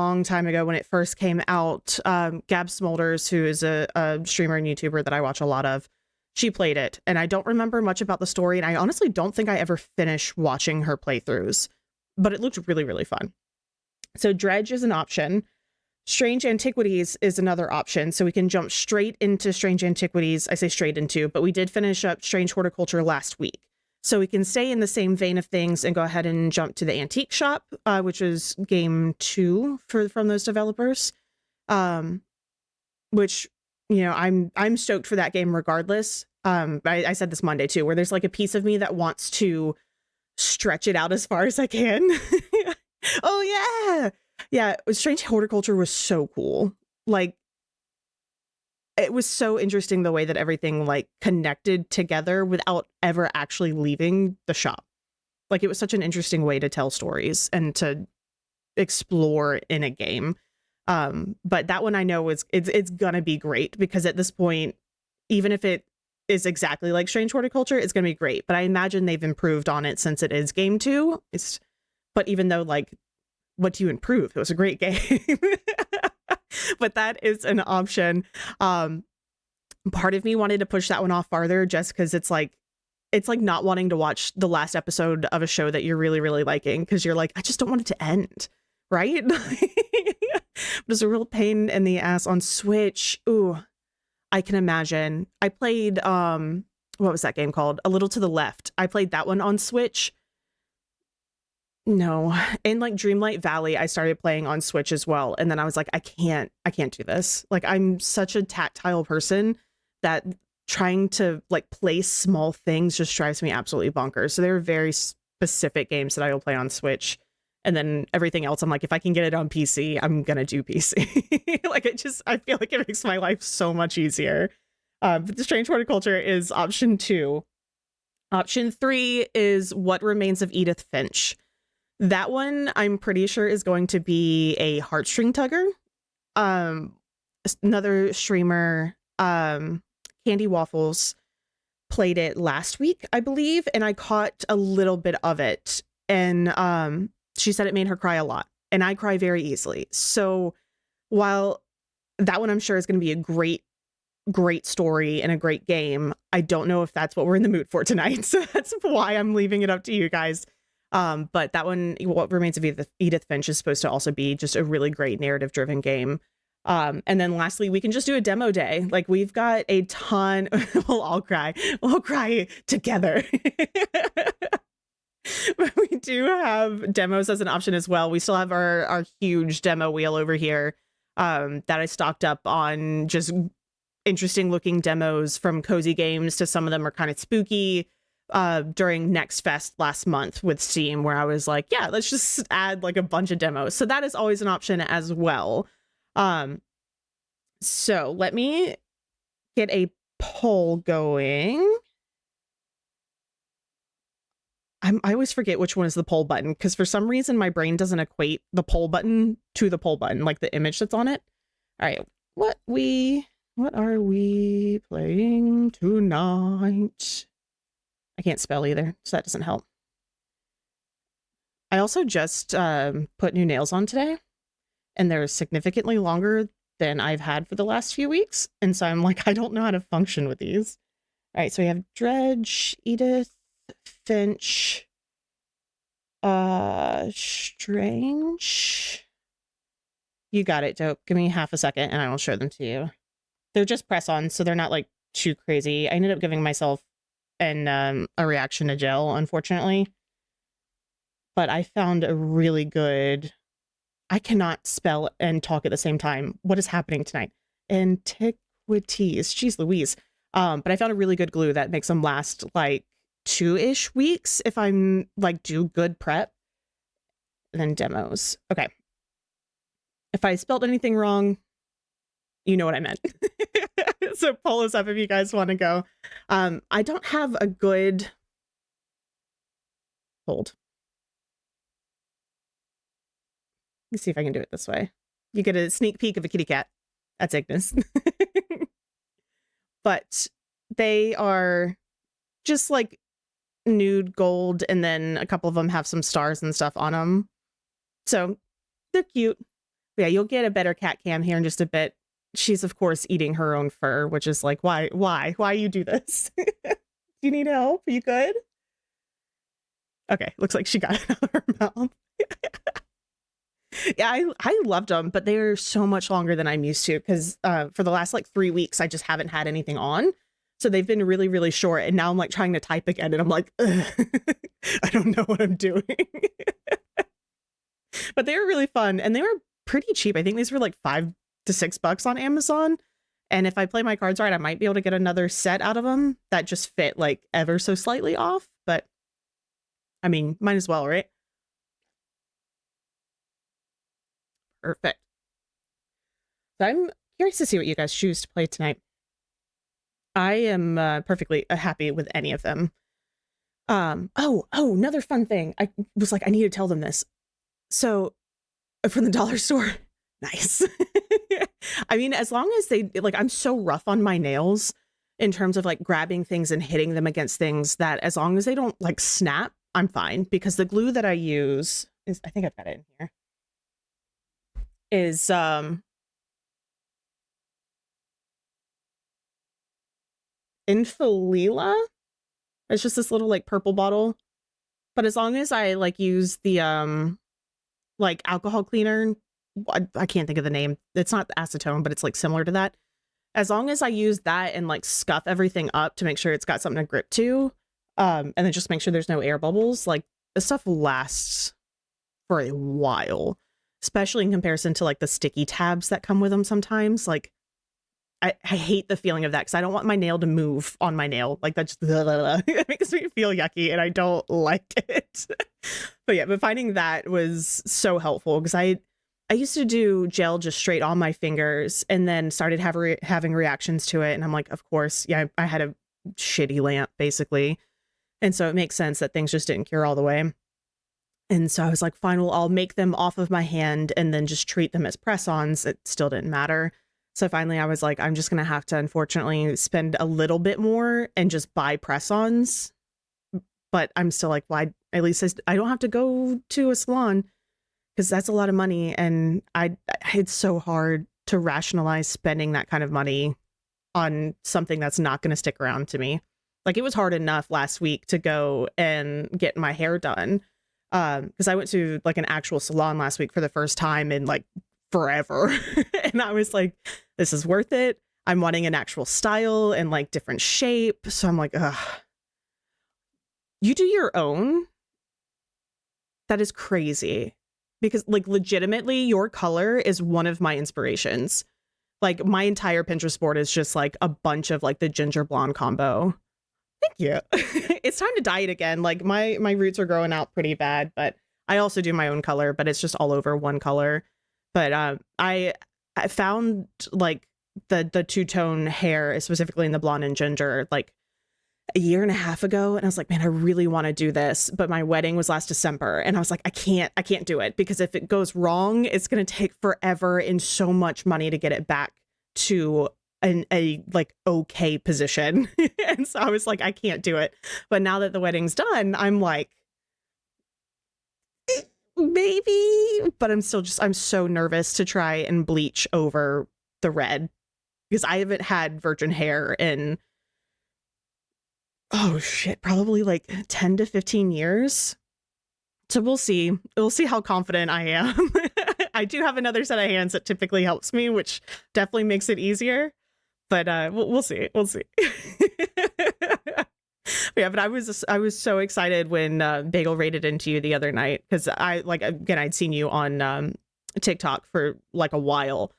long time ago when it first came out. Gab Smolders, who is a streamer and YouTuber that I watch a lot of, she played it, and I don't remember much about the story, and I honestly don't think I ever finished watching her playthroughs, but it looked really, really fun. So Dredge is an option. Strange Antiquities is another option, so we can jump straight into Strange Antiquities. I say straight into, but we did finish up Strange Horticulture last week. So we can stay in the same vein of things and go ahead and jump to the Antique Shop, which is game 2 from those developers. Which, you know, I'm stoked for that game regardless. I said this Monday too, where there's like a piece of me that wants to stretch it out as far as I can. Oh yeah. Yeah, Strange Horticulture was so cool. Like, it was so interesting the way that everything like connected together without ever actually leaving the shop. Like, it was such an interesting way to tell stories and to explore in a game. But that one I know it's gonna be great, because at this point, even if it is exactly like Strange Horticulture, it's gonna be great. But I imagine they've improved on it since it is game 2. But even though, like, what do you improve? It was a great game. But that is an option. Part of me wanted to push that one off farther just because it's like not wanting to watch the last episode of a show that you're really, really liking, because you're like, I just don't want it to end, right? It's a real pain in the ass on Switch. Ooh, I can imagine. I played, what was that game called? A Little to the Left. I played that one on Switch. No, in like Dreamlight Valley, I started playing on Switch as well, and then I was like, I can't do this. Like, I'm such a tactile person that trying to like place small things just drives me absolutely bonkers. So there are very specific games that I will play on Switch, and then everything else, I'm like, if I can get it on PC, I'm gonna do PC. Like, I feel like it makes my life so much easier. But the Strange Horticulture is option 2. Option 3 is What Remains of Edith Finch. That one, I'm pretty sure, is going to be a heartstring tugger. Another streamer, Candy Waffles, played it last week, I believe, and I caught a little bit of it. And she said it made her cry a lot, and I cry very easily. So while that one, I'm sure, is going to be a great story and a great game, I don't know if that's what we're in the mood for tonight. So that's why I'm leaving it up to you guys. But that one, What Remains of Edith Finch, is supposed to also be just a really great narrative driven game. And then lastly, we can just do a demo day. Like, we've got a ton. We'll all cry together. But we do have demos as an option as well. We still have our huge demo wheel over here, that I stocked up on just interesting looking demos, from cozy games to some of them are kind of spooky. During Next Fest last month with Steam, where I was like, yeah, let's just add like a bunch of demos. So that is always an option as well. So let me get a poll going. I always forget which one is the poll button, because for some reason my brain doesn't equate the poll button to the poll button, like the image that's on it. All right, what are we playing tonight? I can't spell either, so that doesn't help. I also just put new nails on today, and they're significantly longer than I've had for the last few weeks. And so I'm like, I don't know how to function with these. All right, so we have Dredge, Edith Finch, Strange. You got it, Dope. Give me half a second and I will show them to you. They're just press-ons, so they're not like too crazy. I ended up giving myself a reaction to gel, unfortunately. But I found a really good... I cannot spell and talk at the same time. What is happening tonight? Antiquities. Jeez Louise. But I found a really good glue that makes them last like 2-ish weeks if I'm like do good prep. And then demos. Okay. If I spelled anything wrong, you know what I meant. So pull us up if you guys want to go. I don't have a good... Hold. Let's see if I can do it this way. You get a sneak peek of a kitty cat. That's Ignis. But they are just like nude gold, and then a couple of them have some stars and stuff on them. So they're cute. Yeah, you'll get a better cat cam here in just a bit. She's, of course, eating her own fur, which is like, why you do this? Do you need help? Are you good? Okay, looks like she got it out of her mouth. Yeah, I loved them, but they're so much longer than I'm used to because for the last like 3 weeks, I just haven't had anything on. So they've been really, really short. And now I'm like trying to type again and I'm like, I don't know what I'm doing. But they were really fun and they were pretty cheap. I think these were like $5 to $6 on Amazon. And if I play my cards right, I might be able to get another set out of them that just fit like ever so slightly off. But I mean, might as well, right? Perfect. So I'm curious to see what you guys choose to play tonight. I am perfectly happy with any of them. Oh, another fun thing. I was like, I need to tell them this. So from the dollar store, nice. I mean, as long as they like, I'm so rough on my nails in terms of like grabbing things and hitting them against things that as long as they don't like snap, I'm fine because the glue that I use is, I think I've got it in here, is Infalila. It's just this little like purple bottle. But as long as I like use the like alcohol cleaner, I can't think of the name. It's not acetone, but it's like similar to that. As long as I use that and like scuff everything up to make sure it's got something to grip to, and then just make sure there's no air bubbles, like the stuff lasts for a while, especially in comparison to like the sticky tabs that come with them sometimes. Like I hate the feeling of that because I don't want my nail to move on my nail. Like that just it makes me feel yucky and I don't like it. But yeah, but finding that was so helpful because I used to do gel just straight on my fingers and then started having reactions to it. And I'm like, of course, yeah, I had a shitty lamp basically. And so it makes sense that things just didn't cure all the way. And so I was like, fine, well, I'll make them off of my hand and then just treat them as press-ons. It still didn't matter. So finally I was like, I'm just going to have to, unfortunately, spend a little bit more and just buy press-ons. But I'm still like, why? At least I don't have to go to a salon because that's a lot of money. And it's so hard to rationalize spending that kind of money on something that's not going to stick around to me. Like it was hard enough last week to go and get my hair done. Because I went to like an actual salon last week for the first time in like forever. And I was like, this is worth it. I'm wanting an actual style and like different shape. So I'm like, ugh. You do your own? That is crazy. Because like legitimately your color is one of my inspirations. Like my entire Pinterest board is just like a bunch of like the ginger blonde combo. Thank you. It's time to dye it again. Like my roots are growing out pretty bad, but I also do my own color, but it's just all over one color. But I found like the two-tone hair, specifically in the blonde and ginger, like a year and a half ago. And I was like, man, I really want to do this. But my wedding was last December. And I was like, I can't do it because if it goes wrong, it's going to take forever and so much money to get it back to a like okay position. And so I was like, I can't do it. But now that the wedding's done, I'm like, maybe, but I'm so nervous to try and bleach over the red because I haven't had virgin hair in, oh shit, probably like 10 to 15 years. So we'll see. We'll see how confident I am. I do have another set of hands that typically helps me, which definitely makes it easier. But we'll see. We'll see. Yeah, but I was so excited when Bagel raided into you the other night because I'd seen you on TikTok for like a while,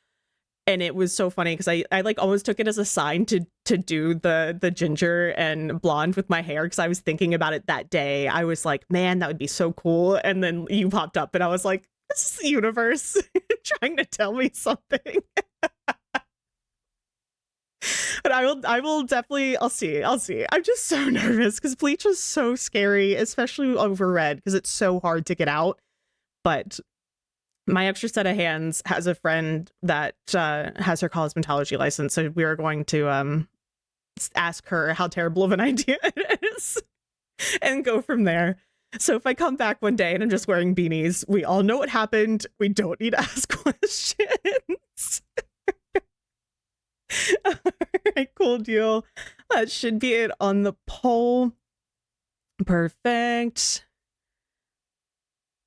and it was so funny because I like almost took it as a sign to do the ginger and blonde with my hair because I was thinking about it that day. I was like, man, that would be so cool. And then you popped up, and I was like, this is the universe trying to tell me something. But I will definitely, I'll see. I'm just so nervous because bleach is so scary, especially over red because it's so hard to get out. But my extra set of hands has a friend that has her cosmetology license. So we are going to ask her how terrible of an idea it is and go from there. So if I come back one day and I'm just wearing beanies, we all know what happened. We don't need to ask questions. All right, cool deal. That should be it on the poll. Perfect.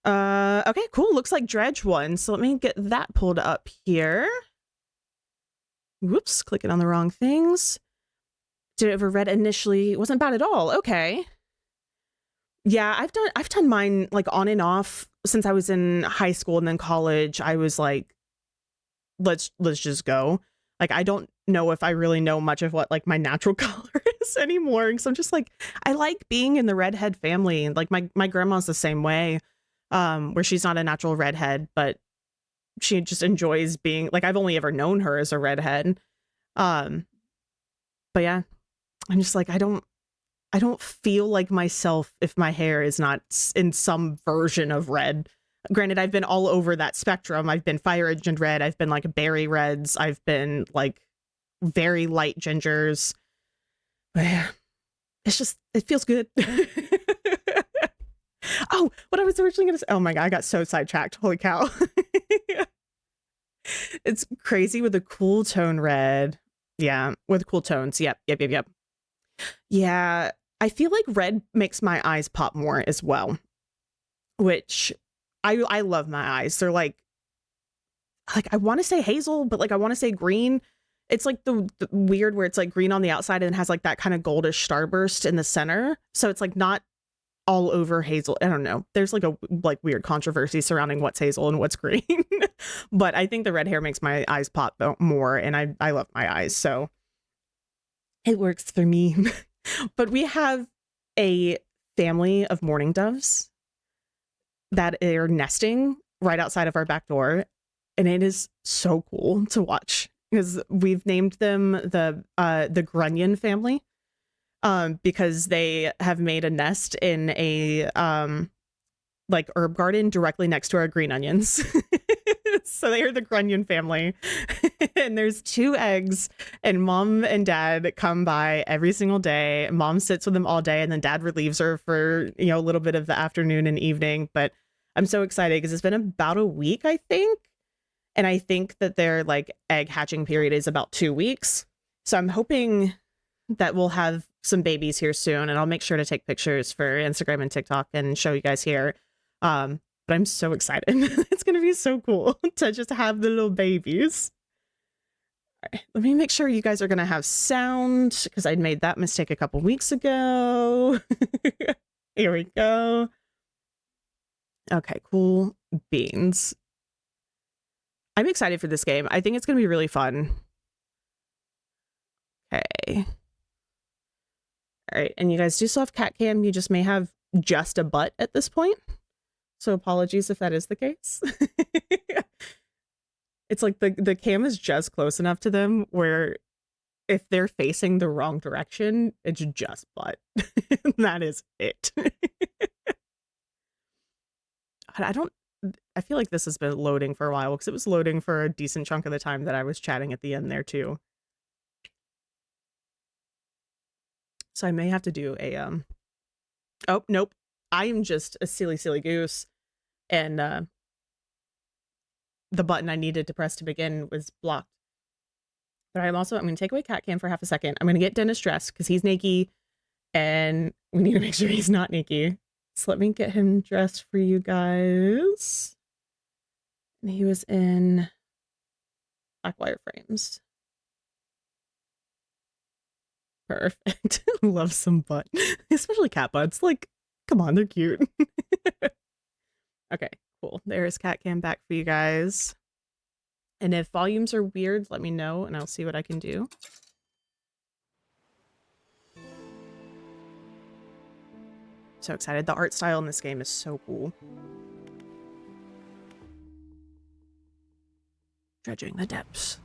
Okay, cool. Looks like Dredge won. So let me get that pulled up here. Whoops, clicking on the wrong things. Did it ever read initially? It wasn't bad at all. Okay. Yeah, I've done mine like on and off since I was in high school and then college. I was like, let's just go. Like, I don't know if I really know much of what like my natural color is anymore. So I'm just like, I like being in the redhead family. Like my grandma's the same way, where she's not a natural redhead, but she just enjoys being like, I've only ever known her as a redhead. But yeah, I'm just like, I don't feel like myself if my hair is not in some version of red. Granted, I've been all over that spectrum. I've been fire engine red. I've been like berry reds. I've been like very light gingers. But yeah, it's just, it feels good. Oh, what I was originally going to say. Oh my God, I got so sidetracked. Holy cow. It's crazy with a cool tone red. Yeah, with cool tones. Yep. Yeah, I feel like red makes my eyes pop more as well, which I love my eyes. They're like I want to say hazel, but like I want to say green. It's like the weird where it's like green on the outside and has like that kind of goldish starburst in the center. So it's like not all over hazel. I don't know. There's like a like weird controversy surrounding what's hazel and what's green. But I think the red hair makes my eyes pop more, and I love my eyes, so it works for me. But we have a family of mourning doves that are nesting right outside of our back door, and it is so cool to watch because we've named them the Grunion family, because they have made a nest in a like herb garden directly next to our green onions. So they are the Grunion family. And there's 2 eggs, and mom and dad come by every single day. Mom sits with them all day, and then dad relieves her for, you know, a little bit of the afternoon and evening. But I'm so excited because it's been about a week, I think. And I think that their like egg hatching period is about 2 weeks. So I'm hoping that we'll have some babies here soon, and I'll make sure to take pictures for Instagram and TikTok and show you guys here. But I'm so excited. It's going to be so cool to just have the little babies. All right, let me make sure you guys are going to have sound because I made that mistake a couple weeks ago. Here we go. Okay, cool beans. I'm excited for this game. I think it's going to be really fun. Okay. All right, and you guys do still have cat cam. You just may have just a butt at this point. So apologies if that is the case. It's like the cam is just close enough to them where if they're facing the wrong direction, it's just butt. That is it. I feel like this has been loading for a while because it was loading for a decent chunk of the time that I was chatting at the end there too. So I may have to do a, oh, nope. I am just a silly goose. And the button I needed to press to begin was blocked. But I'm going to take away cat cam for half a second. I'm going to get Dennis dressed because he's naked and we need to make sure he's not naked. So let me get him dressed for you guys. And he was in black wire frames. Perfect. Love some butt, especially cat butts. Like, come on, they're cute. Okay, cool. There's cat cam back for you guys. And if volumes are weird, let me know and I'll see what I can do. So excited. The art style in this game is so cool. Dredging the depths.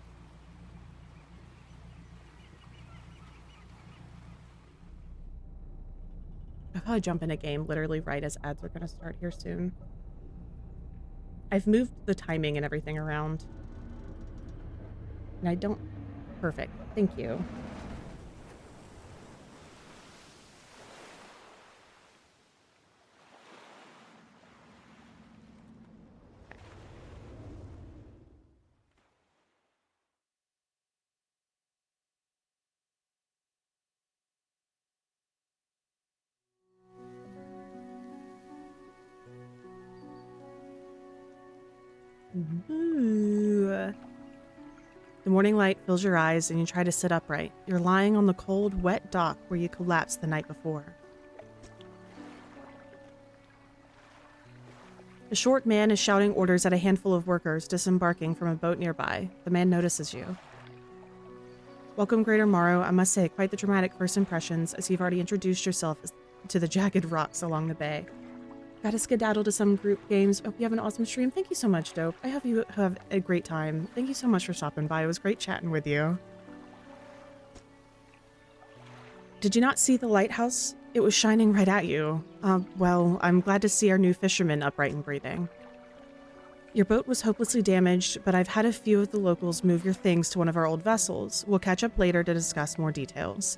I'll probably jump in a game literally right as ads are going to start here soon. I've moved the timing and everything around. And I don't... Perfect. Thank you. Ooh. The morning light fills your eyes and you try to sit upright. You're lying on the cold, wet dock where you collapsed the night before. A short man is shouting orders at a handful of workers disembarking from a boat nearby. The man notices you. Welcome, Greater Morrow. I must say, quite the dramatic first impressions, as you've already introduced yourself to the jagged rocks along the bay. Got to skedaddle to some group games. Hope you have an awesome stream. Thank you so much, Dope. I hope you have a great time. Thank you so much for stopping by. It was great chatting with you. Did you not see the lighthouse? It was shining right at you. Well, I'm glad to see our new fisherman upright and breathing. Your boat was hopelessly damaged, but I've had a few of the locals move your things to one of our old vessels. We'll catch up later to discuss more details.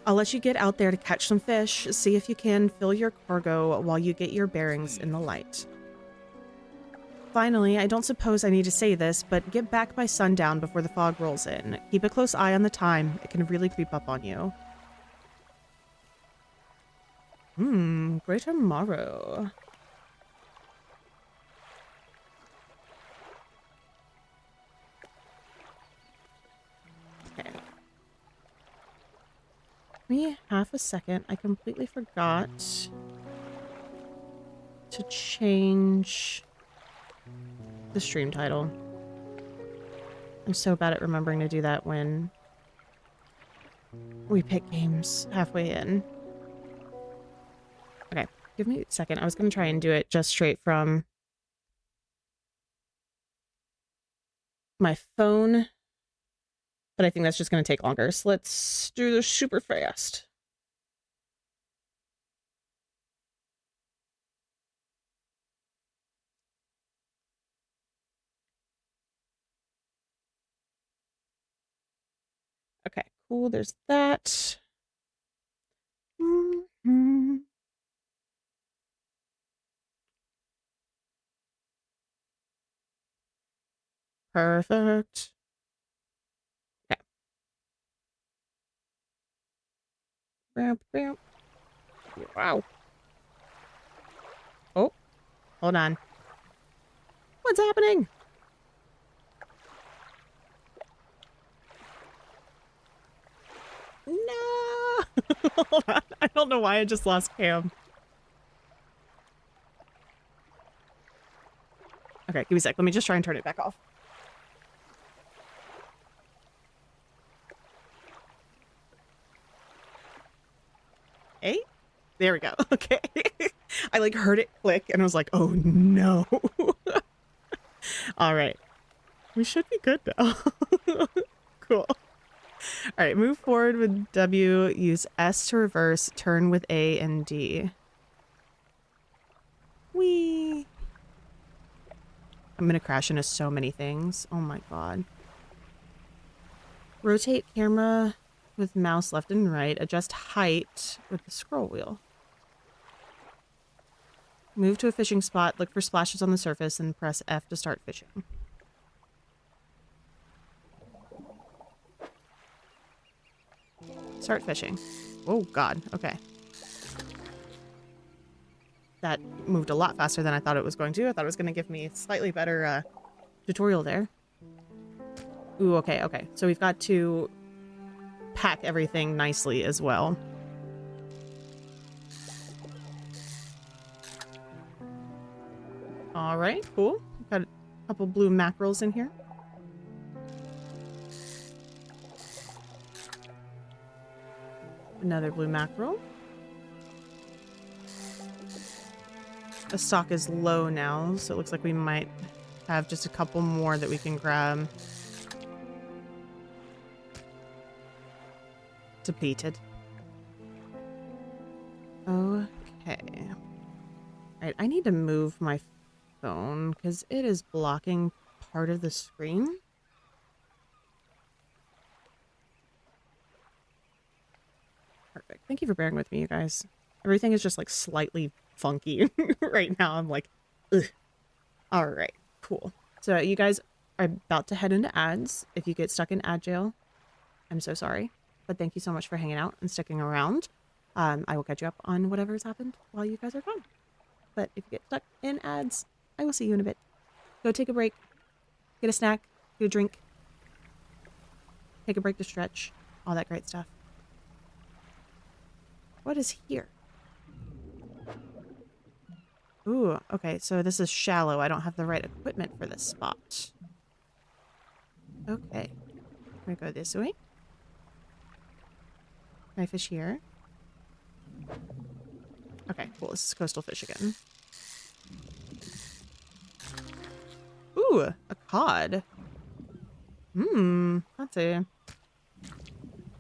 I'll let you get out there to catch some fish, see if you can fill your cargo while you get your bearings in the light. Finally, I don't suppose I need to say this, but get back by sundown before the fog rolls in. Keep a close eye on the time. It can really creep up on you. Greater Morrow. Okay. Give me half a second. I completely forgot to change the stream title. I'm so bad at remembering to do that when we pick games halfway in. Okay, give me a second. I was going to try and do it just straight from my phone, but I think that's just going to take longer. So let's do this super fast. Okay, cool. There's that. Perfect. Okay. Wow. Oh, hold on. What's happening? No! Hold on. I don't know why I just lost Cam. Okay, give me a sec. Let me just try and turn it back off. Hey? There we go. Okay. I like heard it click and I was like, oh no. All right. We should be good now. Cool. All right, move forward with W, use S to reverse, turn with A and D. Whee! I'm gonna crash into so many things. Oh my god. Rotate camera with mouse left and right. Adjust height with the scroll wheel. Move to a fishing spot, look for splashes on the surface, and press F to start fishing. Start fishing. Oh god, okay. That moved a lot faster than I thought it was going to. I thought it was going to give me a slightly better tutorial there. Ooh, okay, okay. So we've got to pack everything nicely as well. All right, cool. Got a couple blue mackerels in here. Another blue mackerel. The stock is low now, so it looks like we might have just a couple more that we can grab. Depleted. Okay. Alright, I need to move my phone because it is blocking part of the screen. Perfect. Thank you for bearing with me, you guys. Everything is just like slightly funky right now. I'm like, ugh. All right, cool. So you guys are about to head into ads. If you get stuck in ad jail, I'm so sorry. But thank you so much for hanging out and sticking around. I will catch you up on whatever's happened while you guys are gone. But if you get stuck in ads, I will see you in a bit. Go take a break. Get a snack. Get a drink. Take a break to stretch. All that great stuff. What is here? Ooh, okay, so this is shallow. I don't have the right equipment for this spot. Okay. I'm gonna go this way. Can I fish here? Okay, cool. This is coastal fish again. Ooh, a cod. Fancy. I'm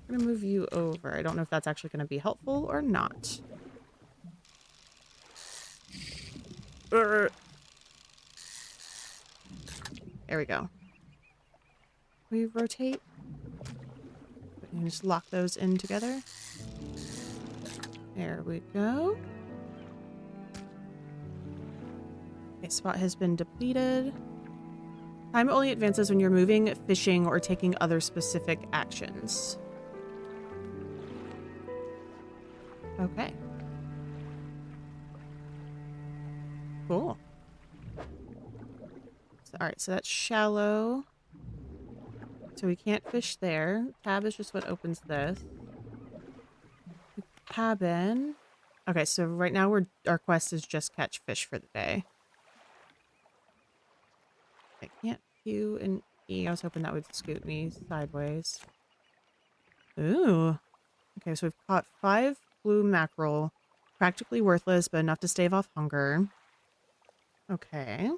gonna move you over. I don't know if that's actually gonna be helpful or not. There we go. We rotate. And just lock those in together. There we go. Okay, spot has been depleted. Time only advances when you're moving, fishing, or taking other specific actions. Okay. Cool. So, all right, so that's shallow. So we can't fish there. Tab is just what opens this. Cabin. Okay, so right now our quest is just catch fish for the day. I can't Q and E. I was hoping that would scoot me sideways. Ooh. Okay, so we've caught 5 blue mackerel. Practically worthless, but enough to stave off hunger. Okay.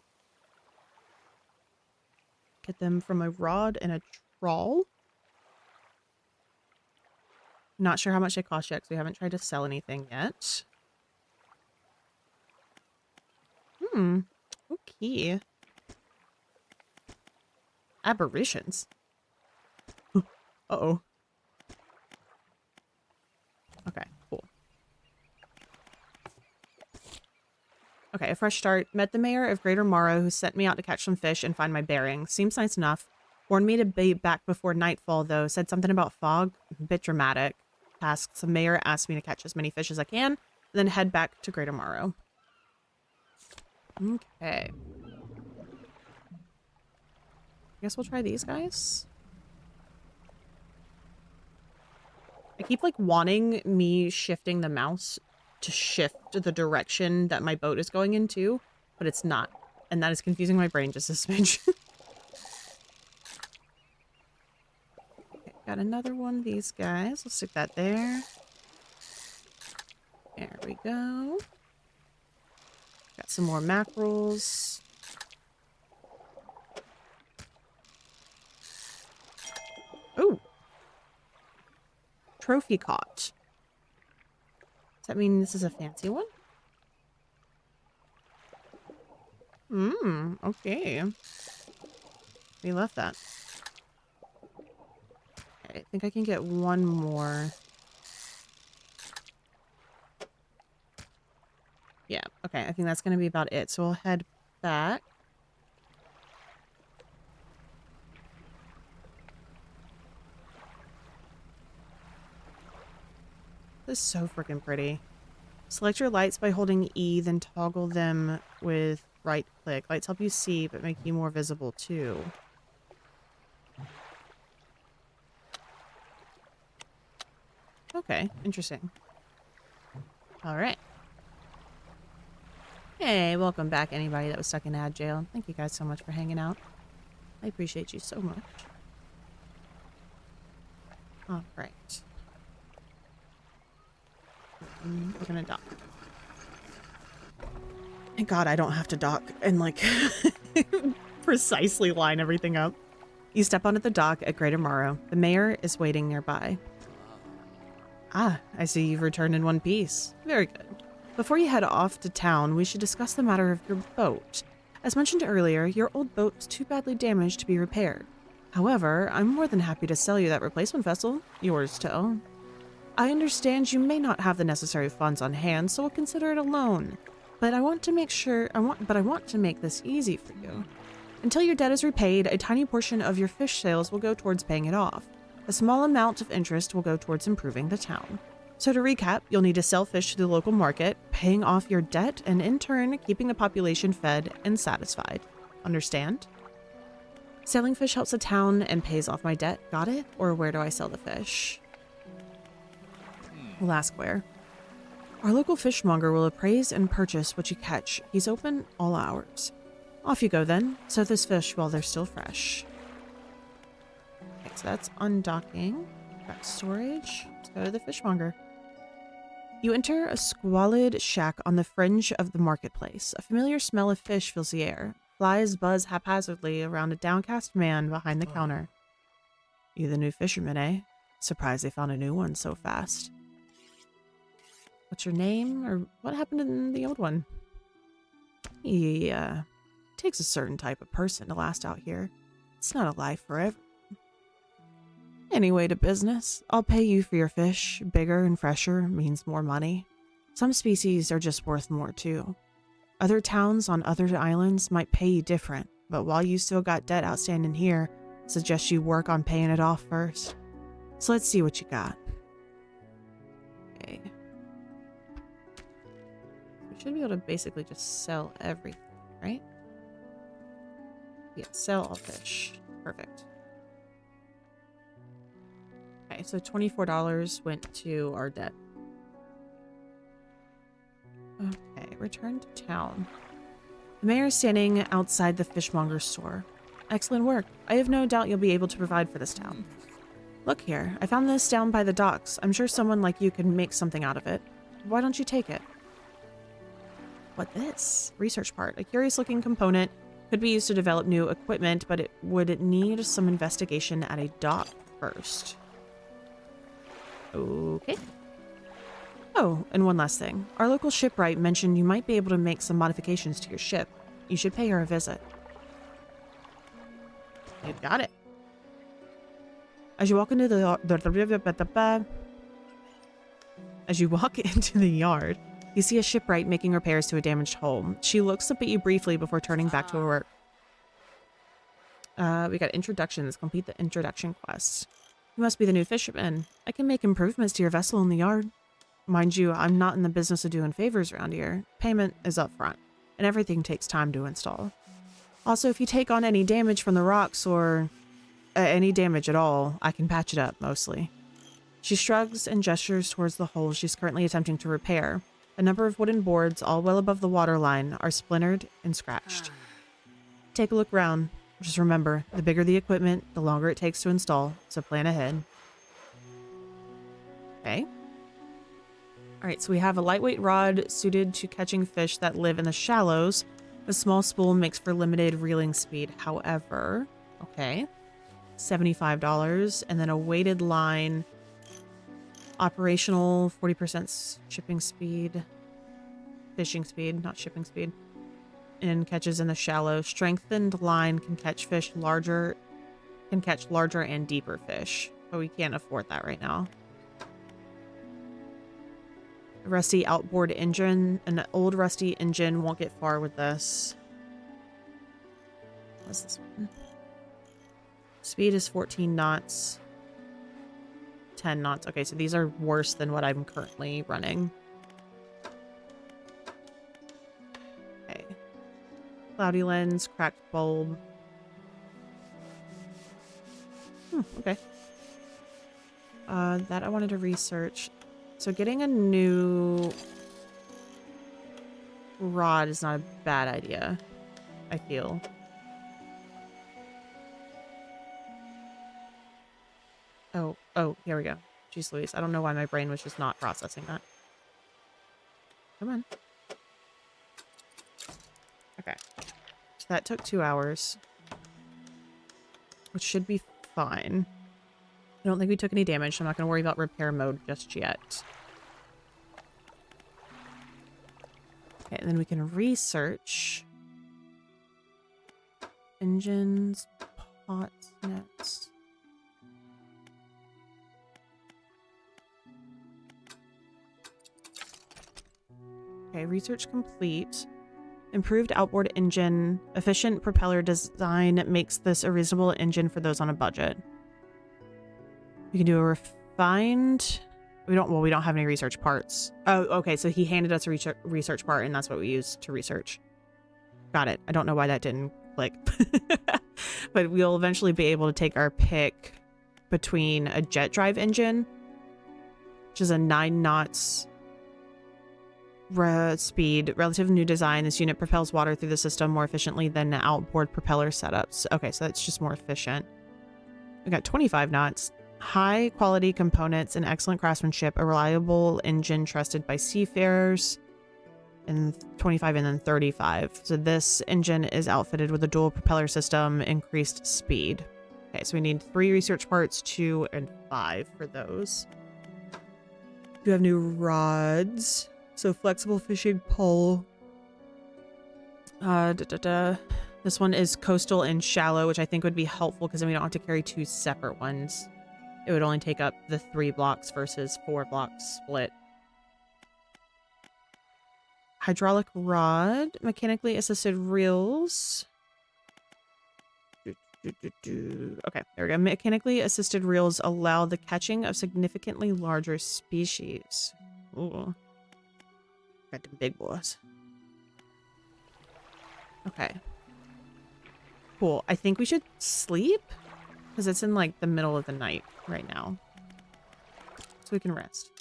Get them from a rod and a trawl. Not sure how much they cost yet because we haven't tried to sell anything yet. Okay. Aberrations. Uh-oh. Okay, cool. Okay, a fresh start. Met the mayor of Greater Morrow who sent me out to catch some fish and find my bearings. Seems nice enough. Warned me to be back before nightfall, though. Said something about fog. A bit dramatic. Tasks. The mayor asked me to catch as many fish as I can, and then head back to Greater Morrow. Okay. I guess we'll try these guys. I keep, like, wanting me shifting the mouse to shift the direction that my boat is going into, but it's not. And that is confusing my brain just a smidge. Okay, got another one of these guys. Let's stick that there. There we go. Got some more mackerels. Oh! Trophy caught. Does that mean this is a fancy one? Okay. We left that. Okay, I think I can get one more. Yeah, okay, I think that's gonna be about it. So we'll head back. This is so freaking pretty. Select your lights by holding E, then toggle them with right click. Lights help you see, but make you more visible too. Okay, interesting. Alright. Hey, welcome back anybody that was stuck in ad jail. Thank you guys so much for hanging out. I appreciate you so much. Alright. We're gonna dock. Thank God I don't have to dock and, like, precisely line everything up. You step onto the dock at Greater Morrow. The mayor is waiting nearby. Ah, I see you've returned in one piece. Very good. Before you head off to town, we should discuss the matter of your boat. As mentioned earlier, your old boat was too badly damaged to be repaired. However, I'm more than happy to sell you that replacement vessel, yours to own. I understand you may not have the necessary funds on hand, so we'll consider it a loan. But I want to make this easy for you. Until your debt is repaid, a tiny portion of your fish sales will go towards paying it off. A small amount of interest will go towards improving the town. So to recap, you'll need to sell fish to the local market, paying off your debt, and in turn, keeping the population fed and satisfied. Understand? Selling fish helps the town and pays off my debt. Got it? Or where do I sell the fish? We'll ask where. Our local fishmonger will appraise and purchase what you catch. He's open all hours. Off you go then. Sell this fish while they're still fresh. Okay, so that's undocking. Back to storage. Let's go to the fishmonger. You enter a squalid shack on the fringe of the marketplace. A familiar smell of fish fills the air. Flies buzz haphazardly around a downcast man behind the counter. You the new fisherman, eh? Surprised they found a new one so fast. What's your name? Or what happened in the old one? Yeah. Takes a certain type of person to last out here. It's not a life forever. Anyway, to business. I'll pay you for your fish. Bigger and fresher means more money. Some species are just worth more too. Other towns on other islands might pay you different, but while you still got debt outstanding here, I suggest you work on paying it off first. So let's see what you got. Okay. We should be able to basically just sell everything, right? Yeah, sell all fish. Perfect. Okay, so $24 went to our debt. Okay, return to town. The mayor is standing outside the fishmonger's store. Excellent work. I have no doubt you'll be able to provide for this town. Look here, I found this down by the docks. I'm sure someone like you can make something out of it. Why don't you take it? What this? Research part. A curious-looking component could be used to develop new equipment, but it would need some investigation at a dock first. Okay. Oh, and one last thing. Our local shipwright mentioned you might be able to make some modifications to your ship. You should pay her a visit. You got it. As you walk into the yard, you see a shipwright making repairs to a damaged hull. She looks up at you briefly before turning back to her work. We got introductions. Complete the introduction quest. You must be the new fisherman. I can make improvements to your vessel in the yard. Mind you, I'm not in the business of doing favors around here. Payment is up front, and everything takes time to install. Also, if you take on any damage from the rocks or any damage at all, I can patch it up, mostly. She shrugs and gestures towards the hole she's currently attempting to repair. A number of wooden boards, all well above the waterline, are splintered and scratched. Take a look around. Just remember, the bigger the equipment, the longer it takes to install, so plan ahead. Okay. Alright, so we have a lightweight rod suited to catching fish that live in the shallows. A small spool makes for limited reeling speed. However, okay, $75. And then a weighted line, operational 40% shipping speed, fishing speed, not shipping speed, and catches in the shallow. Strengthened line can catch larger and deeper fish, but we can't afford that right now. Rusty outboard engine. An old rusty engine won't get far with this. What's this one? Speed is 14 knots. 10 knots. Okay, so these are worse than what I'm currently running. Okay. Cloudy lens, cracked bulb. Okay. That I wanted to research. So getting a new rod is not a bad idea, I feel. Oh, here we go. Jeez Louise, I don't know why my brain was just not processing that. Come on. Okay. So that took 2 hours, which should be fine. I don't think we took any damage, so I'm not going to worry about repair mode just yet. Okay, and then we can research engines, pots, nets. Okay, research complete. Improved outboard engine. Efficient propeller design makes this a reasonable engine for those on a budget. We can do a refined... We don't have any research parts. Oh, okay, so he handed us a research part, and that's what we used to research. Got it. I don't know why that didn't Click. But we'll eventually be able to take our pick between a jet drive engine, which is a 9 knots speed, relative new design. This unit propels water through the system more efficiently than outboard propeller setups. Okay, so that's just more efficient. We got 25 knots, high quality components and excellent craftsmanship, a reliable engine trusted by seafarers, and 25 and then 35. So this engine is outfitted with a dual propeller system, increased speed. Okay, so we need 3 research parts, 2 and 5 for those. Do have new rods. So flexible fishing pole. This one is coastal and shallow, which I think would be helpful because then we don't have to carry 2 separate ones. It would only take up the 3 blocks versus 4 blocks split. Hydraulic rod, mechanically assisted reels. Okay, there we go. Mechanically assisted reels allow the catching of significantly larger species. Ooh. Got the big boys. Okay. Cool. I think we should sleep because it's in like the middle of the night right now. So we can rest.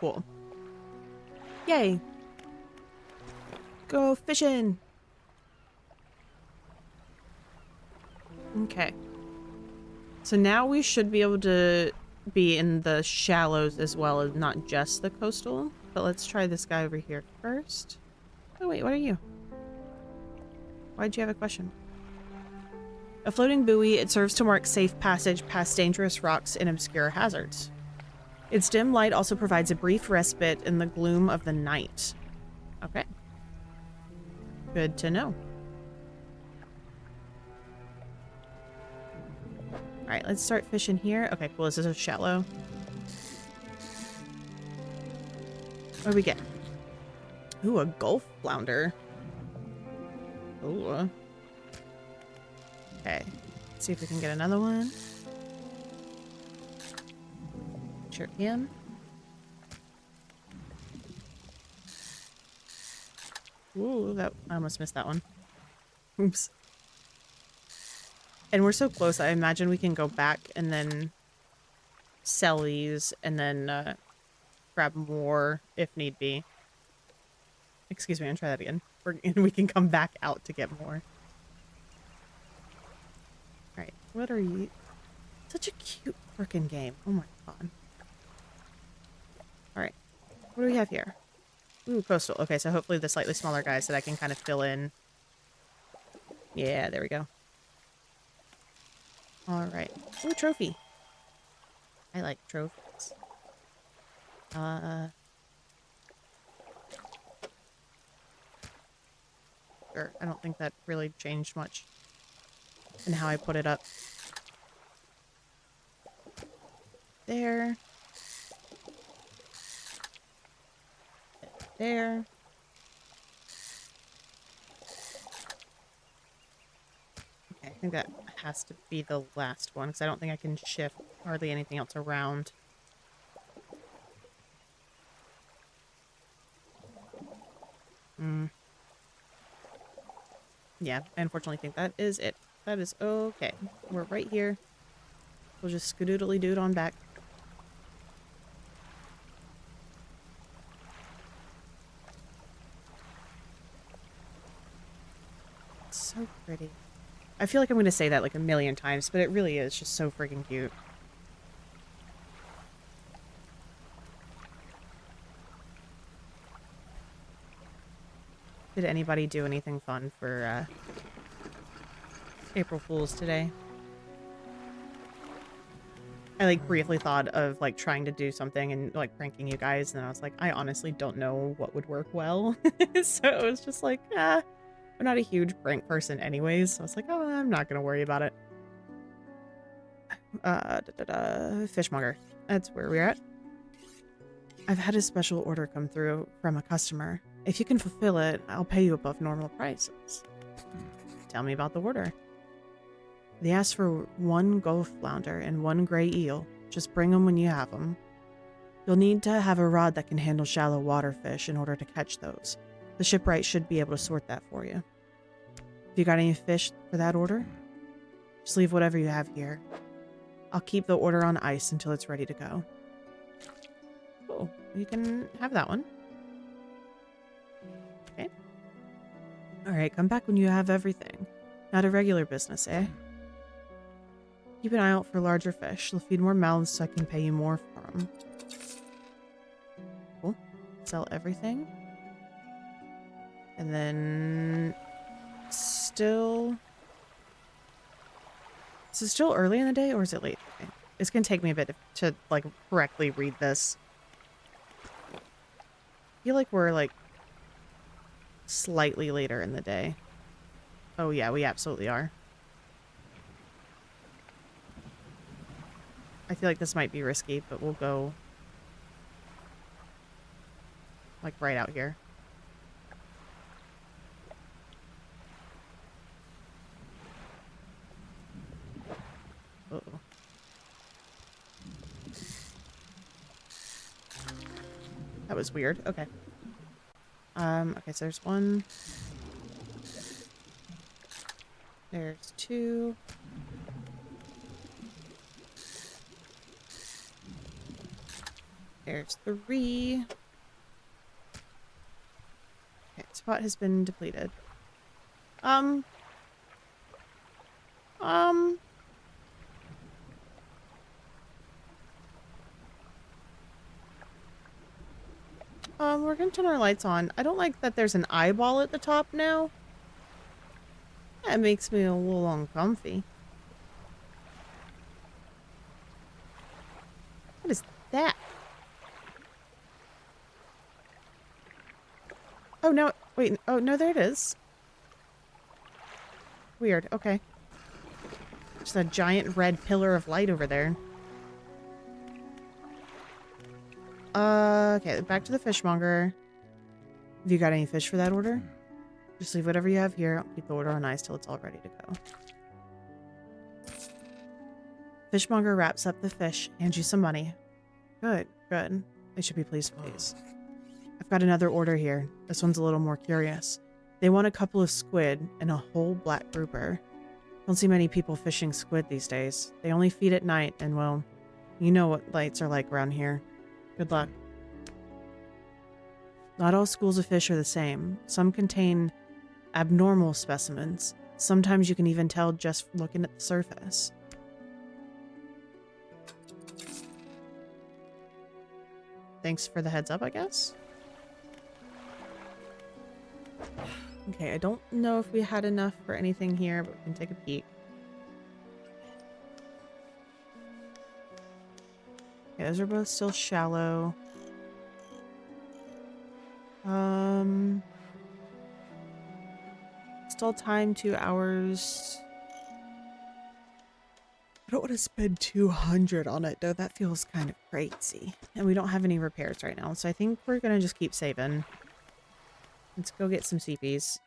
Cool. Yay. Go fishing. Okay. So now we should be able to be in the shallows as well as not just the coastal. But let's try this guy over here first. Oh wait, what are you? Why'd you have a question? A floating buoy, it serves to mark safe passage past dangerous rocks and obscure hazards. Its dim light also provides a brief respite in the gloom of the night. Okay. Good to know. Alright, let's start fishing here. Okay, cool. This is a shallow. What do we get? Ooh, a Gulf flounder. Ooh. Okay. Let's see if we can get another one. Sure can. Ooh, I almost missed that one. Oops. And we're so close, I imagine we can go back and then sell these and then grab more if need be. Excuse me, I'm gonna try that again. And we can come back out to get more. Alright, what are you? Such a cute freaking game. Oh my god. Alright, what do we have here? Ooh, coastal. Okay, so hopefully the slightly smaller guys that I can kind of fill in. Yeah, there we go. Alright. Ooh, trophy. I like trophies. Sure, I don't think that really changed much in how I put it up. There. There. Okay, I think that has to be the last one because I don't think I can shift hardly anything else around. Yeah, I unfortunately think that is it. That is okay. We're right here. We'll just skedoodly do it on back. It's so pretty. I feel like I'm going to say that like a million times, but it really is just so freaking cute. Did anybody do anything fun for April Fool's today? I like briefly thought of like trying to do something and like pranking you guys, and I was like, I honestly don't know what would work well. So it was just like, I'm not a huge prank person anyways, so I was like, oh, I'm not gonna worry about it. Fishmonger. That's where we're at. I've had a special order come through from a customer. If you can fulfill it, I'll pay you above normal prices. Tell me about the order. They asked for 1 Gulf flounder and 1 gray eel. Just bring them when you have them. You'll need to have a rod that can handle shallow water fish in order to catch those. The shipwright should be able to sort that for you. Have you got any fish for that order? Just leave whatever you have here. I'll keep the order on ice until it's ready to go. Oh, you can have that one. Okay. Alright, come back when you have everything. Not a regular business, eh? Keep an eye out for larger fish. They'll feed more mouths so I can pay you more for them. Cool. Sell everything. And then... Still... Is it still early in the day or is it late? Okay. It's going to take me a bit to, like, correctly read this. I feel like we're, like, slightly later in the day. Oh, yeah, we absolutely are. I feel like this might be risky, but we'll go, like, right out here. Uh-oh. That was weird. Okay. Okay, so there's one. There's two. There's three. Okay, spot has been depleted. We're gonna turn our lights on. I don't like that there's an eyeball at the top now. That makes me a little uncomfy. What is that? Oh, no. Wait. Oh, no, there it is. Weird. Okay. Just a giant red pillar of light over there. Okay, back to the fishmonger. Have you got any fish for that order? Just leave whatever you have here. I'll keep the order on ice till it's all ready to go. Fishmonger wraps up the fish, hands you some money. Good, good. They should be pleased, please. I've got another order here. This one's a little more curious. They want a couple of squid and a whole black grouper. Don't see many people fishing squid these days. They only feed at night, and well, you know what lights are like around here. Good luck. Not all schools of fish are the same. Some contain abnormal specimens. Sometimes you can even tell just looking at the surface. Thanks for the heads up, I guess. Okay, I don't know if we had enough for anything here, but we can take a peek. Okay, those are both still shallow. Still time, 2 hours. I don't want to spend 200 on it, though. That feels kind of crazy. And we don't have any repairs right now, so I think we're going to just keep saving. Let's go get some CPs.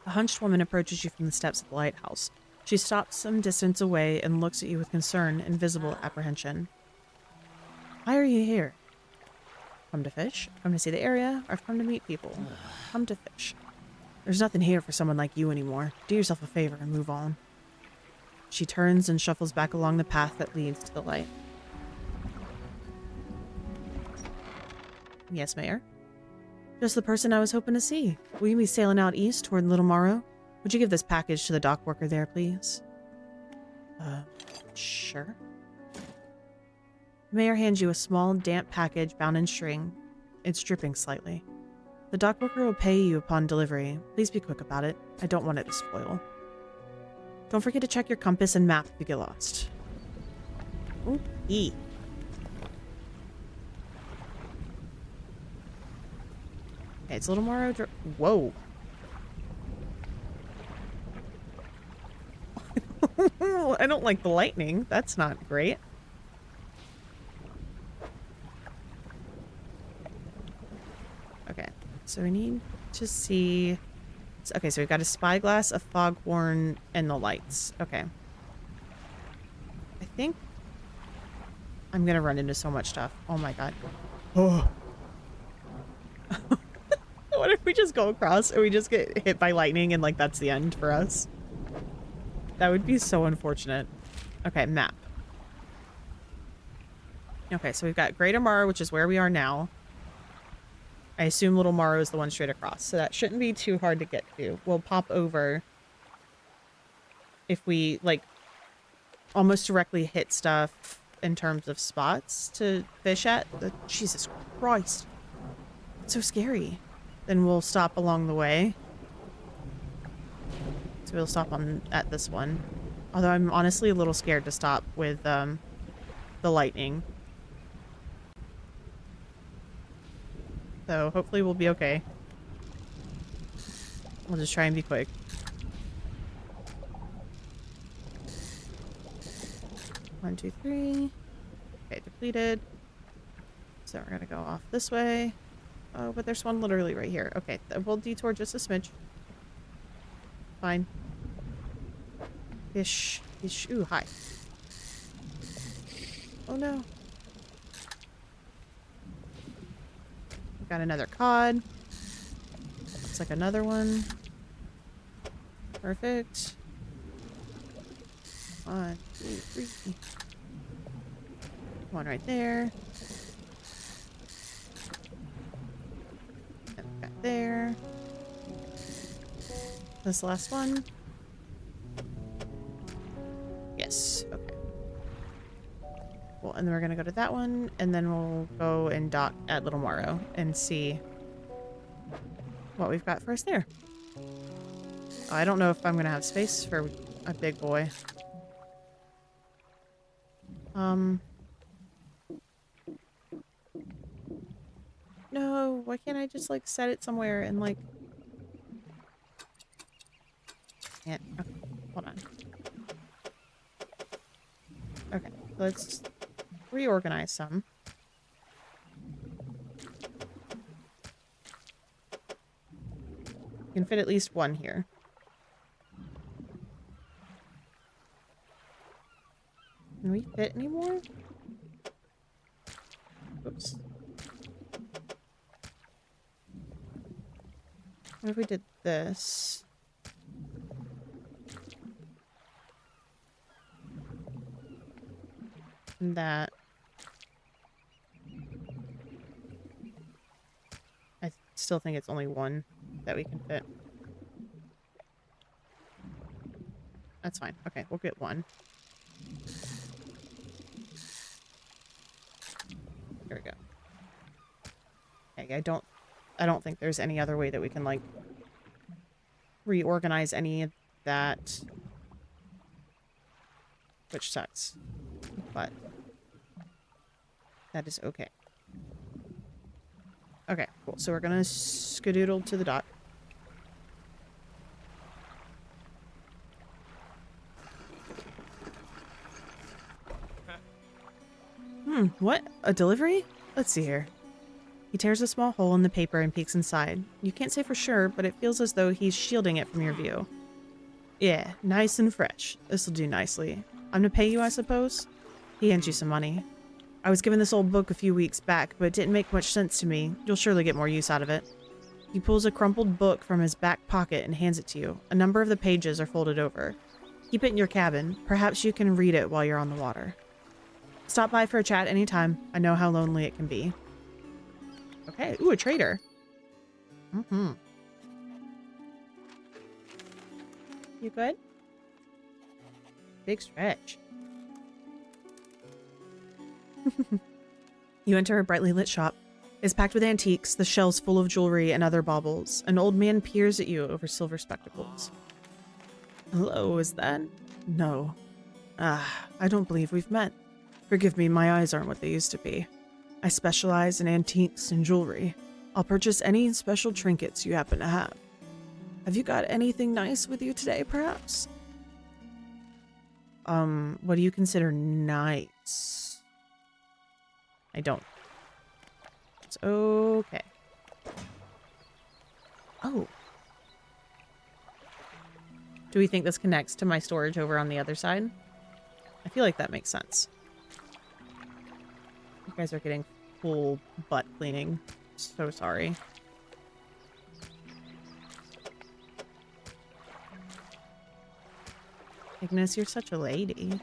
A hunched woman approaches you from the steps of the lighthouse. She stops some distance away and looks at you with concern and visible apprehension. Why are you here? Come to fish? Come to see the area? Or come to meet people? Come to fish. There's nothing here for someone like you anymore. Do yourself a favor and move on. She turns and shuffles back along the path that leads to the light. Yes, Mayor? Just the person I was hoping to see. Will you be sailing out east toward Little Morrow? Would you give this package to the dock worker there, please? Sure. The mayor hands you a small, damp package bound in string. It's dripping slightly. The dock worker will pay you upon delivery. Please be quick about it. I don't want it to spoil. Don't forget to check your compass and map if you get lost. Ooh, E. Okay, it's a little more... Whoa. I don't like the lightning. That's not great. Okay, so we need to see... Okay, so we've got a spyglass, a foghorn, and the lights. Okay. think I'm gonna run into so much stuff. Oh my god. Oh. What if we just go across and we just get hit by lightning and like that's the end for us? That would be so unfortunate. Okay, map. Okay, so we've got Greater Morrow, which is where we are now. I assume Little Morrow is the one straight across, so that shouldn't be too hard to get to. We'll pop over if we, like, almost directly hit stuff in terms of spots to fish at. Jesus Christ. It's so scary. Then we'll stop along the way. So we'll stop at this one. Although I'm honestly a little scared to stop with the lightning. So hopefully we'll be okay. We'll just try and be quick. One, two, three. Okay, depleted. So we're gonna go off this way. Oh, but there's one literally right here. Okay, we'll detour just a smidge. Fine. Fish. Fish. Ooh, hi. Oh no. We got another cod. Looks like another one. Perfect. 1, 2, 3. One right there. And back there. This last one. Yes. Okay. Well, and then we're gonna go to that one, and then we'll go and dock at Little Morrow and see what we've got for us there. Oh, I don't know if I'm gonna have space for a big boy. No, why can't I just like set it somewhere and like can't. Okay, hold on. Okay, let's reorganize some. You can fit at least one here. Can we fit any more? Oops. What if we did this? And that. I still think it's only one that we can fit. That's fine. Okay, we'll get one. There we go. Okay, I don't think there's any other way that we can like reorganize any of that, which sucks, but that is okay. Okay, cool. So we're gonna skedoodle to the dock. What? A delivery? Let's see here. He tears a small hole in the paper and peeks inside. You can't say for sure, but it feels as though he's shielding it from your view. Yeah, nice and fresh. This'll do nicely. I'm to pay you, I suppose? He hands you some money. I was given this old book a few weeks back, but it didn't make much sense to me. You'll surely get more use out of it. He pulls a crumpled book from his back pocket and hands it to you. A number of the pages are folded over. Keep it in your cabin. Perhaps you can read it while you're on the water. Stop by for a chat anytime. I know how lonely it can be. Okay. Ooh, a trader. You good? Big stretch. You enter a brightly lit shop. It's packed with antiques, the shelves full of jewelry and other baubles. An old man peers at you over silver spectacles. Hello, is that? No. I don't believe we've met. Forgive me, my eyes aren't what they used to be. I specialize in antiques and jewelry. I'll purchase any special trinkets you happen to have. Have you got anything nice with you today, perhaps? What do you consider nice? I don't. It's okay. Oh. Do we think this connects to my storage over on the other side? I feel like that makes sense. You guys are getting full butt cleaning. So sorry. Ignis, you're such a lady.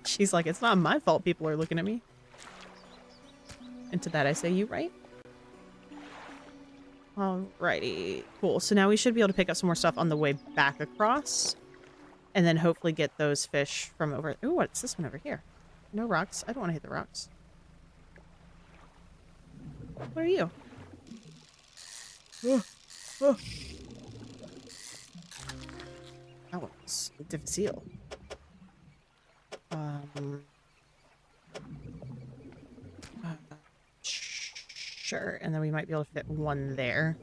She's like, it's not my fault people are looking at me. And to that I say, you right? Alrighty, cool. So now we should be able to pick up some more stuff on the way back across. And then hopefully get those fish from over... Ooh, what's this one over here? No rocks. I don't want to hit the rocks. What are you? Oh, oh. That one's difficile. Sure, and then we might be able to fit one there.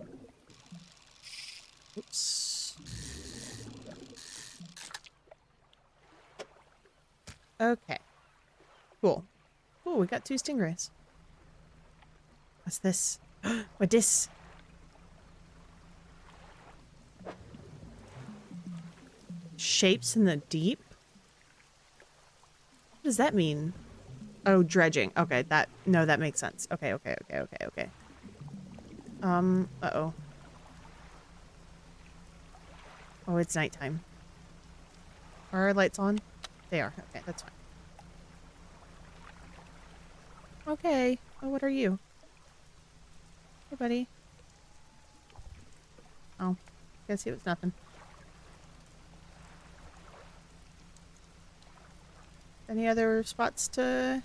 Oops. Okay. Cool. Oh, we got 2 stingrays. What's this? What this? Shapes in the deep? What does that mean? Oh, dredging. Okay, no, that makes sense. Okay. Uh-oh. Oh, it's nighttime. Are our lights on? They are. Okay, that's fine. Okay. Oh, what are you? Hey, buddy. Oh, guess it was nothing. Any other spots to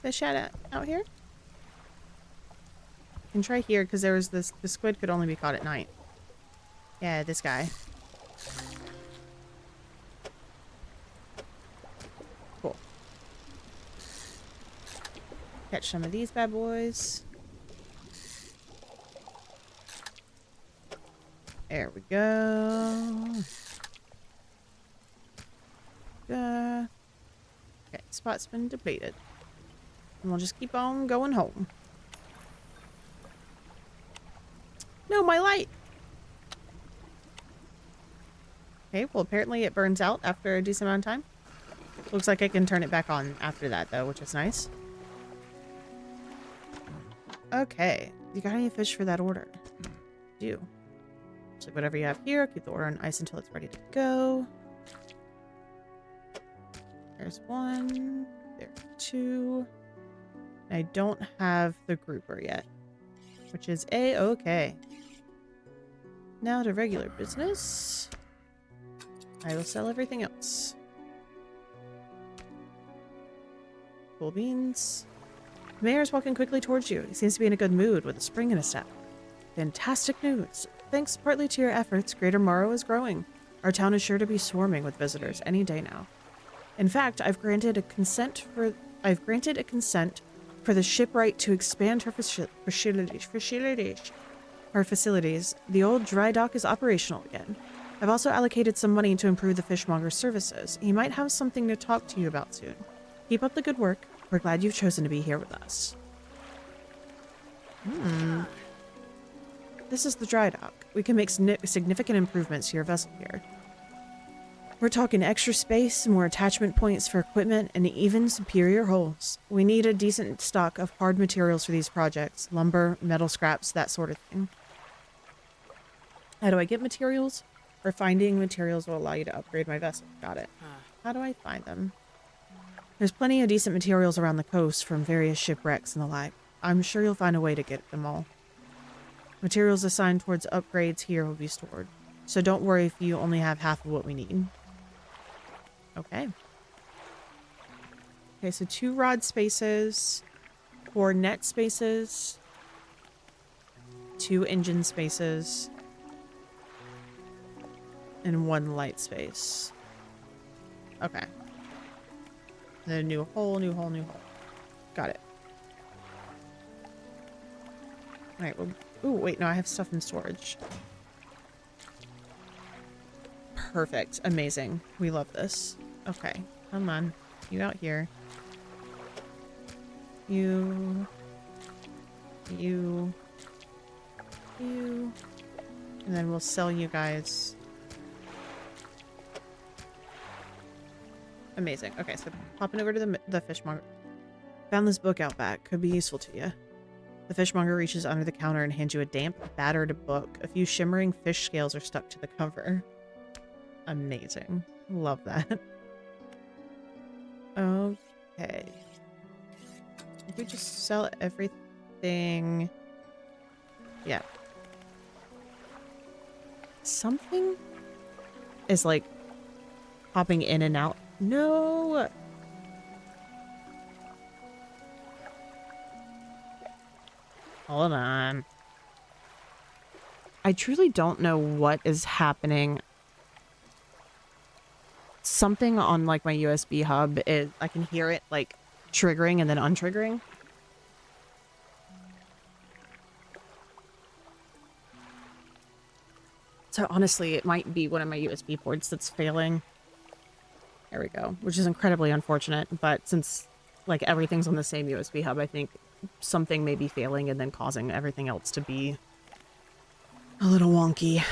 fish at out here? I can try here because there was this. The squid could only be caught at night. Yeah, this guy. Cool. Catch some of these bad boys. There we go. Okay, spot's been depleted. And we'll just keep on going home. No, my light! Okay, well apparently it burns out after a decent amount of time. Looks like I can turn it back on after that though, which is nice. Okay, you got any fish for that order? Do. So whatever you have here, keep the order on ice until it's ready to go. There's 1. There's 2. I don't have the grouper yet, which is A-okay. Now to regular business. I will sell everything else. Cool beans. The mayor is walking quickly towards you. He seems to be in a good mood with a spring in his step. Fantastic news. Thanks partly to your efforts, Greater Morrow is growing. Our town is sure to be swarming with visitors any day now. In fact, I've granted a consent for the shipwright to expand her facilities. The old dry dock is operational again. I've also allocated some money to improve the fishmonger's services. He might have something to talk to you about soon. Keep up the good work. We're glad you've chosen to be here with us. This is the dry dock. We can make significant improvements to your vessel here. We're talking extra space, more attachment points for equipment, and even superior hulls. We need a decent stock of hard materials for these projects. Lumber, metal scraps, that sort of thing. How do I get materials? Or finding materials will allow you to upgrade my vessel. Got it. How do I find them? There's plenty of decent materials around the coast from various shipwrecks and the like. I'm sure you'll find a way to get them all. Materials assigned towards upgrades here will be stored. So don't worry if you only have half of what we need. Okay. Okay, so 2 rod spaces, 4 net spaces, 2 engine spaces, and 1 light space. Okay. Then a new hole. Got it. Alright, well... Ooh, wait, no, I have stuff in storage. Perfect. Amazing. We love this. Okay, come on. You out here. You. And then we'll sell you guys Amazing. Okay, so popping over to the fishmonger. Found this book out back. Could be useful to you. The fishmonger reaches under the counter and hands you a damp, battered book. A few shimmering fish scales are stuck to the cover. Amazing. Love that. Okay. If we just sell everything... Yeah. Something is like popping in and out. No! Hold on. I truly don't know what is happening. Something on like my USB hub is, I can hear it like triggering and then untriggering. So honestly, it might be one of my USB ports that's failing. There we go, which is incredibly unfortunate. But since like everything's on the same USB hub, I think something may be failing and then causing everything else to be a little wonky.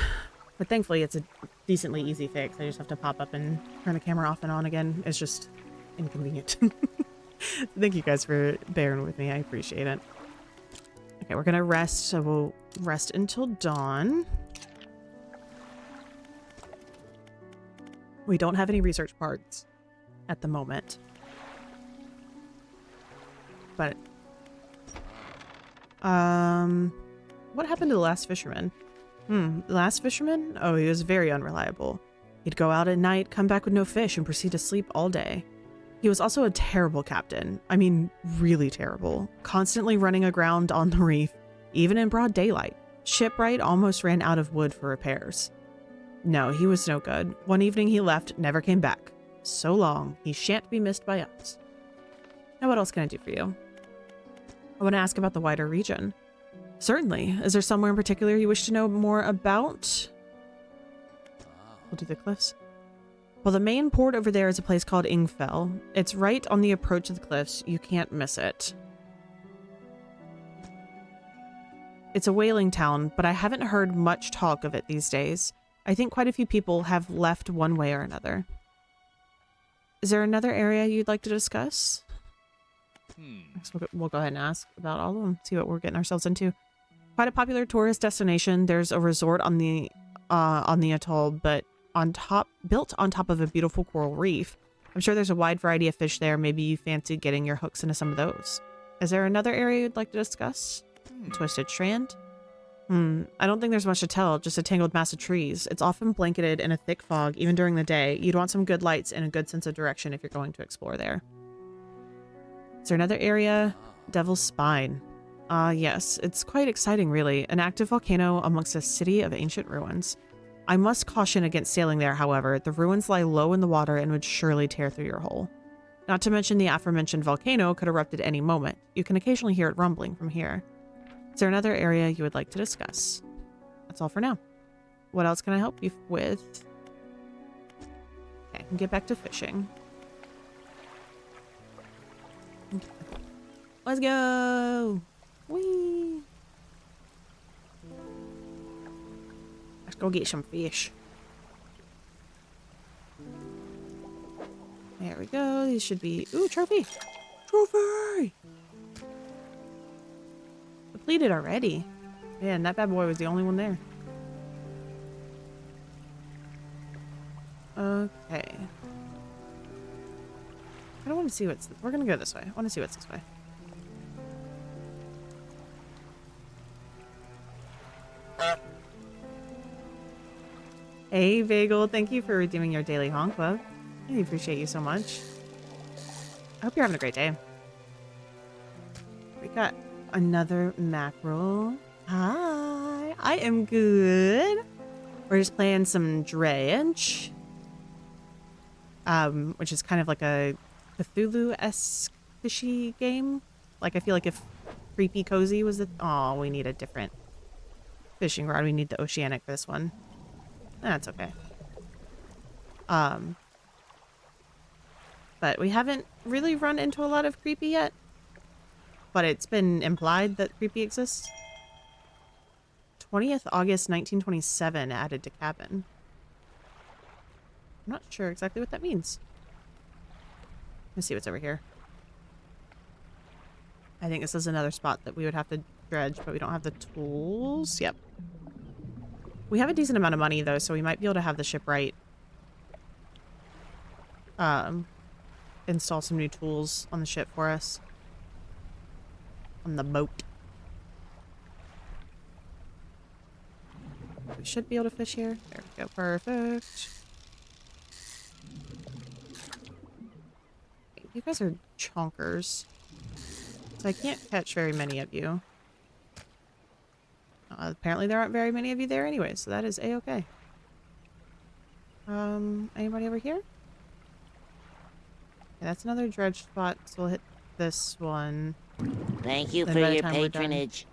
But thankfully it's a decently easy fix. I just have to pop up and turn the camera off and on again. It's just inconvenient. Thank you guys for bearing with me. I appreciate it. Okay, we're gonna rest. So we'll rest until dawn. We don't have any research parts at the moment. But what happened to the last fisherman? The last fisherman? Oh, he was very unreliable. He'd go out at night, come back with no fish, and proceed to sleep all day. He was also a terrible captain. I mean, really terrible. Constantly running aground on the reef, even in broad daylight. Shipwright almost ran out of wood for repairs. No, he was no good. One evening he left, never came back. So long, he shan't be missed by us. Now what else can I do for you? I want to ask about the wider region. Certainly. Is there somewhere in particular you wish to know more about? We'll do the cliffs. Well, the main port over there is a place called Ingfell. It's right on the approach to the cliffs. You can't miss it. It's a whaling town, but I haven't heard much talk of it these days. I think quite a few people have left one way or another. Is there another area you'd like to discuss? We'll go ahead and ask about all of them, see what we're getting ourselves into. Quite a popular tourist destination. There's a resort on the atoll, but built on top of a beautiful coral reef. I'm sure there's a wide variety of fish there. Maybe you fancy getting your hooks into some of those. Is there another area you'd like to discuss? Twisted Strand? I don't think there's much to tell, just a tangled mass of trees. It's often blanketed in a thick fog, even during the day. You'd want some good lights and a good sense of direction if you're going to explore there. Is there another area? Devil's Spine. Yes, it's quite exciting, really. An active volcano amongst a city of ancient ruins. I must caution against sailing there, however. The ruins lie low in the water and would surely tear through your hull. Not to mention the aforementioned volcano could erupt at any moment. You can occasionally hear it rumbling from here. Is there another area you would like to discuss? That's all for now. What else can I help you with? Okay, I can get back to fishing. Let's go! Whee! Let's go get some fish. There we go. These should be... Ooh, trophy! Trophy! Completed already. Man, that bad boy was the only one there. Okay. I don't want to see what's... We're gonna go this way. I want to see what's this way. Hey, Bagel. Thank you for redeeming your daily honk club. I appreciate you so much. I hope you're having a great day. We got another mackerel. Hi. I am good. We're just playing some Dredge. Which is kind of like a Cthulhu-esque fishy game. Like, I feel like if Creepy Cozy was the... Oh, we need a different fishing rod. We need the Oceanic for this one. That's okay. But we haven't really run into a lot of Creepy yet. But it's been implied that Creepy exists. 20th August 1927 added to cabin. I'm not sure exactly what that means. Let's see what's over here. I think this is another spot that we would have to dredge, but we don't have the tools. Yep. We have a decent amount of money, though, so we might be able to have the shipwright install some new tools on the ship for us. On the boat. We should be able to fish here. There we go. Perfect. You guys are chonkers. So I can't catch very many of you. Apparently there aren't very many of you there anyway, so that is a-okay. Anybody over here? Okay, that's another dredge spot, so we'll hit this one. Thank you for your patronage.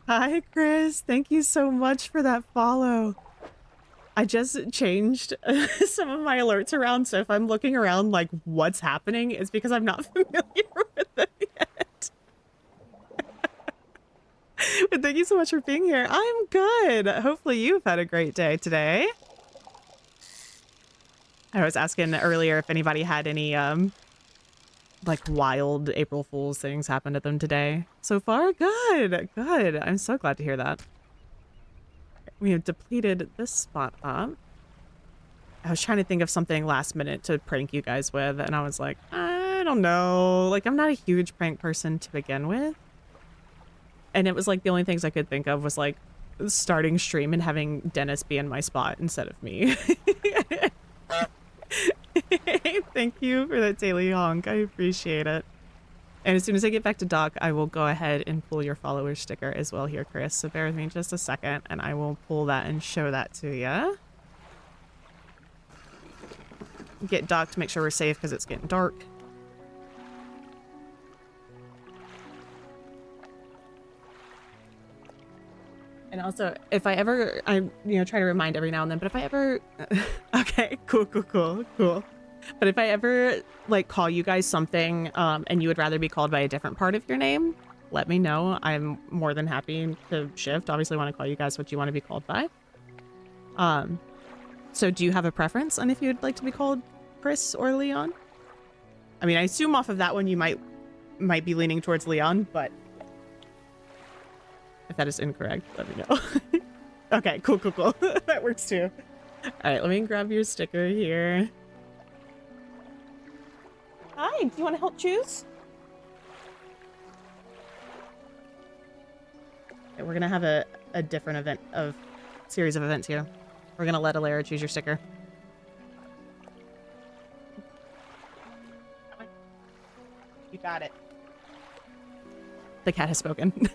Hi, Chris. Thank you so much for that follow. I just changed some of my alerts around, so if I'm looking around like what's happening, it's because I'm not familiar with them yet. But thank you so much for being here. I'm good. Hopefully you've had a great day today. I was asking earlier if anybody had any like wild April Fool's things happen to them today. So far, good. Good. I'm so glad to hear that. We have depleted this spot up. I was trying to think of something last minute to prank you guys with, and I was like, I don't know. Like, I'm not a huge prank person to begin with. And it was like the only things I could think of was like starting stream and having Dennis be in my spot instead of me. Thank you for that daily honk. I appreciate it. And as soon as I get back to dock, I will go ahead and pull your follower sticker as well here, Chris. So bear with me just a second, and I will pull that and show that to you. Get docked to make sure we're safe because it's getting dark. And also, if I ever, I try to remind every now and then, but if I ever, okay, cool. But if I ever like call you guys something and you would rather be called by a different part of your name, let me know. I'm more than happy to shift. Obviously, I want to call you guys what you want to be called by. So do you have a preference on if you'd like to be called Chris or Leon? I mean, I assume off of that one you might be leaning towards Leon, but if that is incorrect, let me know. Okay, cool. That works too. All right, let me grab your sticker here. Hi, do you want to help choose? Okay, we're gonna have a different event series of events here. We're gonna let Alara choose your sticker. You got it. The cat has spoken.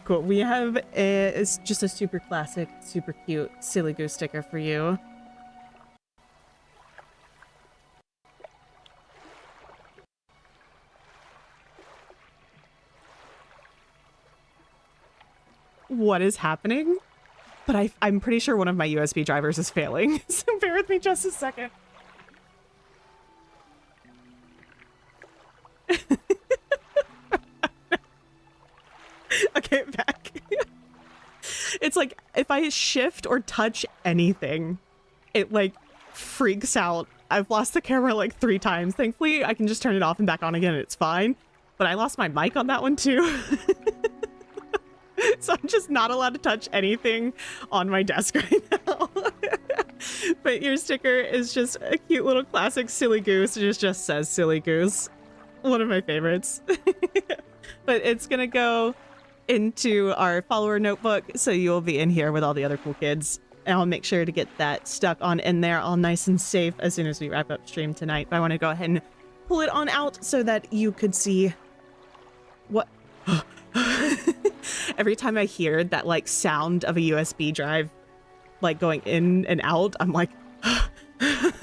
Cool. We have it's just a super classic, super cute Silly Goose sticker for you. What is happening? But I'm pretty sure one of my USB drivers is failing. So bear with me just a second. Okay, back. It's like if I shift or touch anything, it like freaks out. I've lost the camera like 3 times. Thankfully, I can just turn it off and back on again and it's fine. But I lost my mic on that one too. So I'm just not allowed to touch anything on my desk right now. But your sticker is just a cute little classic Silly Goose. It just says Silly Goose. One of my favorites. But it's gonna go into our follower notebook, so you'll be in here with all the other cool kids. And I'll make sure to get that stuck on in there all nice and safe as soon as we wrap up stream tonight. But I want to go ahead and pull it on out so that you could see what... Every time I hear that like sound of a USB drive like going in and out, I'm like,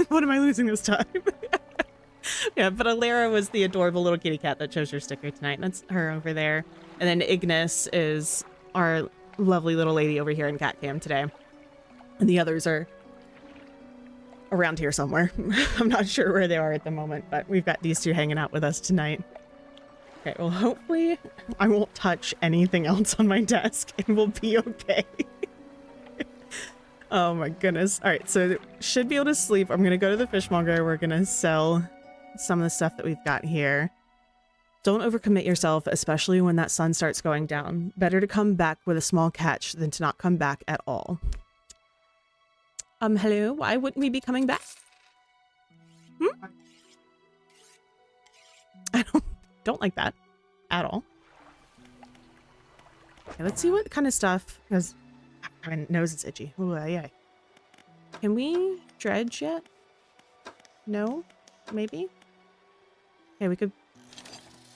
what am I losing this time? Yeah, but Alara was the adorable little kitty cat that chose your sticker tonight. That's her over there. And then Ignis is our lovely little lady over here in cat cam today. And the others are around here somewhere. I'm not sure where they are at the moment, but we've got these 2 hanging out with us tonight. Okay, well, hopefully I won't touch anything else on my desk and we'll be okay. Oh my goodness. All right, so should be able to sleep. I'm gonna go to the fishmonger. We're gonna sell some of the stuff that we've got here. Don't overcommit yourself, especially when that sun starts going down. Better to come back with a small catch than to not come back at all. Hello? Why wouldn't we be coming back? I don't like that at all. Okay, let's see what kind of stuff, because my nose is itchy. Ooh, yeah. Can we dredge yet? No? Maybe? Okay, we could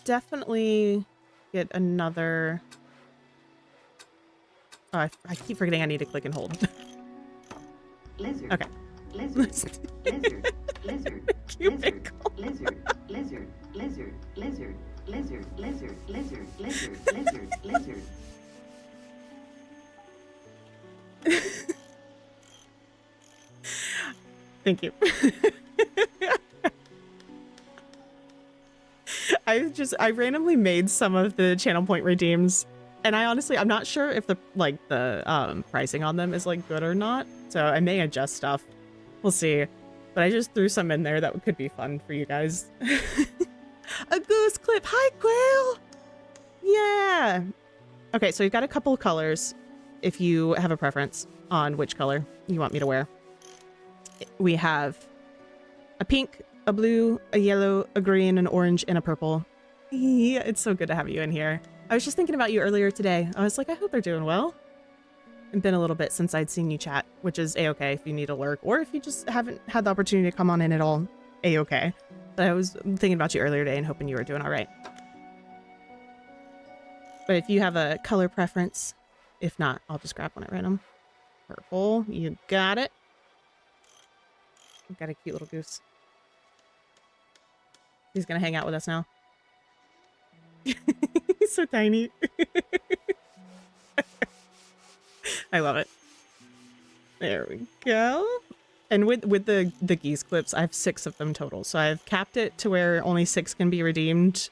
definitely get another... Oh, I keep forgetting I need to click and hold. Lizard. Okay. Lizard. Lizard. Lizard. Cubicle. Lizard. Lizard. Lizard. Lizard. Lizard. Lizard. Lizard. Lizard. Lizard. Lizard. Thank you. I randomly made some of the channel point redeems, and I'm not sure if the pricing on them is like good or not, so I may adjust stuff. We'll see. But I just threw some in there that could be fun for you guys. A goose clip. Hi, Quill. Yeah. Okay, so we've got a couple of colors if you have a preference on which color you want me to wear. We have a pink, a blue, a yellow, a green, an orange, and a purple. Yeah, it's so good to have you in here. I was just thinking about you earlier today. I was like, I hope they're doing well. It's been a little bit since I'd seen you chat, which is a-okay if you need a lurk, or if you just haven't had the opportunity to come on in at all, a-okay. But I was thinking about you earlier today and hoping you were doing all right. But if you have a color preference, if not, I'll just grab one at random. Purple, you got it. We've got a cute little goose. He's gonna hang out with us now. He's so tiny. I love it. There we go. And with the geese clips, I have 6 of them total. So I've capped it to where only 6 can be redeemed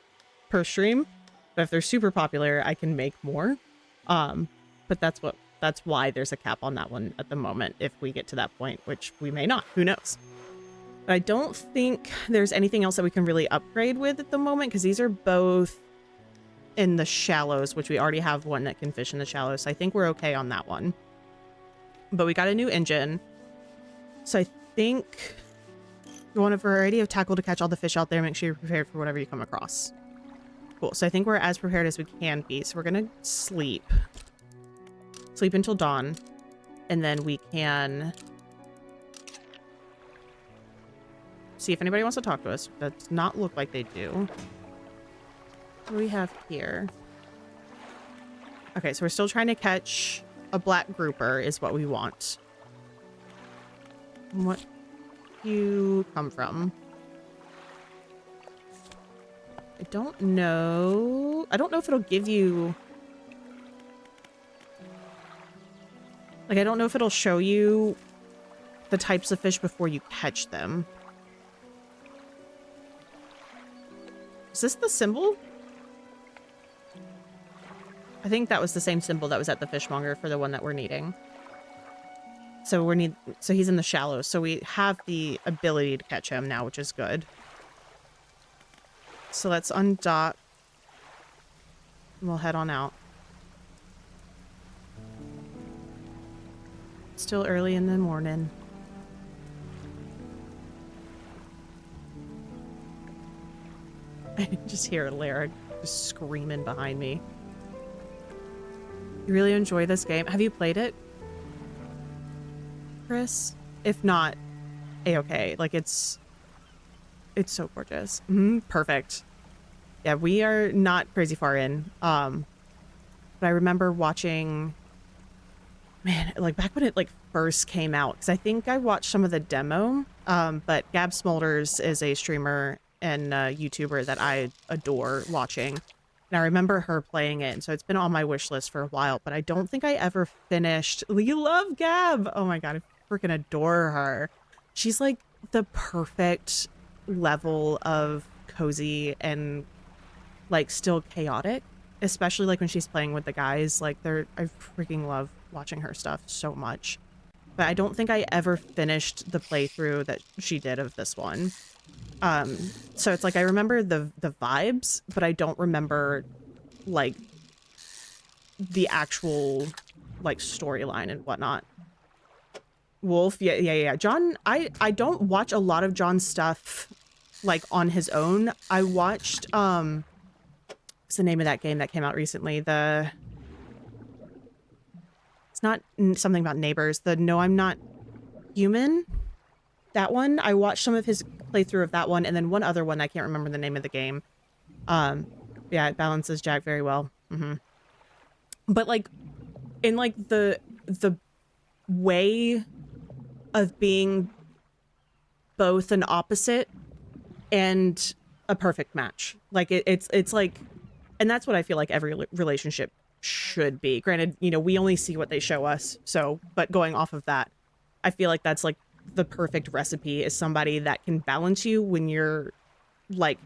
per stream. But if they're super popular, I can make more. But that's why there's a cap on that one at the moment, if we get to that point, which we may not. Who knows? But I don't think there's anything else that we can really upgrade with at the moment, because these are both in the shallows, which we already have one that can fish in the shallows. So I think we're okay on that one. But we got a new engine. So I think you want a variety of tackle to catch all the fish out there. Make sure you're prepared for whatever you come across. Cool. So I think we're as prepared as we can be. So we're going to sleep. Sleep until dawn. And then we can see if anybody wants to talk to us. Does not look like they do. What do we have here? Okay, so we're still trying to catch a black grouper is what we want. What do you come from? I don't know. I don't know if it'll give you... Like, I don't know if it'll show you the types of fish before you catch them. Is this the symbol? I think that was the same symbol that was at the fishmonger for the one that we're needing. So so he's in the shallows. So we have the ability to catch him now, which is good. So let's undock. And we'll head on out. Still early in the morning. I just hear Lara just screaming behind me. You really enjoy this game? Have you played it, Chris? If not, a-okay. Like, it's so gorgeous. Perfect. Yeah, we are not crazy far in. But I remember watching, man, like back when it like first came out, because I think I watched some of the demo. But Gab Smolders is a streamer and YouTuber that I adore watching. And I remember her playing it, and so it's been on my wish list for a while, but I don't think I ever finished. You love Gab! Oh my god, I freaking adore her. She's like the perfect level of cozy and like still chaotic, especially like when she's playing with the guys. Like I freaking love watching her stuff so much. but I don't think I ever finished the playthrough that she did of this one. So it's like I remember the vibes, but I don't remember like the actual like storyline and whatnot. Wolf, yeah. John, I don't watch a lot of John's stuff like on his own. I watched what's the name of that game that came out recently? It's not something about neighbors. The No, I'm Not Human. That one. I watched some of his playthrough of that one, and then one other one I can't remember the name of the game. Yeah, it balances Jack very well. But like in like the way of being both an opposite and a perfect match. Like it's like, and that's what I feel like every relationship should be. Granted, you know, we only see what they show us. So, but going off of that, I feel like that's like the perfect recipe is somebody that can balance you when you're like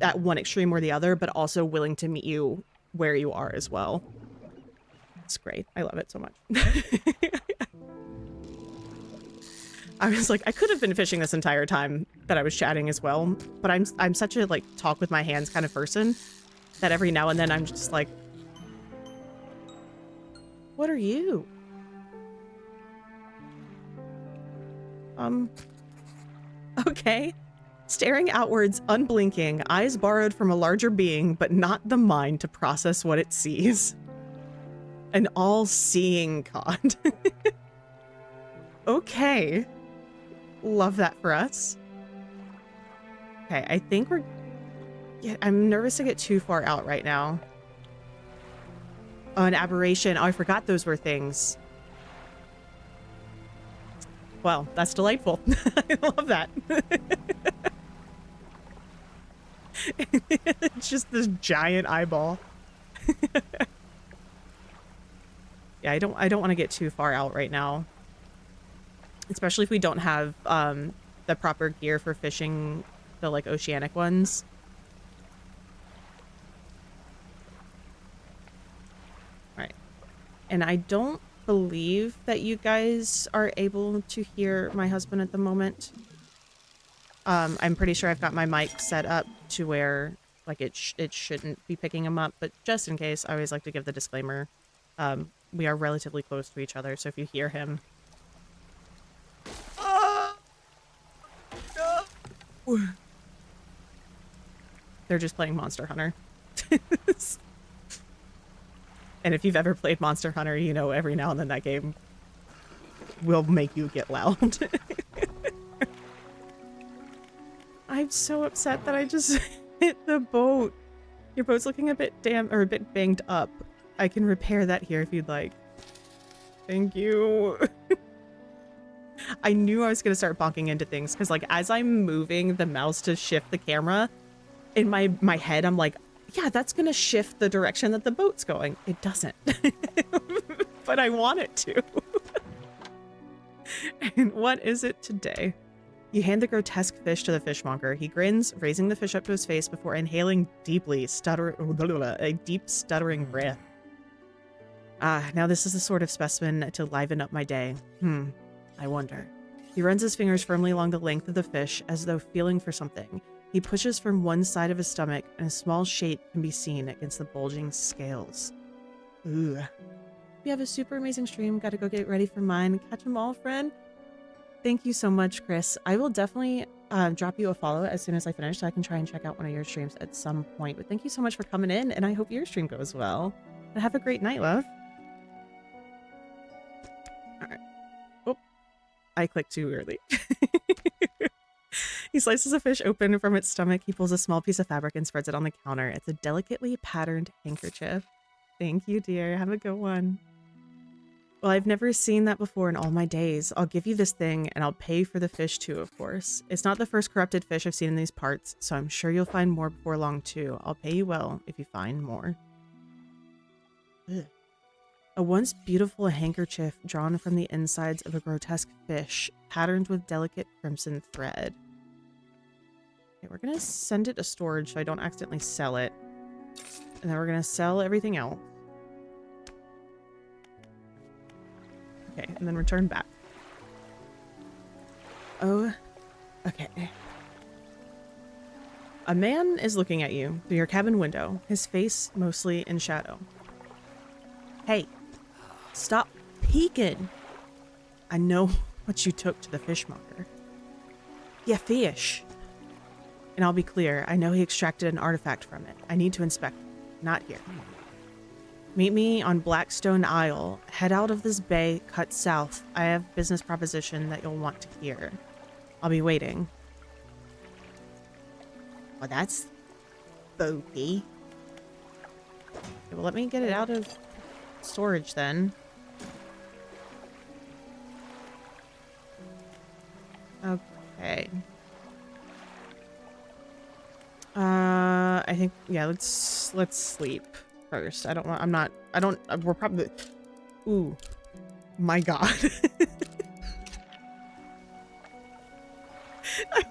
at one extreme or the other, but also willing to meet you where you are as well. It's great. I love it so much. I was like, I could have been fishing this entire time that I was chatting as well, but I'm such a like talk with my hands kind of person that every now and then I'm just like, what are you? Okay. Staring outwards, unblinking, eyes borrowed from a larger being, but not the mind to process what it sees. An all-seeing god. Okay. Love that for us. Okay, I think we're... Yeah, I'm nervous to get too far out right now. Oh, an aberration. Oh, I forgot those were things. Well, that's delightful. I love that. It's just this giant eyeball. Yeah, I don't want to get too far out right now. Especially if we don't have the proper gear for fishing the like oceanic ones. All right. And I don't believe that you guys are able to hear my husband at the moment. I'm pretty sure I've got my mic set up to where like it shouldn't be picking him up, but just in case, I always like to give the disclaimer. We are relatively close to each other, so if you hear him... They're just playing Monster Hunter. And if you've ever played Monster Hunter, you know every now and then that game will make you get loud. I'm so upset that I just hit the boat. Your boat's looking a bit a bit banged up. I can repair that here if you'd like. Thank you. I knew I was going to start bonking into things because like as I'm moving the mouse to shift the camera, in my head I'm like, yeah, that's going to shift the direction that the boat's going. It doesn't. But I want it to. And what is it today? You hand the grotesque fish to the fishmonger. He grins, raising the fish up to his face before inhaling deeply, a deep stuttering breath. Ah, now this is the sort of specimen to liven up my day. I wonder. He runs his fingers firmly along the length of the fish as though feeling for something. He pushes from one side of his stomach and a small shape can be seen against the bulging scales. Ooh. You have a super amazing stream. Gotta go get ready for mine. Catch them all, friend. Thank you so much, Chris. I will definitely drop you a follow as soon as I finish so I can try and check out one of your streams at some point. But thank you so much for coming in, and I hope your stream goes well. And have a great night, love. All right. Oh, I clicked too early. He slices a fish open from its stomach. He pulls a small piece of fabric and spreads it on the counter. It's a delicately patterned handkerchief. Thank you, dear. Have a good one. Well, I've never seen that before in all my days. I'll give you this thing, and I'll pay for the fish too, of course. It's not the first corrupted fish I've seen in these parts, so I'm sure you'll find more before long too. I'll pay you well if you find more. Ugh. A once beautiful handkerchief drawn from the insides of a grotesque fish, patterned with delicate crimson thread. Okay, we're gonna send it to storage so I don't accidentally sell it. And then we're gonna sell everything else. Okay, and then return back. Oh, okay. A man is looking at you through your cabin window, his face mostly in shadow. Hey, stop peeking. I know what you took to the fishmonger. Yeah, fish. And I'll be clear, I know he extracted an artifact from it. I need to inspect it, not here. Meet me on Blackstone Isle. Head out of this bay, cut south. I have a business proposition that you'll want to hear. I'll be waiting. Well, that's spooky. Okay, well, let me get it out of storage then. Okay. I think, yeah, let's sleep first. We're probably, ooh, my God.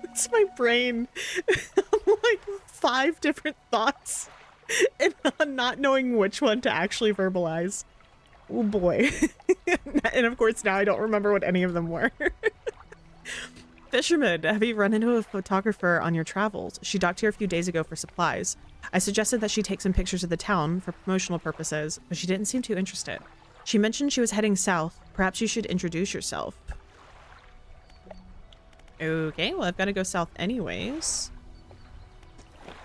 It's my brain. Like 5 different thoughts and not knowing which one to actually verbalize. Oh boy. And of course now I don't remember what any of them were. Fisherman, have you run into a photographer on your travels? She docked here a few days ago for supplies. I suggested that she take some pictures of the town for promotional purposes, but she didn't seem too interested. She mentioned she was heading south. Perhaps you should introduce yourself. Okay, well, I've got to go south anyways.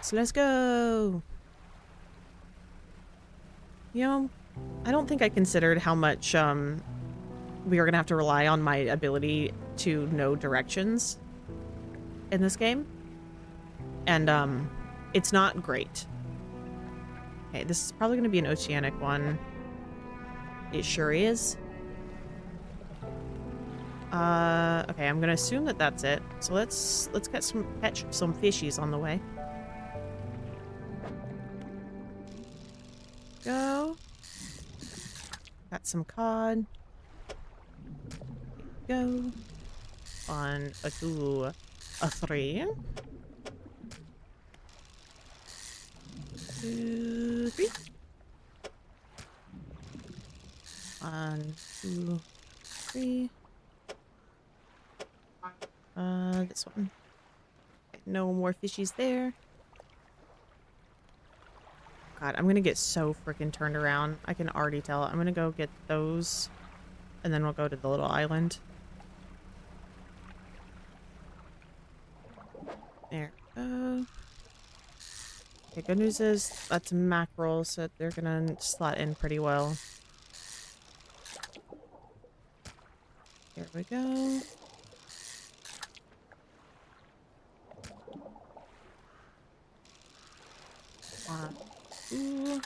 So let's go. You know, I don't think I considered how much we are going to have to rely on my ability to know directions in this game. And it's not great. Okay, this is probably going to be an oceanic one. It sure is. Okay, I'm gonna assume that that's it. So let's catch some fishies on the way. Go. Got some cod. Go. On a 2, a 3. 2, 3. 1, 2, 3. This one. Okay, no more fishies there. God, I'm gonna get so freaking turned around. I can already tell. I'm gonna go get those, and then we'll go to the little island. There we go. Okay, good news is that's mackerel, so they're gonna slot in pretty well. Here we go. Ooh.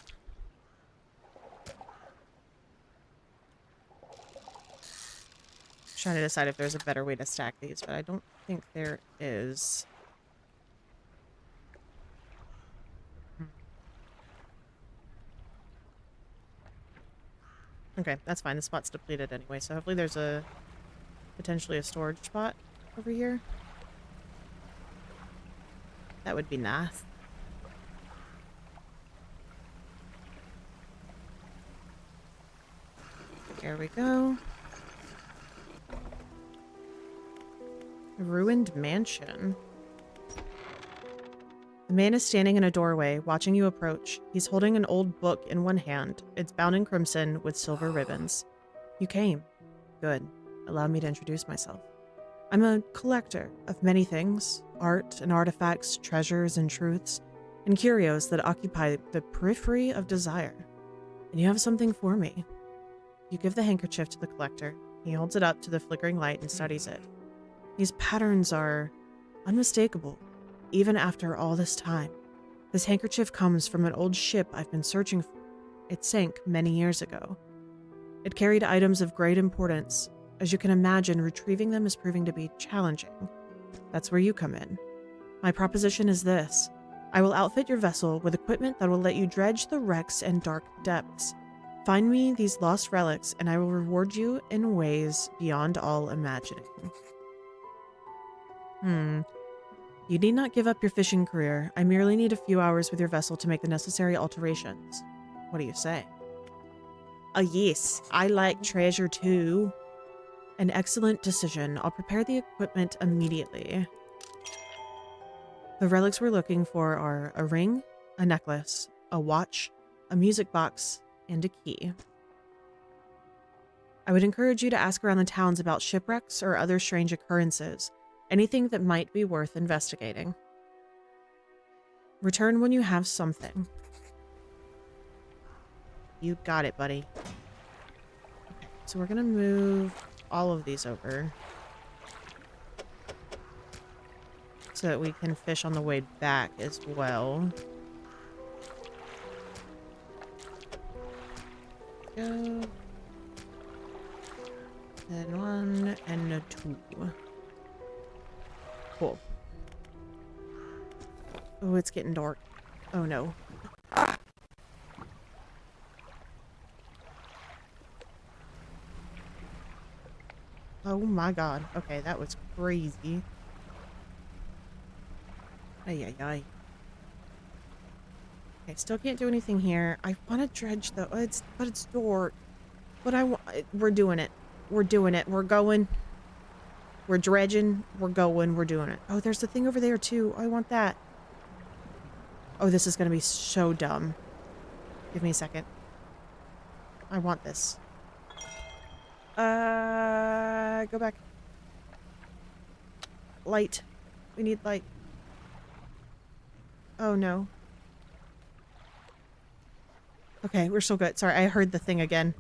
Trying to decide if there's a better way to stack these, but I don't think there is. Okay, that's fine. The spot's depleted anyway, so hopefully there's potentially a storage spot over here. That would be nice. There we go. A ruined mansion. The man is standing in a doorway, watching you approach. He's holding an old book in one hand. It's bound in crimson with silver ribbons. You came. Good. Allow me to introduce myself. I'm a collector of many things. Art and artifacts, treasures and truths, and curios that occupy the periphery of desire. And you have something for me. You give the handkerchief to the collector. He holds it up to the flickering light and studies it. These patterns are unmistakable, even after all this time. This handkerchief comes from an old ship I've been searching for. It sank many years ago. It carried items of great importance. As you can imagine, retrieving them is proving to be challenging. That's where you come in. My proposition is this. I will outfit your vessel with equipment that will let you dredge the wrecks and dark depths. Find me these lost relics, and I will reward you in ways beyond all imagining. You need not give up your fishing career. I merely need a few hours with your vessel to make the necessary alterations. What do you say? Yes, I like treasure too. An excellent decision. I'll prepare the equipment immediately. The relics we're looking for are a ring, a necklace, a watch, a music box, and a key. I would encourage you to ask around the towns about shipwrecks or other strange occurrences, anything that might be worth investigating. Return when you have something. You got it, buddy. Okay, so we're gonna move all of these over so that we can fish on the way back as well. Go. And 1 and a 2. Cool. Oh, it's getting dark. Oh no. Ah! Oh my god. Okay, that was crazy. Ay, ay, ay. Okay, still can't do anything here. I want to dredge though. But it's dark. But we're doing it. We're doing it. We're going. We're dredging. We're going. We're doing it. Oh, there's the thing over there too. I want that. Oh, this is going to be so dumb. Give me a second. I want this. Go back. Light. We need light. Oh, no. Okay, we're still good. Sorry, I heard the thing again.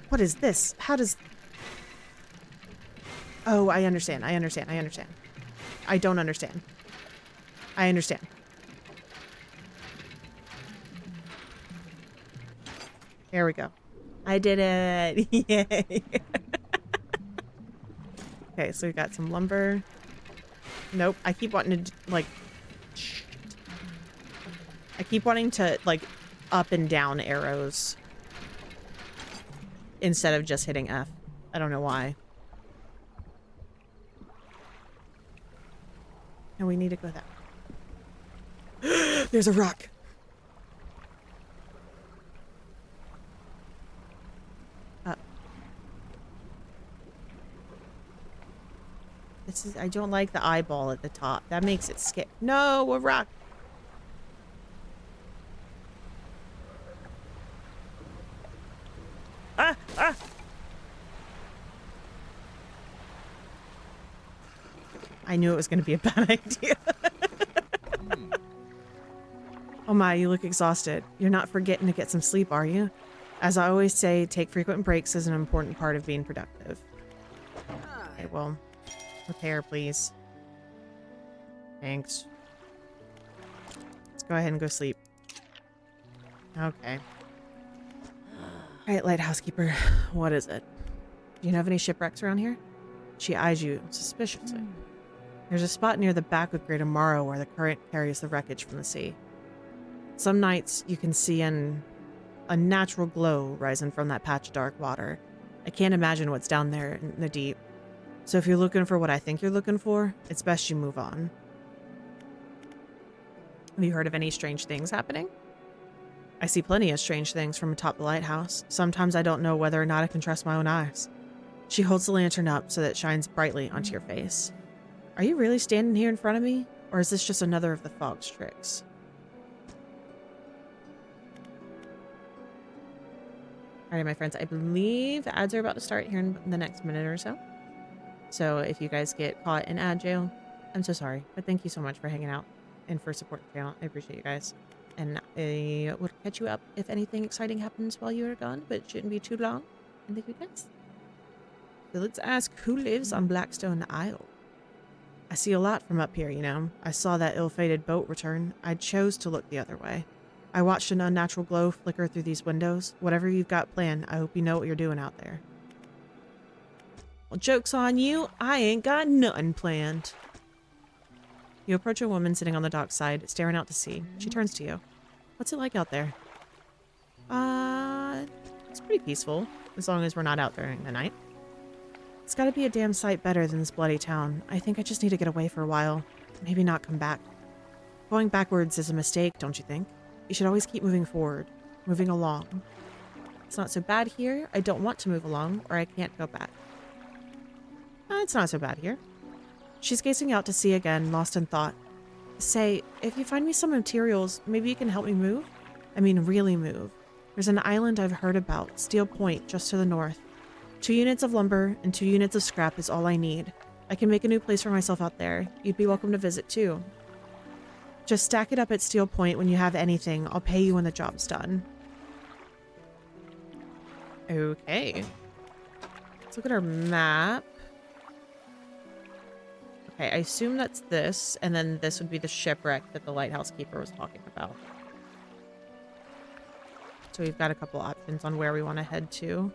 What is this? How does... Oh, I understand. I understand. I understand. I don't understand. I understand. There we go. I did it. Yay. Okay, so we got some lumber. Nope. I keep wanting to, like... Shit. I keep wanting to, like, up and down arrows instead of just hitting F. I don't know why. And we need to go that way. There's a rock. This is, I don't like the eyeball at the top. That makes it skip. No, a rock. Ah, ah. I knew it was going to be a bad idea. Oh my, you look exhausted. You're not forgetting to get some sleep, are you? As I always say, take frequent breaks is an important part of being productive. Okay, well, repair, please. Thanks. Let's go ahead and go sleep. Okay. Alright, lighthouse keeper. What is it? Do you know of any shipwrecks around here? She eyes you suspiciously. There's a spot near the back of Great Amaro where the current carries the wreckage from the sea. Some nights you can see a natural glow rising from that patch of dark water. I can't imagine what's down there in the deep. So if you're looking for what I think you're looking for, it's best you move on. Have you heard of any strange things happening? I see plenty of strange things from atop the lighthouse. Sometimes I don't know whether or not I can trust my own eyes. She holds the lantern up so that it shines brightly onto your face. Are you really standing here in front of me? Or is this just another of the fog's tricks? Alright, my friends, I believe the ads are about to start here in the next minute or so. So if you guys get caught in ad jail, I'm so sorry. But thank you so much for hanging out and for supporting the channel. I appreciate you guys. And I will catch you up if anything exciting happens while you are gone, but it shouldn't be too long. And thank you guys. So let's ask who lives on Blackstone Isle. I see a lot from up here, you know. I saw that ill-fated boat return. I chose to look the other way. I watched an unnatural glow flicker through these windows. Whatever you've got planned, I hope you know what you're doing out there. Well, joke's on you. I ain't got nothing planned. You approach a woman sitting on the dockside, staring out to sea. She turns to you. What's it like out there? It's pretty peaceful, as long as we're not out during the night. It's gotta be a damn sight better than this bloody town. I think I just need to get away for a while. Maybe not come back. Going backwards is a mistake, don't you think? You should always keep moving forward. Moving along. It's not so bad here. I don't want to move along, or I can't go back. It's not so bad here. She's gazing out to sea again, lost in thought. Say, if you find me some materials, maybe you can help me move? I mean, really move. There's an island I've heard about, Steel Point, just to the north. 2 units of lumber and 2 units of scrap is all I need. I can make a new place for myself out there. You'd be welcome to visit, too. Just stack it up at Steel Point when you have anything. I'll pay you when the job's done. Okay. Let's look at our map. Okay, I assume that's this, and then this would be the shipwreck that the lighthouse keeper was talking about. So we've got a couple options on where we want to head to.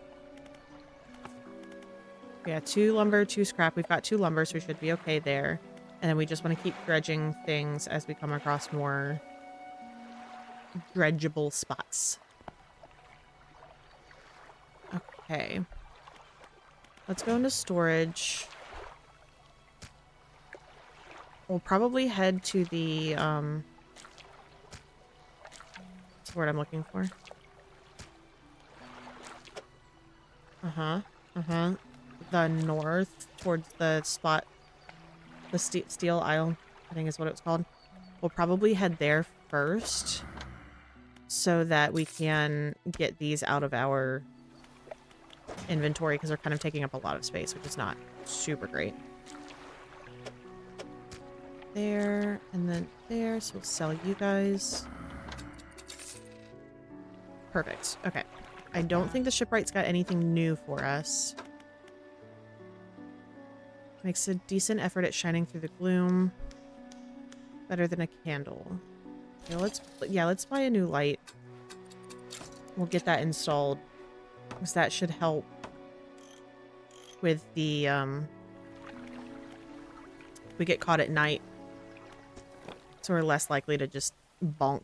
Yeah, 2 lumber, 2 scrap. We've got 2 lumber, so we should be okay there. And then we just want to keep dredging things as we come across more dredgeable spots. Okay. Let's go into storage. We'll probably head to the, what's the word I'm looking for? The north, towards the spot, the Steel Isle, I think is what it's called. We'll probably head there first, so that we can get these out of our inventory, because they're kind of taking up a lot of space, which is not super great. There, and then there, so we'll sell you guys. Perfect. Okay. I don't think the shipwright's got anything new for us. Makes a decent effort at shining through the gloom. Better than a candle. Okay, let's buy a new light. We'll get that installed, because that should help with the, we get caught at night. So we're less likely to just bonk.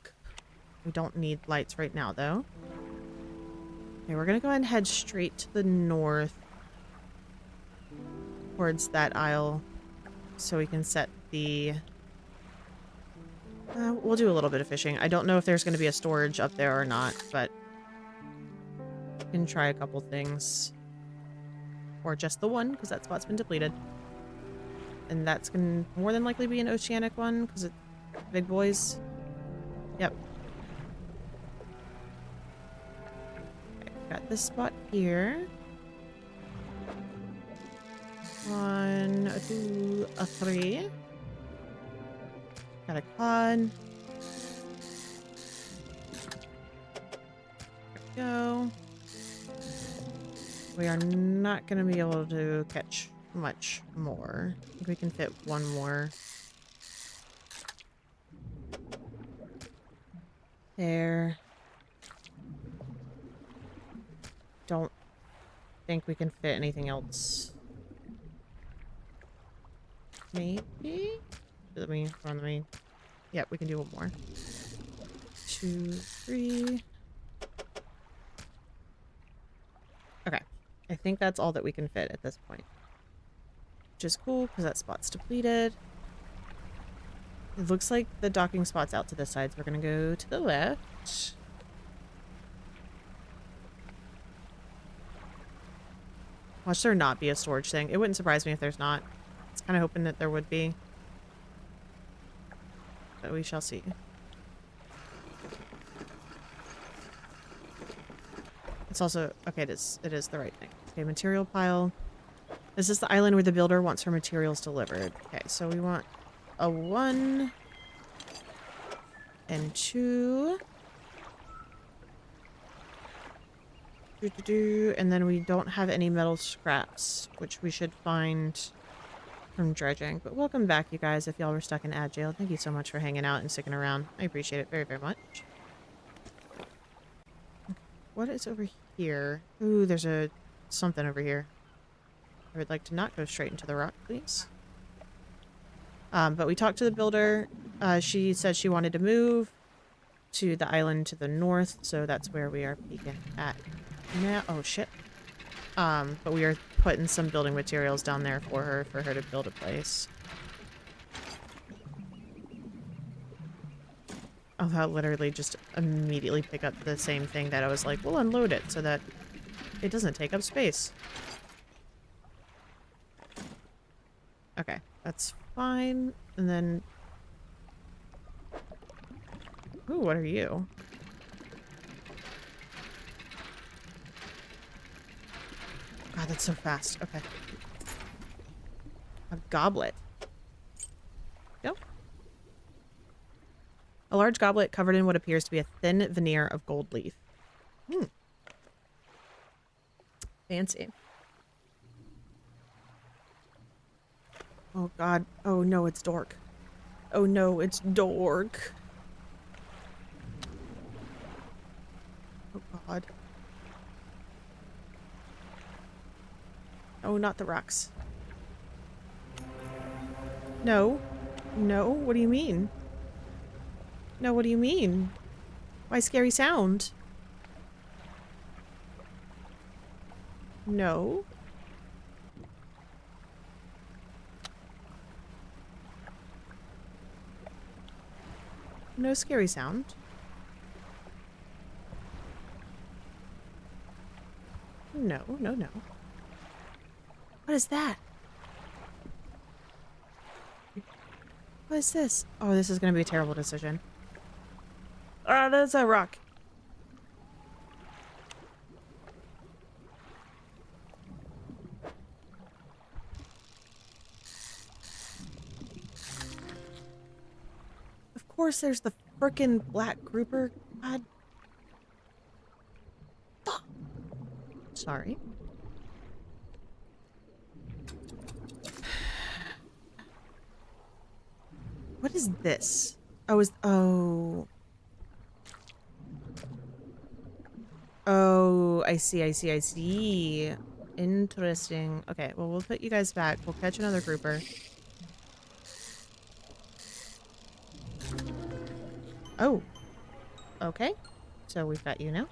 We don't need lights right now, though. Okay, we're gonna go ahead and head straight to the north. Towards that isle. So we can set the... we'll do a little bit of fishing. I don't know if there's gonna be a storage up there or not, but... we can try a couple things. Or just the one, because that spot's been depleted. And that's gonna more than likely be an oceanic one, because it's big boys. Yep. Okay, got this spot here. 1, 2, 3. Got a cod. There we go. We are not going to be able to catch much more. I think we can fit one more. There. Don't think we can fit anything else. Maybe? Let me run me. Yep, we can do one more. 2, 3. Okay. I think that's all that we can fit at this point. Which is cool, because that spot's depleted. It looks like the docking spot's out to this side, so we're going to go to the left. Watch there not be a storage thing. It wouldn't surprise me if there's not. I was kind of hoping that there would be. But we shall see. It's also... okay, it is the right thing. Okay, material pile. This is the island where the builder wants her materials delivered. Okay, so we want a 1 and 2. And then we don't have any metal scraps, which we should find from dredging. But welcome back, you guys, if y'all were stuck in ad jail. Thank you so much for hanging out and sticking around. I appreciate it very, very much. What is over here? Ooh, there's something over here. I would like to not go straight into the rock, please. But we talked to the builder. She said she wanted to move to the island to the north, so that's where we are peeking at now. Oh, shit. But we are putting some building materials down there for her to build a place. I'll literally just immediately pick up the same thing that I was like, we'll unload it so that it doesn't take up space. Okay, that's fine. And then... Ooh, what are you? God, that's so fast. Okay. A goblet. Yep. A large goblet covered in what appears to be a thin veneer of gold leaf. Hmm. Fancy. Oh god. Oh no, it's dork. Oh no, it's dork. Oh god. Oh, not the rocks. No. No, what do you mean? No, what do you mean? Why scary sound? No. No scary sound. No, no, no. What is that? What is this? Oh, this is gonna be a terrible decision. Ah, that's a rock. Of course there's the frickin' black grouper. God. Fuck. Sorry. What is this? Oh, Oh, I see, I see, I see. Interesting. Okay, well, we'll put you guys back. We'll catch another grouper. Oh. Okay. So we've got you now.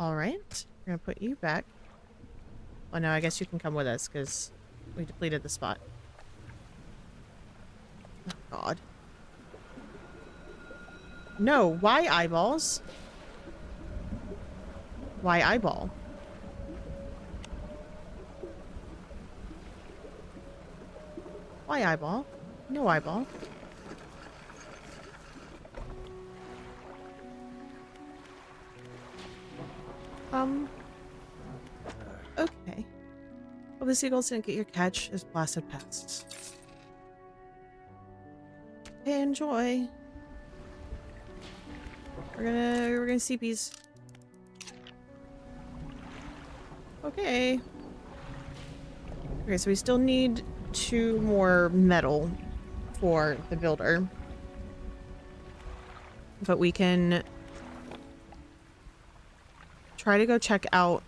Alright. We're gonna put you back. Oh no, I guess you can come with us, because we depleted the spot. Oh, God. No, why eyeballs? Why eyeball? Why eyeball? No eyeball. Okay. Well, the seagulls didn't get your catch as blasted pests. Okay, enjoy. We're gonna CPs. Okay. Okay, so we still need 2 more metal for the builder. But we can try to go check out...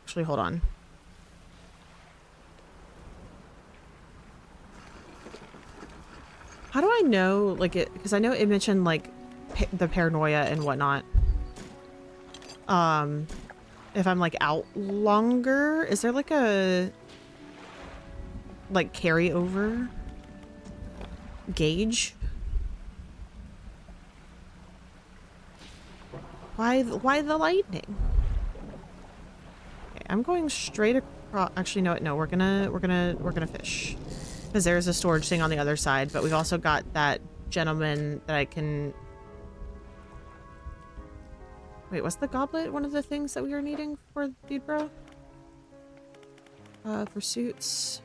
Actually, hold on. How do I know, like, it... Because I know it mentioned, like, the paranoia and whatnot. If I'm, like, out longer, is there, like, a... like, carryover gauge? Why the lightning? Okay, I'm going straight across. Actually, no, we're gonna fish, because there's a storage thing on the other side. But we've also got that gentleman that I can. Wait, what's the goblet? One of the things that we were needing for Dude Bro? Pursuits.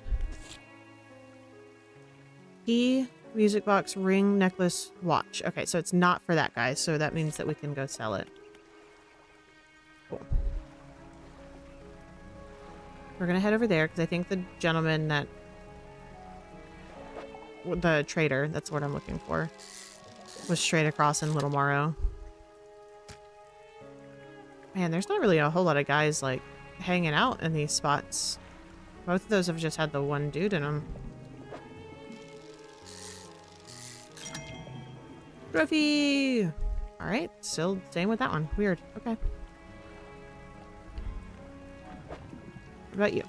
Key, music box, ring, necklace, watch. Okay, so it's not for that guy, so that means that we can go sell it. Cool. We're gonna head over there, because I think the gentleman that... the trader, that's what I'm looking for, was straight across in Little Morrow. Man, there's not really a whole lot of guys, like, hanging out in these spots. Both of those have just had the one dude in them. Trophy! Alright, still same with that one. Weird. Okay. What about you?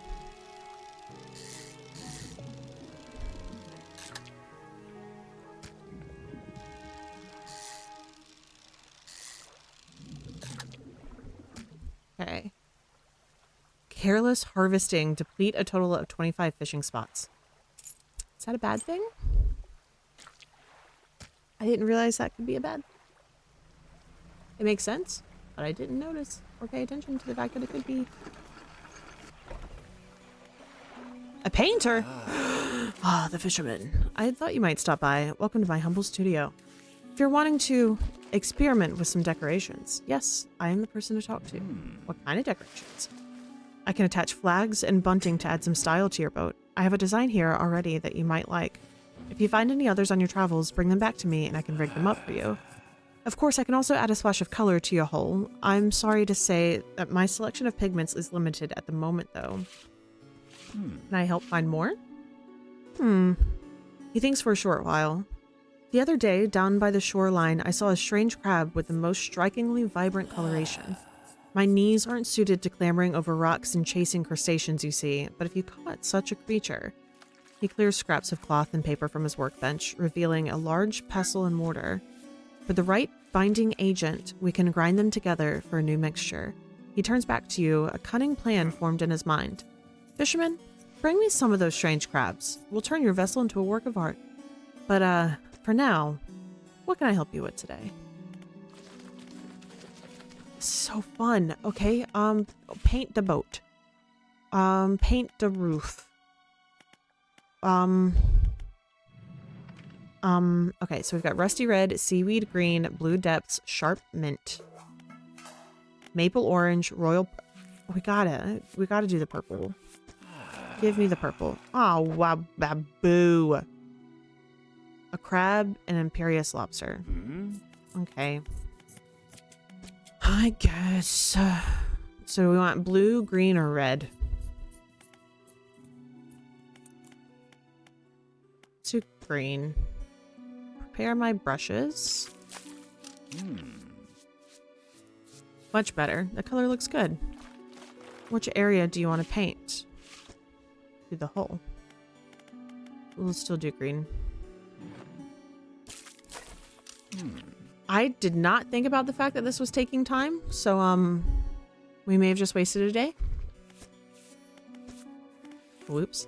Careless harvesting. Deplete a total of 25 fishing spots. Is that a bad thing? I didn't realize that could be a bad. It makes sense, but I didn't notice or pay attention to the fact that it could be. A painter? Ah, the fisherman. I thought you might stop by. Welcome to my humble studio. If you're wanting to experiment with some decorations, yes, I am the person to talk to. What kind of decorations? I can attach flags and bunting to add some style to your boat. I have a design here already that you might like. If you find any others on your travels, bring them back to me and I can rig them up for you. Of course, I can also add a splash of color to your hull. I'm sorry to say that my selection of pigments is limited at the moment, though. Can I help find more? He thinks for a short while. The other day, down by the shoreline, I saw a strange crab with the most strikingly vibrant coloration. My knees aren't suited to clambering over rocks and chasing crustaceans, you see, but if you caught such a creature... He clears scraps of cloth and paper from his workbench, revealing a large pestle and mortar. With the right binding agent, we can grind them together for a new mixture. He turns back to you, a cunning plan formed in his mind. Fisherman, bring me some of those strange crabs. We'll turn your vessel into a work of art. But, for now, what can I help you with today? So fun. Okay, paint the boat. Paint the roof. Okay, so we've got rusty red, seaweed green, blue depths, sharp mint, maple orange, royal. We gotta do the purple. Give me the purple. Oh, wow, boo. A crab, an imperious lobster. Okay. I guess. So do we want blue, green, or red? To green. Prepare my brushes. Much better. The color looks good. Which area do you want to paint? Do the whole. We'll still do green. I did not think about the fact that this was taking time, so we may have just wasted a day. Whoops.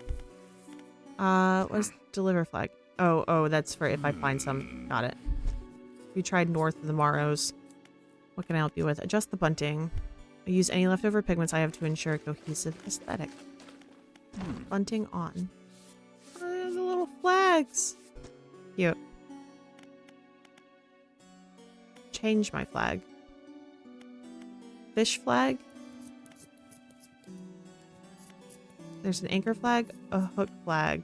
What's deliver flag? Oh, that's for if I find some. Got it. You tried north of the Morrows. What can I help you with? Adjust the bunting. I use any leftover pigments I have to ensure a cohesive aesthetic. Bunting on. Oh, the little flags. Cute. Change my flag. Fish flag. There's an anchor flag, a hook flag,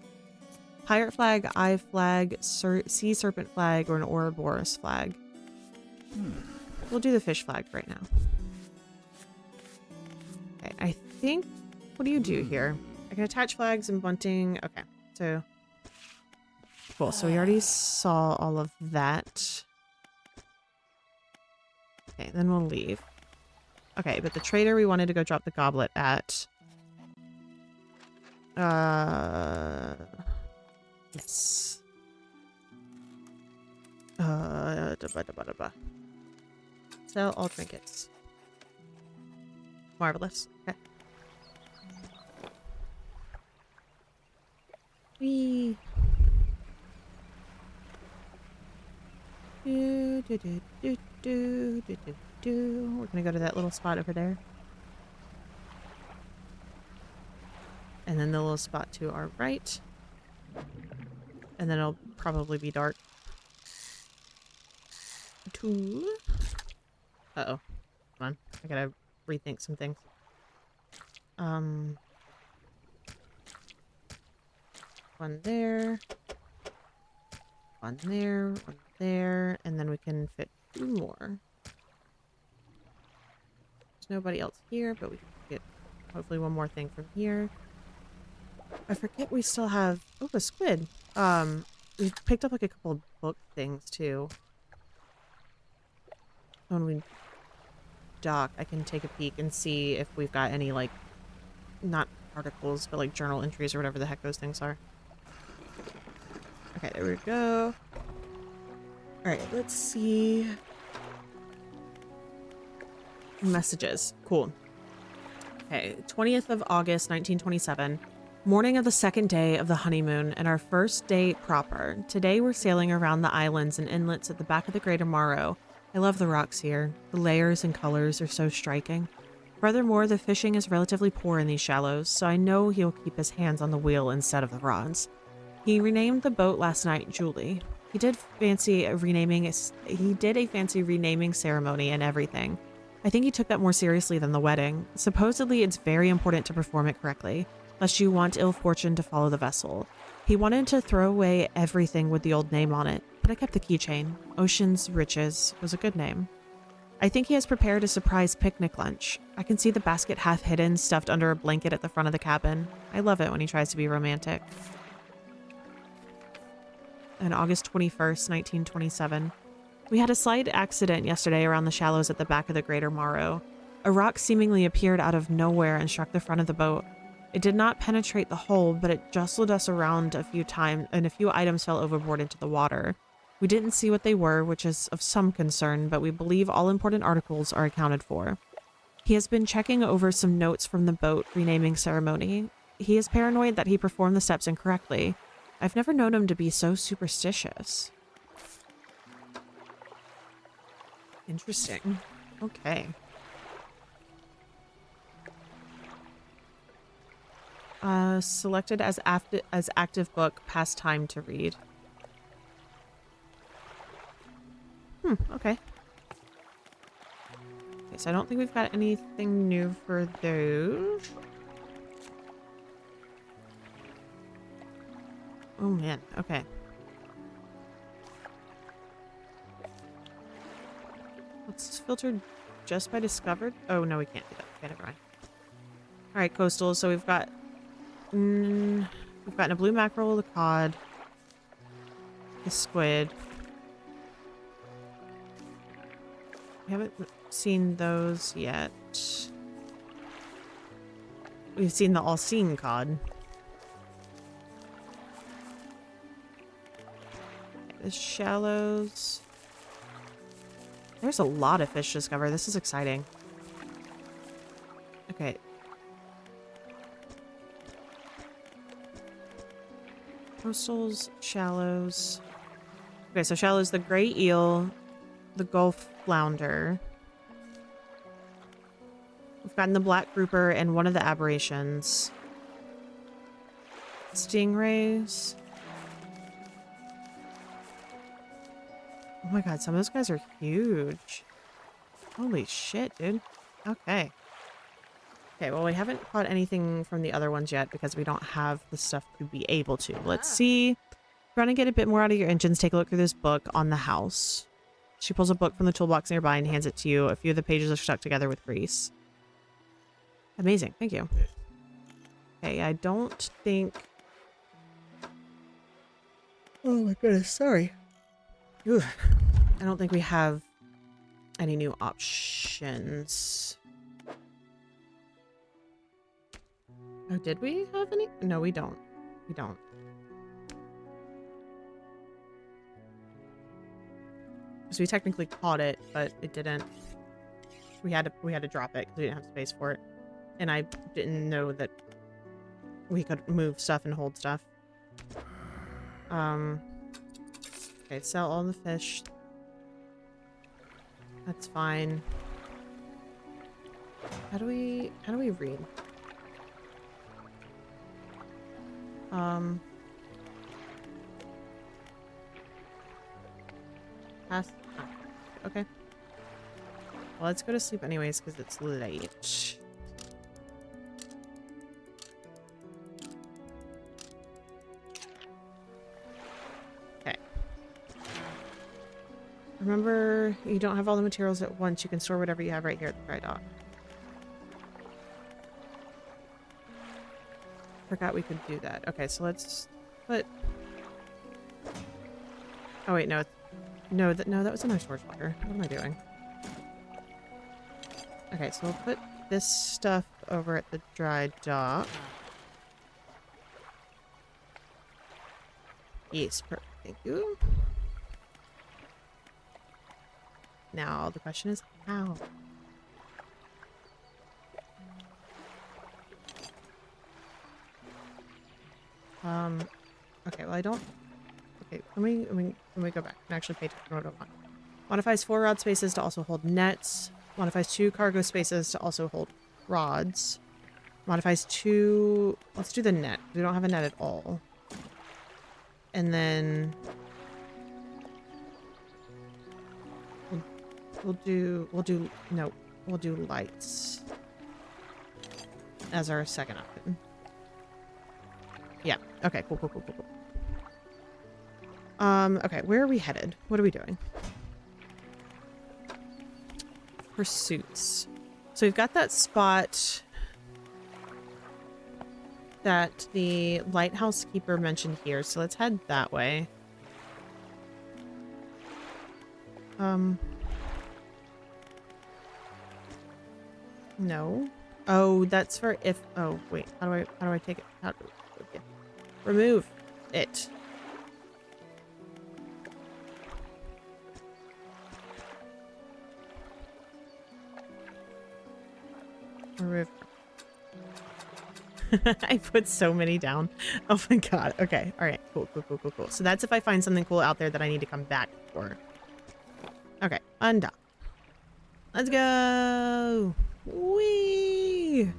pirate flag, eye flag, sea serpent flag, or an Ouroboros flag. We'll do the fish flag right now. Okay, I think... What do you do here? I can attach flags and bunting. Okay, so... Cool, so we already saw all of that. Okay, then we'll leave. Okay, but the trader we wanted to go drop the goblet at... Yes. Sell all trinkets. Marvelous. Okay. Whee. We're gonna go to that little spot over there. And then the little spot to our right. And then it'll probably be dark. Two. Uh-oh. Come on. I gotta rethink some things. One there. One there. One there. And then we can fit 2 more. There's nobody else here, but we can get hopefully one more thing from here. I forget we still have... Oh, a squid. We picked up like a couple of book things too. When we dock, I can take a peek and see if we've got any like, not articles, but like journal entries or whatever the heck those things are. Okay, there we go. Alright, let's see. Messages. Cool. Okay, 20th of August, 1927. Morning of the second day of the honeymoon and our first day proper. Today we're sailing around the islands and inlets at the back of the Greater Morrow. I love the rocks here. The layers and colors are so striking. Furthermore, the fishing is relatively poor in these shallows, so I know he'll keep his hands on the wheel instead of the rods. He renamed the boat last night Julie. He did a fancy renaming ceremony and everything. I think he took that more seriously than the wedding. Supposedly, it's very important to perform it correctly, lest you want ill fortune to follow the vessel. He wanted to throw away everything with the old name on it, but I kept the keychain. Ocean's Riches was a good name. I think he has prepared a surprise picnic lunch. I can see the basket half hidden, stuffed under a blanket at the front of the cabin. I love it when he tries to be romantic. And August 21st, 1927. We had a slight accident yesterday around the shallows at the back of the Greater Morrow. A rock seemingly appeared out of nowhere and struck the front of the boat. It did not penetrate the hull, but it jostled us around a few times, and a few items fell overboard into the water. We didn't see what they were, which is of some concern, but we believe all important articles are accounted for. He has been checking over some notes from the boat renaming ceremony. He is paranoid that he performed the steps incorrectly. I've never known him to be so superstitious. Interesting. Okay. Selected as active book, past time to read. Okay. Okay, so I don't think we've got anything new for those. Oh man, okay. What's this filtered just by discovered? Oh no, we can't do that. Okay, never mind. Alright, coastal, so we've got we've gotten a blue mackerel, the cod, the squid. We haven't seen those yet. We've seen the all-seeing cod. Okay, the shallows. There's a lot of fish to discover. This is exciting. Okay. Coastals, shallows. Okay, so shallows, the gray eel, the Gulf flounder. We've gotten the black grouper and one of the aberrations. Stingrays. Oh my god, some of those guys are huge. Holy shit, dude. Okay. Okay, well, we haven't caught anything from the other ones yet because we don't have the stuff to be able to. Let's see. If you want to get a bit more out of your engines, take a look through this book on the house. She pulls a book from the toolbox nearby and hands it to you. A few of the pages are stuck together with grease. Amazing. Thank you. Okay, I don't think... Oh my goodness, sorry. Ugh. I don't think we have any new options. Oh, did we have any? No, we don't. We don't. Because we technically caught it, but it didn't. We had to drop it because we didn't have space for it. And I didn't know that we could move stuff and hold stuff. Okay, sell all the fish. That's fine. How do we read? Pass. Oh, okay. Well, let's go to sleep anyways because it's late. Okay. Remember, you don't have all the materials at once. You can store whatever you have right here at the dry dock. Forgot we could do that. Okay, so let's put... Oh wait, no. No, that was in our storage locker. What am I doing? Okay, so we'll put this stuff over at the dry dock. Yes, perfect. Thank you. Now, the question is how? Okay, well I don't... Okay, let me go back and actually pay attention to what I want. Modifies 4 rod spaces to also hold nets. Modifies 2 cargo spaces to also hold rods. Modifies 2... Let's do the net. We don't have a net at all. And then... We'll do lights as our second option. Yeah. Okay, cool. Okay, where are we headed? What are we doing? Pursuits. So we've got that spot that the lighthouse keeper mentioned here. So let's head that way. No. Oh, that's for if... Oh, wait. How do I take it? How do okay. Remove it. Remove. I put so many down. Oh my god. Okay. All right. Cool. So that's if I find something cool out there that I need to come back for. Okay. Undock. Let's go. Whee!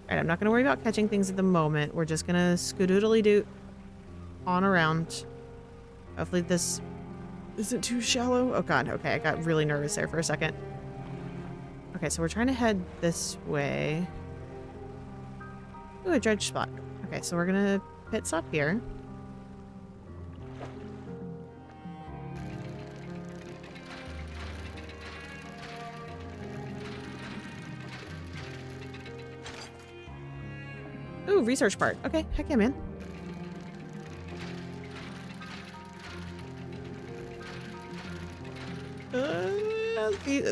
Alright, I'm not gonna worry about catching things at the moment. We're just gonna skedoodly-doot on around. Hopefully this isn't too shallow. Oh god, okay, I got really nervous there for a second. Okay, so we're trying to head this way. Ooh, a dredge spot. Okay, so we're gonna pit stop here. Ooh, research part. Okay, heck yeah, man.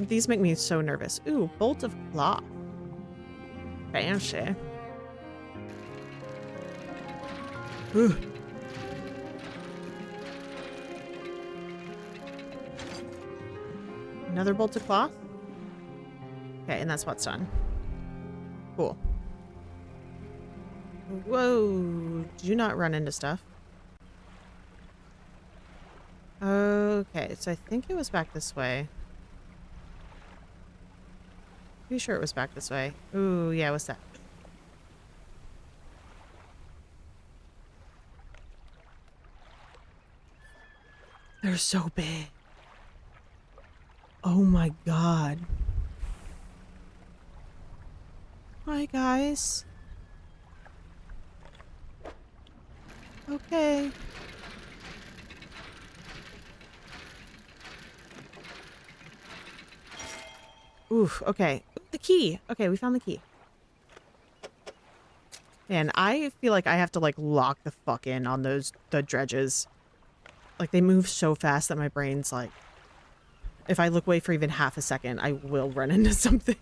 These make me so nervous. Ooh, bolt of cloth. Fancy. Ooh. Another bolt of cloth. Okay, and that's what's done. Cool. Whoa, do not run into stuff. Okay, so I think it was back this way. Pretty sure it was back this way. Ooh, yeah, what's that? They're so big. Oh my god. Hi, guys. Okay. Oof, okay. The key. Okay, we found the key. Man, I feel like I have to, like, lock the fuck in on the dredges. Like, they move so fast that my brain's like... If I look away for even half a second, I will run into something.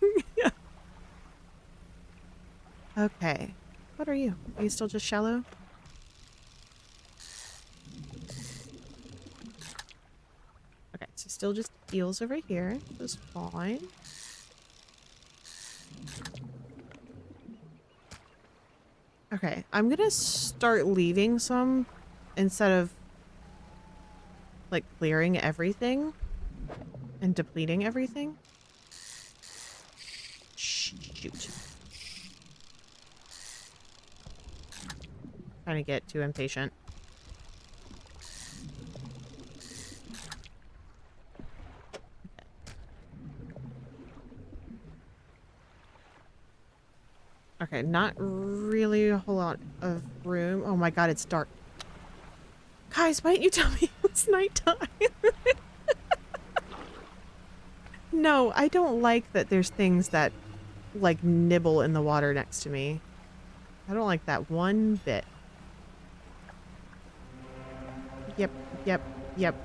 Okay. What are you? Are you still just shallow? Okay, so still just eels over here. Just fine. Okay, I'm gonna start leaving some instead of like clearing everything and depleting everything. Shoot. Trying to get too impatient. Okay, not really a whole lot of room. Oh my god, it's dark. Guys, why didn't you tell me it's nighttime? No, I don't like that there's things that, like, nibble in the water next to me. I don't like that one bit. Yep.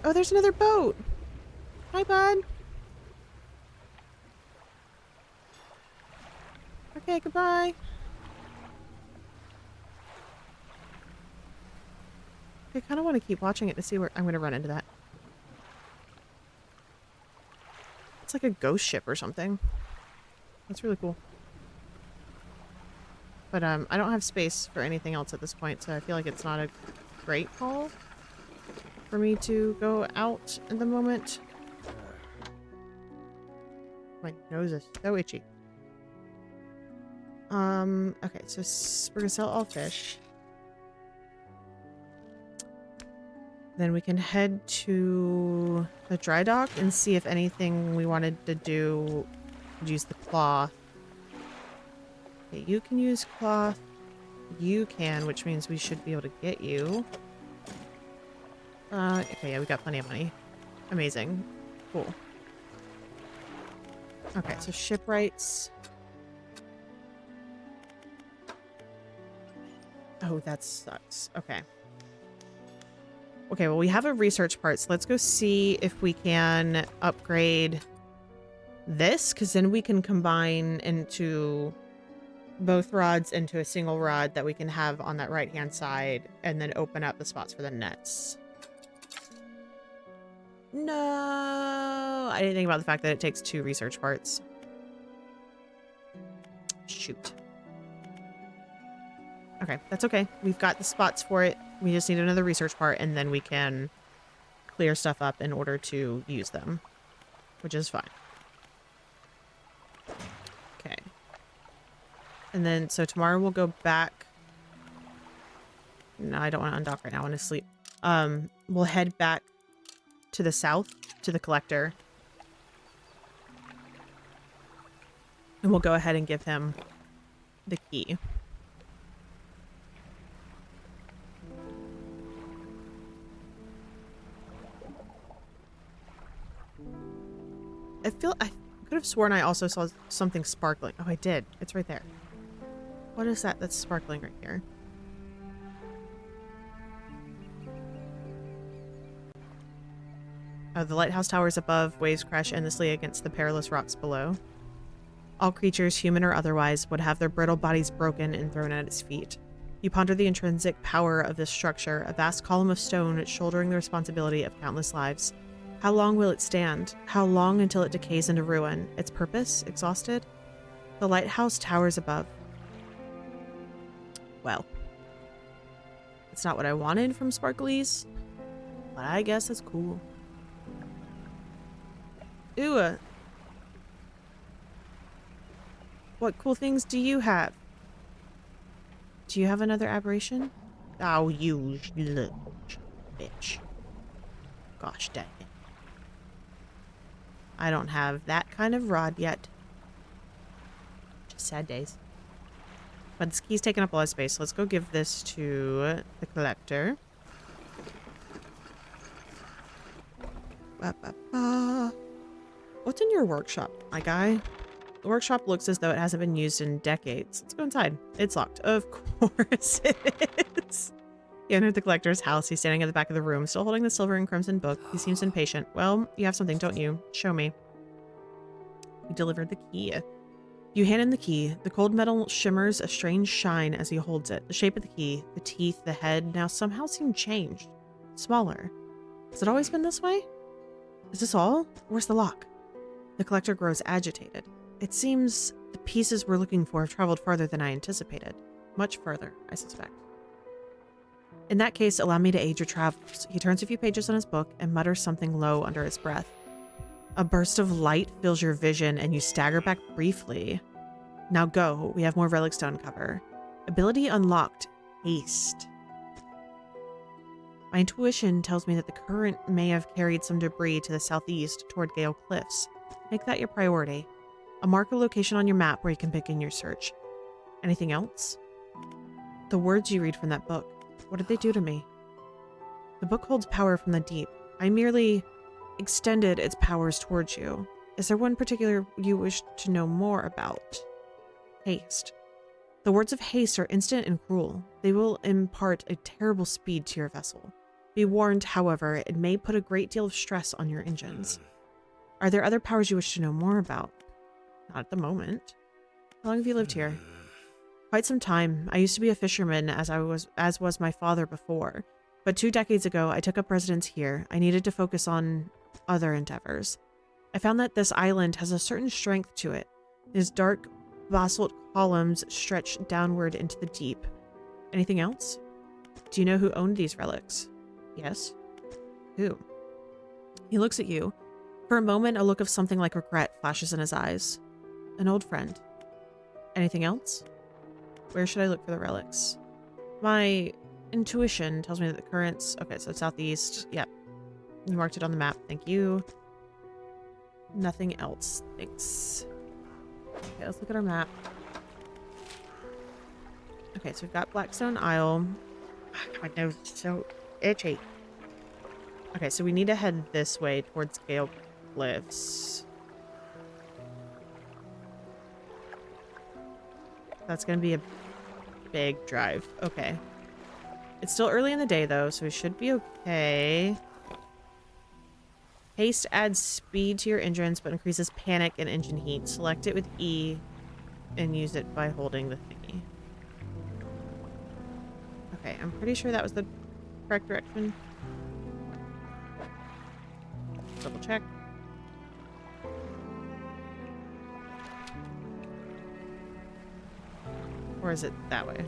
Oh, there's another boat! Hi, bud! Okay, goodbye. I kind of want to keep watching it to see where I'm going to run into that. It's like a ghost ship or something. That's really cool. But I don't have space for anything else at this point, so I feel like it's not a great call for me to go out at the moment. My nose is so itchy. Okay, so we're gonna sell all fish. Then we can head to the dry dock and see if anything we wanted to do would use the cloth. Okay, you can use cloth. You can, which means we should be able to get you. Okay, yeah, we got plenty of money. Amazing. Cool. Okay, so shipwrights. Oh, that sucks. Okay. Okay, well, we have a research part, so let's go see if we can upgrade this, because then we can combine into both rods into a single rod that we can have on that right-hand side, and then open up the spots for the nets. No! I didn't think about the fact that it takes 2 research parts. Shoot. Okay, that's okay. We've got the spots for it. We just need another research part, and then we can clear stuff up in order to use them, which is fine. Okay. And then, so tomorrow we'll go back. No, I don't want to undock right now. I want to sleep. We'll head back to the south, to the collector. And we'll go ahead and give him the key. I could have sworn I also saw something sparkling. Oh, I did. It's right there. What is that that's sparkling right here? Oh, the lighthouse towers above. Waves crash endlessly against the perilous rocks below. All creatures, human or otherwise, would have their brittle bodies broken and thrown at its feet. You ponder the intrinsic power of this structure, a vast column of stone shouldering the responsibility of countless lives. How long will it stand? How long until it decays into ruin? Its purpose? Exhausted? The lighthouse towers above. Well, it's not what I wanted from Sparklies, but I guess it's cool. Ooh. What cool things do you have? Do you have another aberration? Oh, you little bitch. Gosh dang it. I don't have that kind of rod yet. Just sad days. But this key's taking up a lot of space, so let's go give this to the collector. What's in your workshop, my guy? The workshop looks as though it hasn't been used in decades. Let's go inside. It's locked. Of course it is. He entered the collector's house. He's standing at the back of the room, still holding the silver and crimson book. He seems impatient. Well, you have something, don't you? Show me. He delivered the key. You hand him the key. The cold metal shimmers a strange shine as he holds it. The shape of the key, the teeth, the head now somehow seem changed. Smaller. Has it always been this way? Is this all? Where's the lock? The collector grows agitated. It seems the pieces we're looking for have traveled farther than I anticipated. Much further, I suspect. In that case, allow me to aid your travels. He turns a few pages on his book and mutters something low under his breath. A burst of light fills your vision and you stagger back briefly. Now go, we have more relics to uncover. Ability unlocked. Haste. My intuition tells me that the current may have carried some debris to the southeast toward Gale Cliffs. Make that your priority. I'll mark a location on your map where you can begin your search. Anything else? The words you read from that book. What did they do to me? The book holds power from the deep. I merely extended its powers towards you. Is there one particular you wish to know more about? Haste. The words of haste are instant and cruel. They will impart a terrible speed to your vessel. Be warned, however, it may put a great deal of stress on your engines. Are there other powers you wish to know more about? Not at the moment. How long have you lived here? Quite some time. I used to be a fisherman, as was my father before. But 2 decades ago, I took up residence here. I needed to focus on other endeavors. I found that this island has a certain strength to it. It is dark, Basalt columns stretch downward into the deep. Anything else? Do you know who owned these relics? Yes. Who? He looks at you. For a moment, a look of something like regret flashes in his eyes. An old friend. Anything else? Where should I look for the relics? My intuition tells me that the currents... Okay, so southeast. Yep. You marked it on the map. Thank you. Nothing else. Thanks. Okay, let's look at our map. Okay, so we've got Blackstone Isle. My nose is so itchy. Okay, so we need to head this way towards Gale Cliffs. That's going to be a big drive. Okay. It's still early in the day, though, so we should be okay. Haste adds speed to your engines, but increases panic and engine heat. Select it with E and use it by holding the thingy. Okay, I'm pretty sure that was the correct direction. Double check. Or is it that way?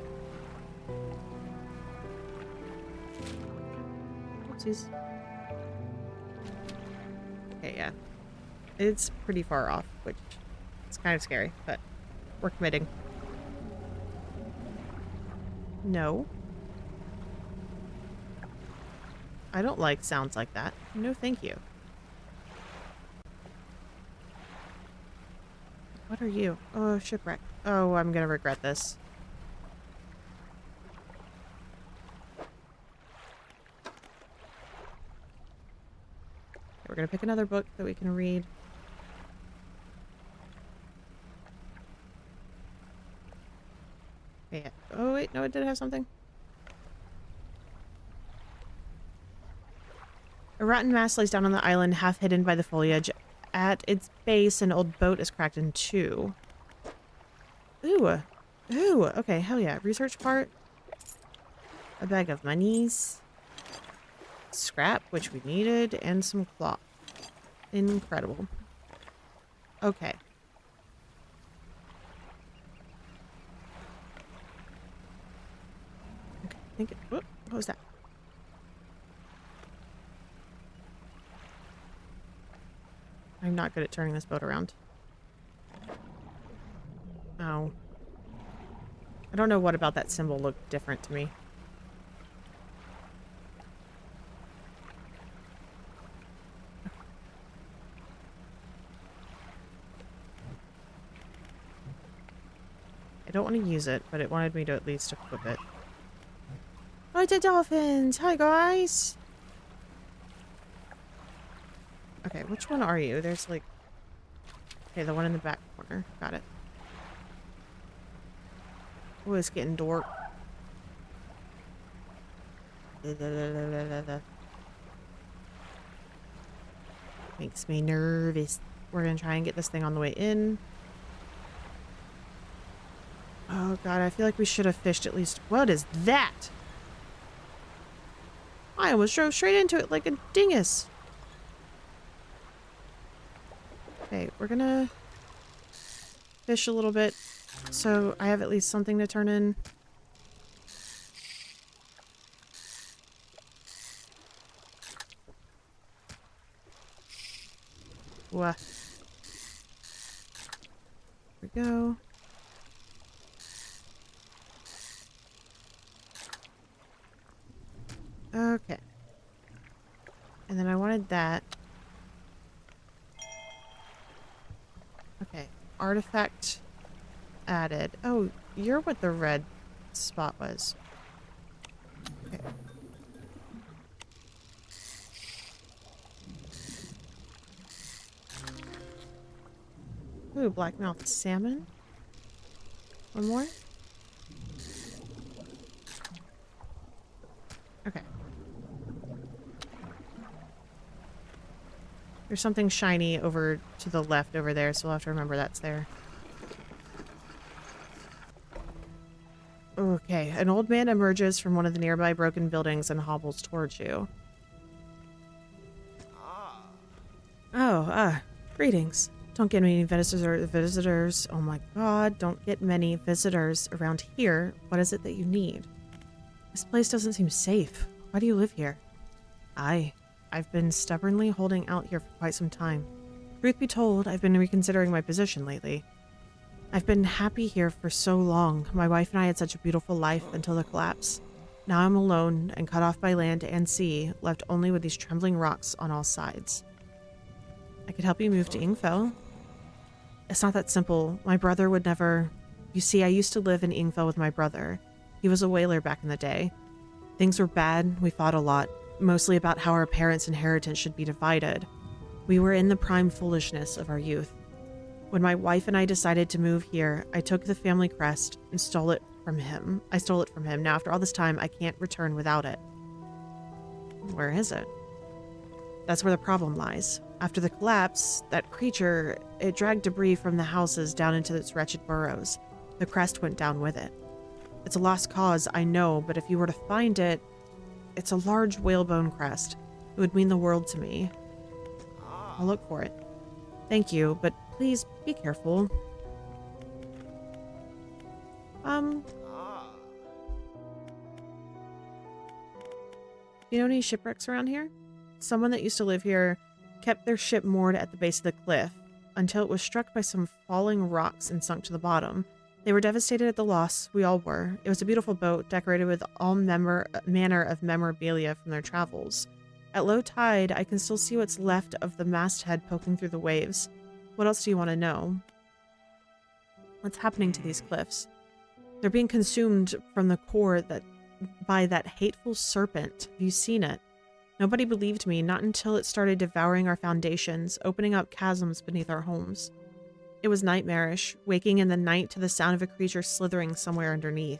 Oopsies. Okay, yeah. It's pretty far off, which is kind of scary, but we're committing. No. I don't like sounds like that. No, thank you. What are you? Oh, shipwreck. Oh, I'm gonna regret this. We're gonna pick another book that we can read. Okay, yeah. Oh wait, no, it did have something. A rotten mast lays down on the island, half hidden by the foliage. At its base, an old boat is cracked in two. Ooh. Ooh, okay, hell yeah. Research part. A bag of monies. Scrap, which we needed, and some cloth. Incredible. Okay. Okay, I think it... Whoop, what was that? I'm not good at turning this boat around. Oh. I don't know what about that symbol looked different to me. I don't want to use it, but it wanted me to at least equip it. Oh, the dolphins! Hi, guys! Okay, which one are you? There's like... Okay, the one in the back corner. Got it. Oh, it's getting dark. Makes me nervous. We're gonna try and get this thing on the way in. Oh god, I feel like we should have fished at least... What is that? I almost drove straight into it like a dingus. Okay, we're gonna fish a little bit so I have at least something to turn in. Wah. There we go. Okay. And then I wanted that. Okay. Artifact added. Oh, you're what the red spot was. Okay. Ooh, blackmouth salmon. One more. Okay. There's something shiny over to the left over there, so we'll have to remember that's there. Okay, an old man emerges from one of the nearby broken buildings and hobbles towards you. Oh, greetings. Don't get many visitors. Oh my god, don't get many visitors around here. What is it that you need? This place doesn't seem safe. Why do you live here? I've been stubbornly holding out here for quite some time. Truth be told, I've been reconsidering my position lately. I've been happy here for so long. My wife and I had such a beautiful life until the collapse. Now I'm alone and cut off by land and sea, left only with these trembling rocks on all sides. I could help you move to Ingfell. It's not that simple. My brother would never... You see, I used to live in Ingfell with my brother. He was a whaler back in the day. Things were bad. We fought a lot, mostly about how our parents' inheritance should be divided. We were in the prime foolishness of our youth. When my wife and I decided to move here, I took the family crest and stole it from him. Now, after all this time, I can't return without it. Where is it? That's where the problem lies. After the collapse, that creature, it dragged debris from the houses down into its wretched burrows. The crest went down with it. It's a lost cause, I know, but if you were to find it, it's a large whalebone crest. It would mean the world to me. I'll look for it. Thank you, but please be careful. You know any shipwrecks around here? Someone that used to live here kept their ship moored at the base of the cliff until it was struck by some falling rocks and sunk to the bottom. They were devastated at the loss. We all were. It was a beautiful boat decorated with all manner of memorabilia from their travels. At low tide, I can still see what's left of the masthead poking through the waves. What else do you want to know? What's happening to these cliffs? They're being consumed from the core by that hateful serpent. Have you seen it? Nobody believed me, not until it started devouring our foundations, opening up chasms beneath our homes. It was nightmarish, waking in the night to the sound of a creature slithering somewhere underneath.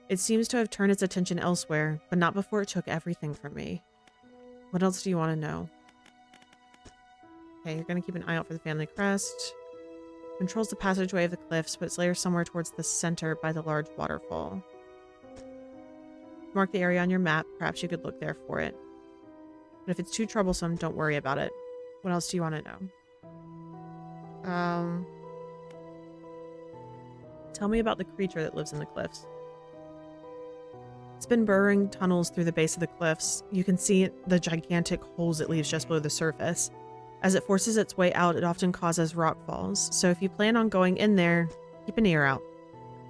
It seems to have turned its attention elsewhere, but not before it took everything from me. What else do you want to know? Okay, you're going to keep an eye out for the family crest. Controls the passageway of the cliffs, but it's later somewhere towards the center by the large waterfall. Mark the area on your map. Perhaps you could look there for it. But if it's too troublesome, don't worry about it. What else do you want to know? Tell me about the creature that lives in the cliffs. It's been burrowing tunnels through the base of the cliffs. You can see the gigantic holes it leaves just below the surface. As it forces its way out, it often causes rock falls. So if you plan on going in there, keep an ear out.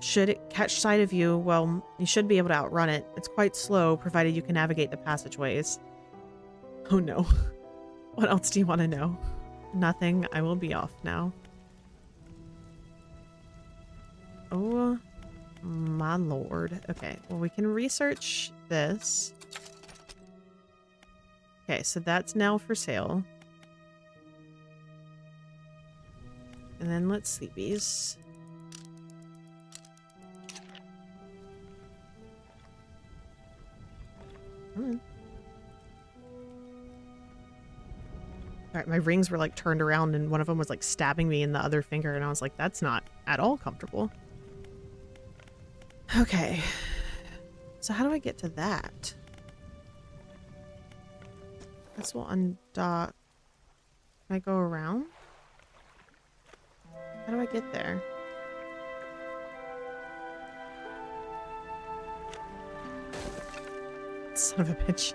Should it catch sight of you, well, you should be able to outrun it. It's quite slow, provided you can navigate the passageways. Oh no. What else do you want to know? Nothing. I will be off now. Oh my lord. Okay, well, we can research this. Okay, so that's now for sale. And then let's sleepies. Come on. Alright, my rings were like turned around and one of them was like stabbing me in the other finger and I was like, that's not at all comfortable. Okay. So how do I get to that? This will undock. Can I go around? How do I get there? Son of a bitch.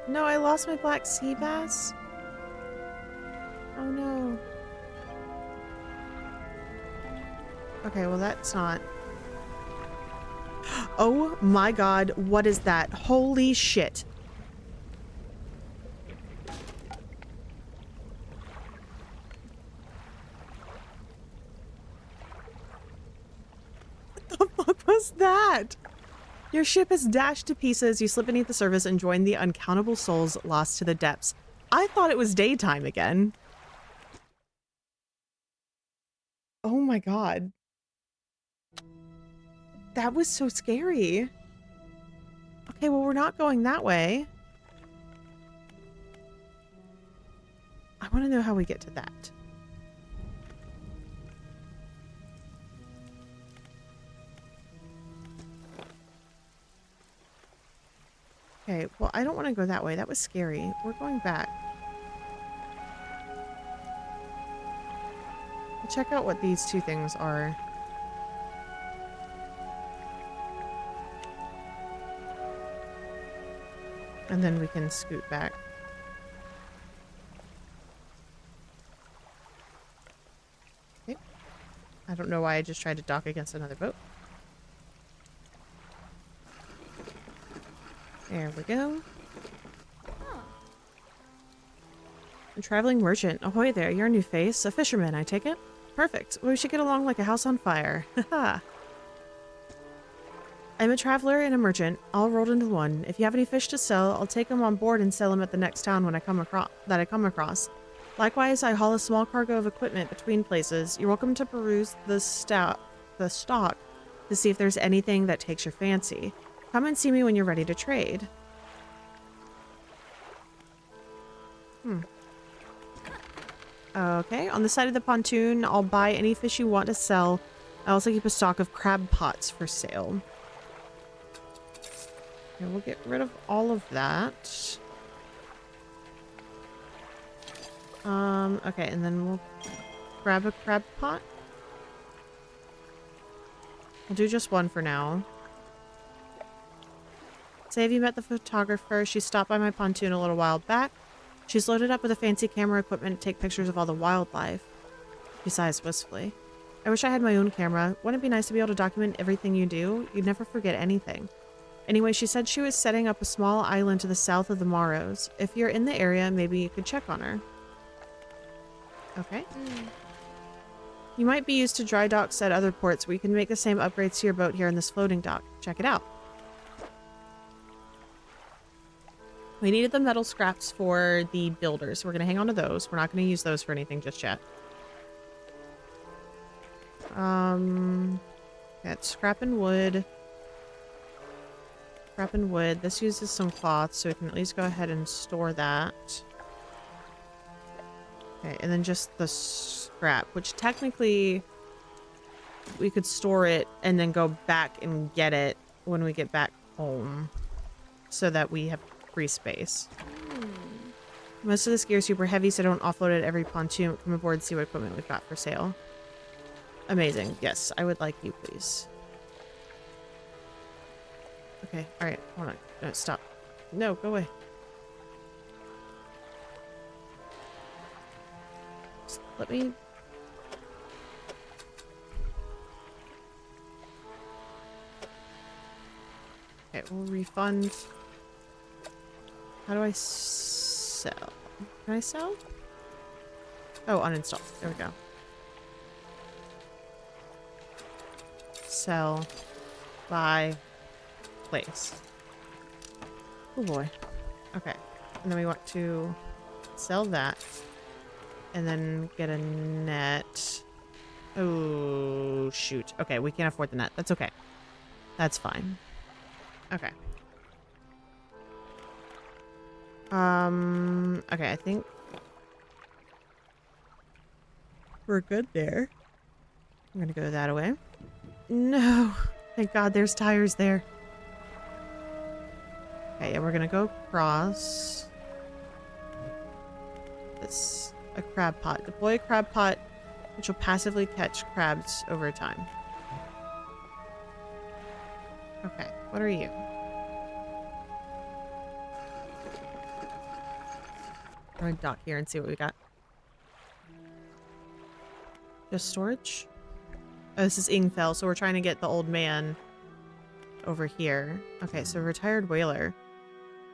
No, I lost my black sea bass. Oh no. Okay, well that's not... Oh my god, what is that? Holy shit. What the fuck was that? Your ship is dashed to pieces. You slip beneath the surface and join the uncountable souls lost to the depths. I thought it was daytime again. Oh my god. That was so scary. Okay, well, we're not going that way. I want to know how we get to that. Okay, well, I don't want to go that way. That was scary. We're going back. check out what these two things are. And then we can scoot back. Okay. I don't know why I just tried to dock against another boat. There we go. A traveling merchant. Ahoy there, you're a new face. A fisherman, I take it? Perfect. Well, we should get along like a house on fire. Haha. I'm a traveler and a merchant, all rolled into one. If you have any fish to sell, I'll take them on board and sell them at the next town when I come across. Likewise, I haul a small cargo of equipment between places. You're welcome to peruse the stock to see if there's anything that takes your fancy. Come and see me when you're ready to trade. Okay, on the side of the pontoon, I'll buy any fish you want to sell. I also keep a stock of crab pots for sale. Okay, we'll get rid of all of that. Okay, and then we'll grab a crab pot. We'll do just one for now. Say, have you met the photographer? She stopped by my pontoon a little while back. She's loaded up with a fancy camera equipment to take pictures of all the wildlife. She sighs wistfully. I wish I had my own camera. Wouldn't it be nice to be able to document everything you do? You'd never forget anything. Anyway, she said she was setting up a small island to the south of the Morrows. If you're in the area, maybe you could check on her. Okay. You might be used to dry docks at other ports. We can make the same upgrades to your boat here in this floating dock. Check it out. We needed the metal scraps for the builders. We're going to hang on to those. We're not going to use those for anything just yet. It's scrap and wood. Scrap and wood. This uses some cloth, so we can at least go ahead and store that. Okay, and then just the scrap, which technically we could store it and then go back and get it when we get back home so that we have free space. Most of this gear is super heavy, so don't offload it every pontoon. Come aboard and see what equipment we've got for sale. Amazing. Yes, I would like you, please. Okay, alright. Hold on. No, stop. No, go away. Just let me... Okay, we'll refund... How do I sell? Can I sell? Oh, uninstall. There we go. Sell. Buy. Place. Oh boy. Okay. And then we want to sell that. And then get a net. Oh, shoot. Okay, we can't afford the net. That's okay. That's fine. Okay. Okay, I think we're good there. I'm gonna go that way. No! Thank God there's tires there. Okay, yeah, we're gonna go across. This, a crab pot. Deploy a crab pot, which will passively catch crabs over time. Okay, what are you? I'm gonna dock here and see what we got. Just storage? Oh, this is Ingfell, so we're trying to get the old man over here. Okay, so retired whaler.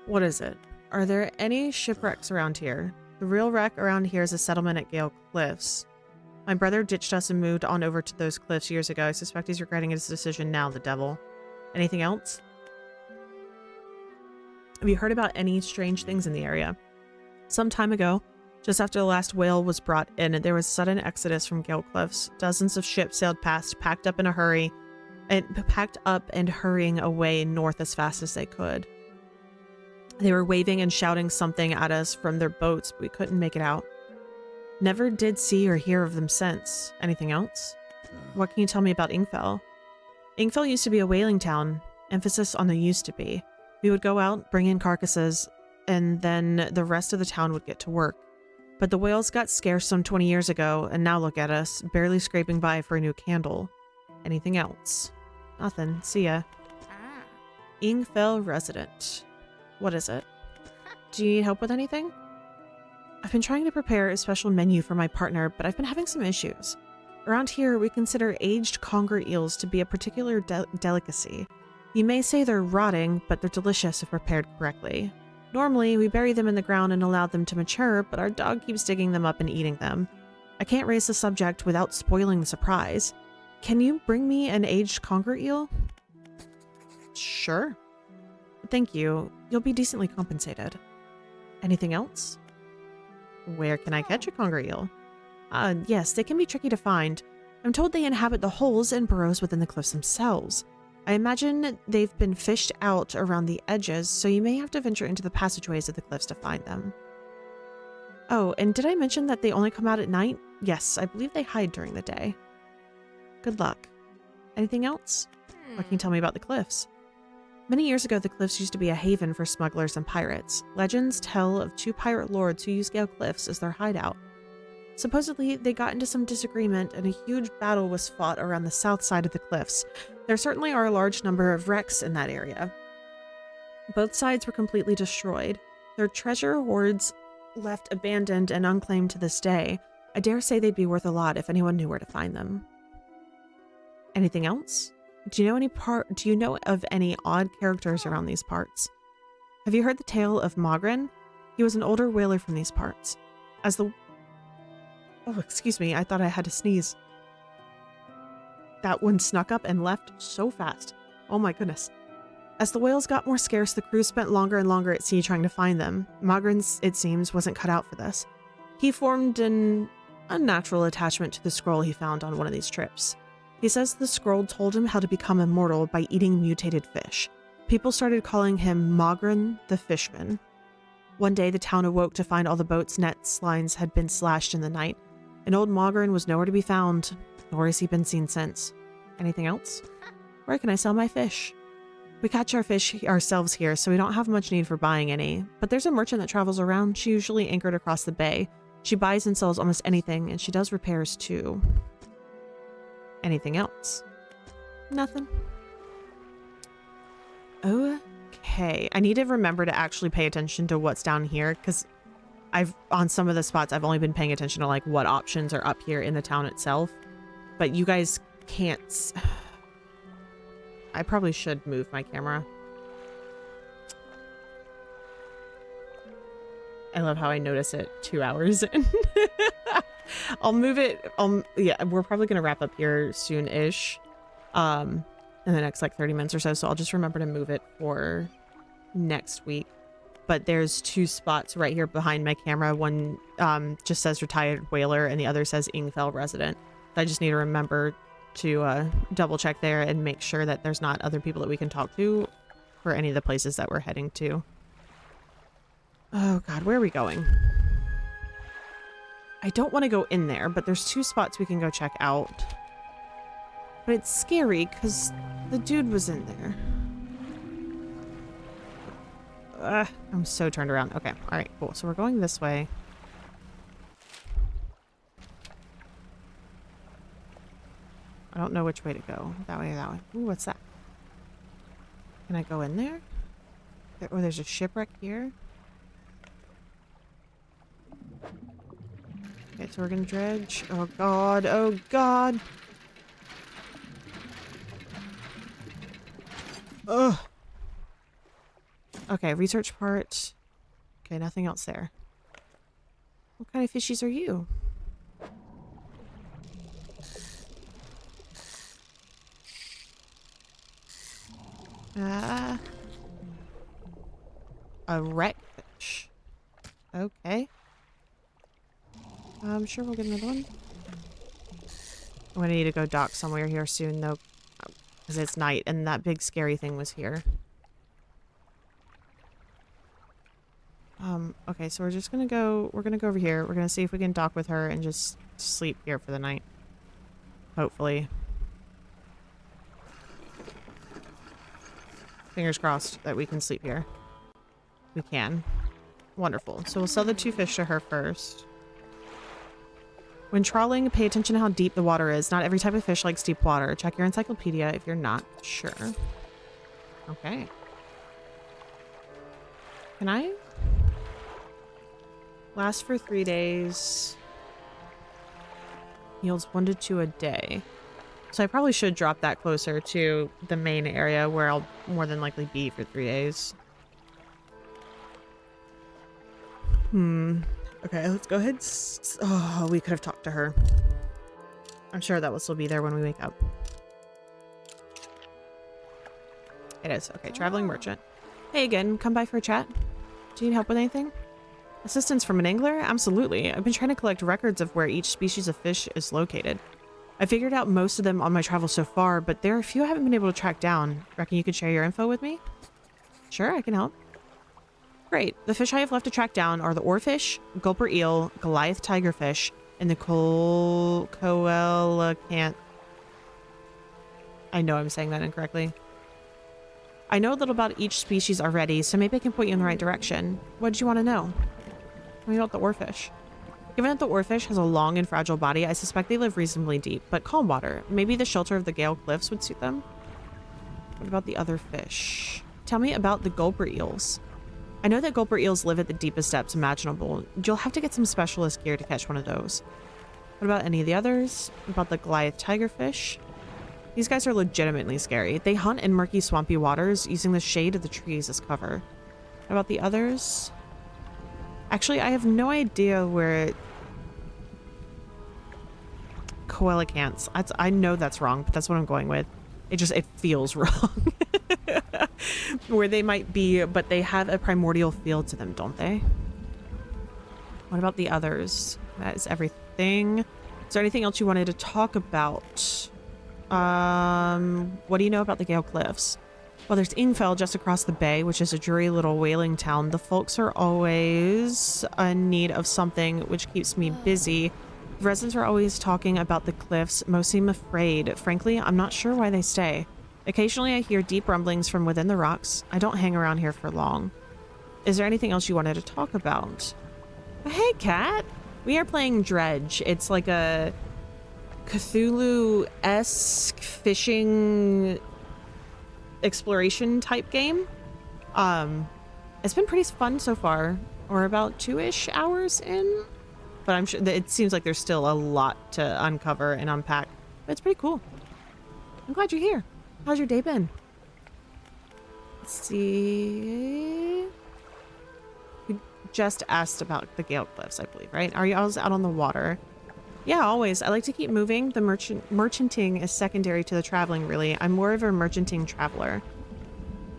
What is it? Are there any shipwrecks around here? The real wreck around here is a settlement at Gale Cliffs. My brother ditched us and moved on over to those cliffs years ago. I suspect he's regretting his decision now, the devil. Anything else? Have you heard about any strange things in the area? Some time ago, just after the last whale was brought in, there was a sudden exodus from Gale Cliffs. Dozens of ships sailed past, packed up and hurrying away north as fast as they could. They were waving and shouting something at us from their boats, but we couldn't make it out. Never did see or hear of them since. Anything else? What can you tell me about Ingfell? Ingfell used to be a whaling town. Emphasis on the used to be. We would go out, bring in carcasses, and then the rest of the town would get to work. But the whales got scarce some 20 years ago, and now look at us, barely scraping by for a new candle. Anything else? Nothing. See ya. Ingfell resident. What is it? Do you need help with anything? I've been trying to prepare a special menu for my partner, but I've been having some issues. Around here, we consider aged conger eels to be a particular delicacy. You may say they're rotting, but they're delicious if prepared correctly. Normally, we bury them in the ground and allow them to mature, but our dog keeps digging them up and eating them. I can't raise the subject without spoiling the surprise. Can you bring me an aged conger eel? Sure. Thank you. You'll be decently compensated. Anything else? Where can I catch a conger eel? Yes, they can be tricky to find. I'm told they inhabit the holes and burrows within the cliffs themselves. I imagine they've been fished out around the edges, so you may have to venture into the passageways of the cliffs to find them. Oh, and did I mention that they only come out at night? Yes, I believe they hide during the day. Good luck. Anything else? What can you tell me about the cliffs? Many years ago, the cliffs used to be a haven for smugglers and pirates. Legends tell of 2 pirate lords who used Gale Cliffs as their hideout. Supposedly, they got into some disagreement and a huge battle was fought around the south side of the cliffs. There certainly are a large number of wrecks in that area. Both sides were completely destroyed. Their treasure hoards left abandoned and unclaimed to this day. I dare say they'd be worth a lot if anyone knew where to find them. Anything else? Do you know of any odd characters around these parts? Have you heard the tale of Mogren? He was an older whaler from these parts. Oh, excuse me, I thought I had to sneeze. That one snuck up and left so fast. Oh my goodness. As the whales got more scarce, the crew spent longer and longer at sea trying to find them. Mogren, it seems, wasn't cut out for this. He formed an unnatural attachment to the scroll he found on one of these trips. He says the scroll told him how to become immortal by eating mutated fish. People started calling him Mogren the Fishman. One day, the town awoke to find all the boats' nets lines had been slashed in the night. And old Mogren was nowhere to be found, nor has he been seen since. Anything else? Where can I sell my fish? We catch our fish ourselves here, so we don't have much need for buying any. But there's a merchant that travels around. She usually anchored across the bay. She buys and sells almost anything, and she does repairs too. Anything else? Nothing. Okay. I need to remember to actually pay attention to what's down here, because on some of the spots, I've only been paying attention to like what options are up here in the town itself. But you guys can't... I probably should move my camera. I love how I notice it 2 hours in. I'll move it. Yeah, we're probably going to wrap up here soon-ish. In the next like 30 minutes or so. So I'll just remember to move it for next week. But there's 2 spots right here behind my camera. One just says retired whaler and the other says Ingfell resident. I just need to remember to double check there and make sure that there's not other people that we can talk to for any of the places that we're heading to. Oh god, where are we going? I don't want to go in there, but there's 2 spots we can go check out. But it's scary because the dude was in there. I'm so turned around. Okay, all right, cool. So we're going this way. I don't know which way to go. That way or that way. Ooh, what's that? Can I go in there? Oh, there's a shipwreck here. Okay, so we're gonna dredge. Oh god, oh god. Ugh. Okay, research part. Okay, nothing else there. What kind of fishies are you? A wreck fish. Okay. I'm sure we'll get another one. I'm gonna need to go dock somewhere here soon though, because it's night and that big scary thing was here. Okay, so we're gonna go over here. We're gonna see if we can dock with her and just sleep here for the night. Hopefully. Fingers crossed that we can sleep here. We can. Wonderful. So we'll sell the 2 fish to her first. When trawling, pay attention to how deep the water is. Not every type of fish likes deep water. Check your encyclopedia if you're not sure. Okay. Can I? Last for 3 days. Yields 1 to 2 a day. So I probably should drop that closer to the main area where I'll more than likely be for 3 days. Okay, let's go ahead. Oh, we could have talked to her. I'm sure that will still be there when we wake up. It is. Okay, traveling merchant. Hey again, come by for a chat. Do you need help with anything? Assistance from an angler? Absolutely. I've been trying to collect records of where each species of fish is located. I figured out most of them on my travels so far, but there are a few I haven't been able to track down. Reckon you could share your info with me? Sure, I can help. Great. The fish I have left to track down are the oarfish, gulper eel, Goliath tigerfish, and the coelacanth. I know I'm saying that incorrectly. I know a little about each species already, so maybe I can point you in the right direction. What did you want to know? Tell me about the oarfish. Given that the oarfish has a long and fragile body, I suspect they live reasonably deep, but calm water. Maybe the shelter of the Gale Cliffs would suit them? What about the other fish? Tell me about the gulper eels. I know that gulper eels live at the deepest depths imaginable. You'll have to get some specialist gear to catch one of those. What about any of the others? What about the Goliath tigerfish? These guys are legitimately scary. They hunt in murky, swampy waters using the shade of the trees as cover. What about the others? Actually, I have no idea where coelacanths. I know that's wrong, but that's what I'm going with. It feels wrong. Where they might be, but they have a primordial feel to them, don't they? What about the others? That is everything. Is there anything else you wanted to talk about? What do you know about the Gale Cliffs? Well, there's Ingfell just across the bay, which is a dreary little whaling town. The folks are always in need of something, which keeps me busy. The residents are always talking about the cliffs. Most seem afraid. Frankly, I'm not sure why they stay. Occasionally, I hear deep rumblings from within the rocks. I don't hang around here for long. Is there anything else you wanted to talk about? Hey, Kat! We are playing Dredge. It's like a Cthulhu-esque fishing exploration type game. It's been pretty fun so far. We're about 2-ish hours in, but I'm sure that it seems like there's still a lot to uncover and unpack. But it's pretty cool. I'm glad you're here. How's your day been? Let's see. We just asked about the Gale Cliffs, I believe, right? Are you always out on the water? Yeah, always. I like to keep moving. The merchanting is secondary to the traveling, really. I'm more of a merchanting traveler.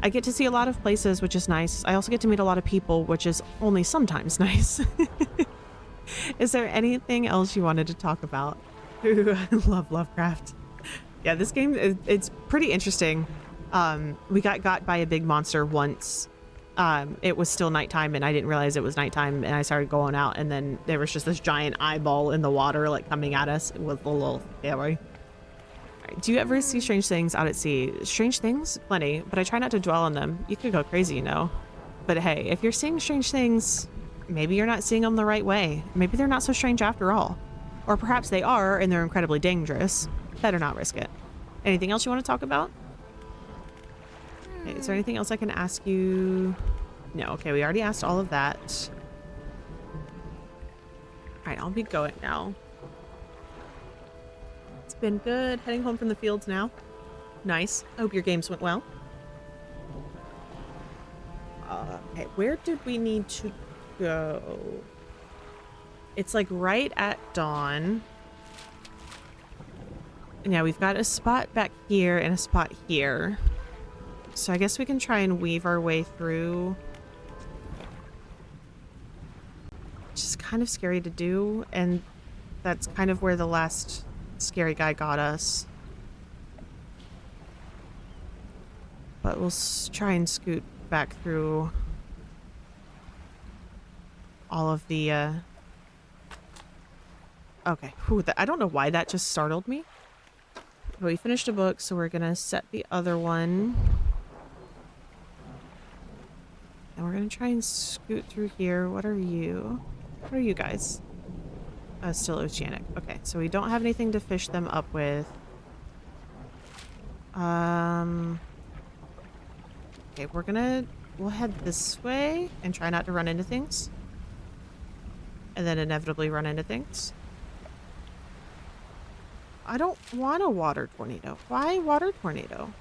I get to see a lot of places, which is nice. I also get to meet a lot of people, which is only sometimes nice. Is there anything else you wanted to talk about? Ooh, I love Lovecraft. Yeah, this game, it's pretty interesting. We got by a big monster once. It was still nighttime and I didn't realize it was nighttime, and I started going out, and then there was just this giant eyeball in the water like coming at us with a little scary. Right, do you ever see strange things out at sea? Strange things? Plenty, but I try not to dwell on them. You could go crazy, you know. But hey, if you're seeing strange things, maybe you're not seeing them the right way. Maybe they're not so strange after all. Or perhaps they are and they're incredibly dangerous. Better not risk it. Anything else you want to talk about? Okay, is there anything else I can ask you? No, okay, we already asked all of that. Alright, I'll be going now. It's been good. Heading home from the fields now. Nice. I hope your games went well. Okay, where did we need to go? It's like right at dawn. Yeah, we've got a spot back here and a spot here. So I guess we can try and weave our way through. Which is kind of scary to do, and that's kind of where the last scary guy got us. But we'll try and scoot back through all of the, Okay. Whew, I don't know why that just startled me. But we finished a book, so we're gonna set the other one. And we're gonna try and scoot through here. What are you? What are you guys? Still oceanic. Okay, so we don't have anything to fish them up with. Okay, we'll head this way and try not to run into things. And then inevitably run into things. I don't want a water tornado. Why water tornado?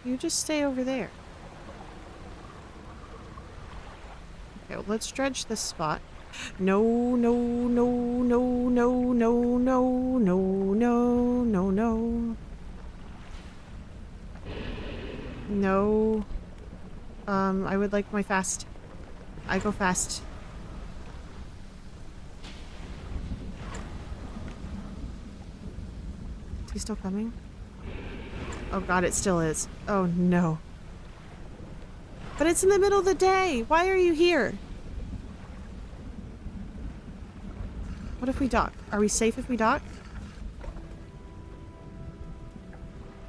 You just stay over there. Okay, well, let's dredge this spot. No, no, no, no, no, no, no, no, no, no, no. No. I would like my fast. I go fast. Is he still coming? Oh god, it still is. Oh no. But it's in the middle of the day! Why are you here? What if we dock? Are we safe if we dock?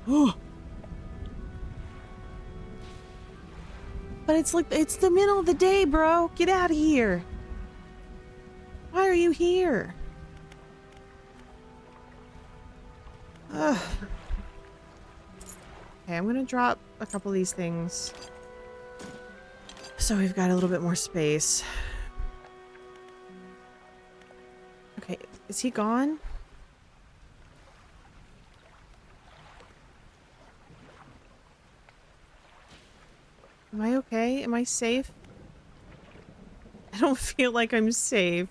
Oh! But it's like, it's the middle of the day, bro! Get out of here! Why are you here? Ugh. Okay, I'm gonna drop a couple of these things. So we've got a little bit more space. Okay, is he gone? Am I okay? Am I safe? I don't feel like I'm safe.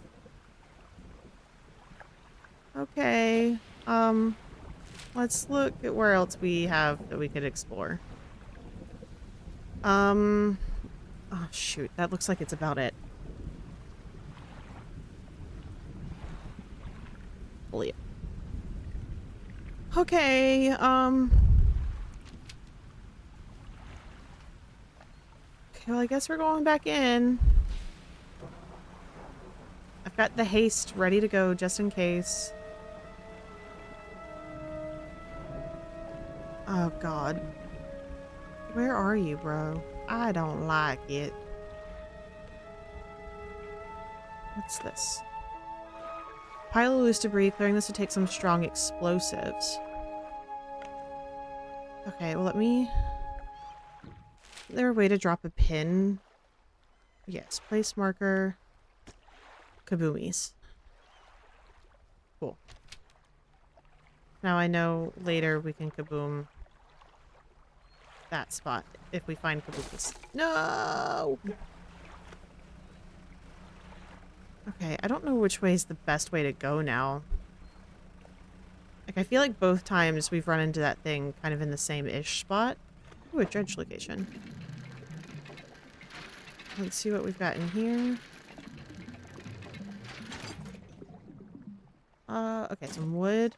Okay, let's look at where else we have that we could explore. Oh shoot, that looks like it's about it. Believe. Okay, okay, well, I guess we're going back in. I've got the haste ready to go just in case. Oh god. Where are you, bro? I don't like it. What's this? Pile of loose debris. Clearing this would take some strong explosives. Okay, well, let me... Is there a way to drop a pin? Yes, place marker. Kaboomies. Cool. Now I know later we can kaboom that spot if we find kaboomies. No! Okay, I don't know which way is the best way to go now. Like, I feel like both times we've run into that thing kind of in the same-ish spot. Ooh, a dredge location. Let's see what we've got in here. Okay, some wood.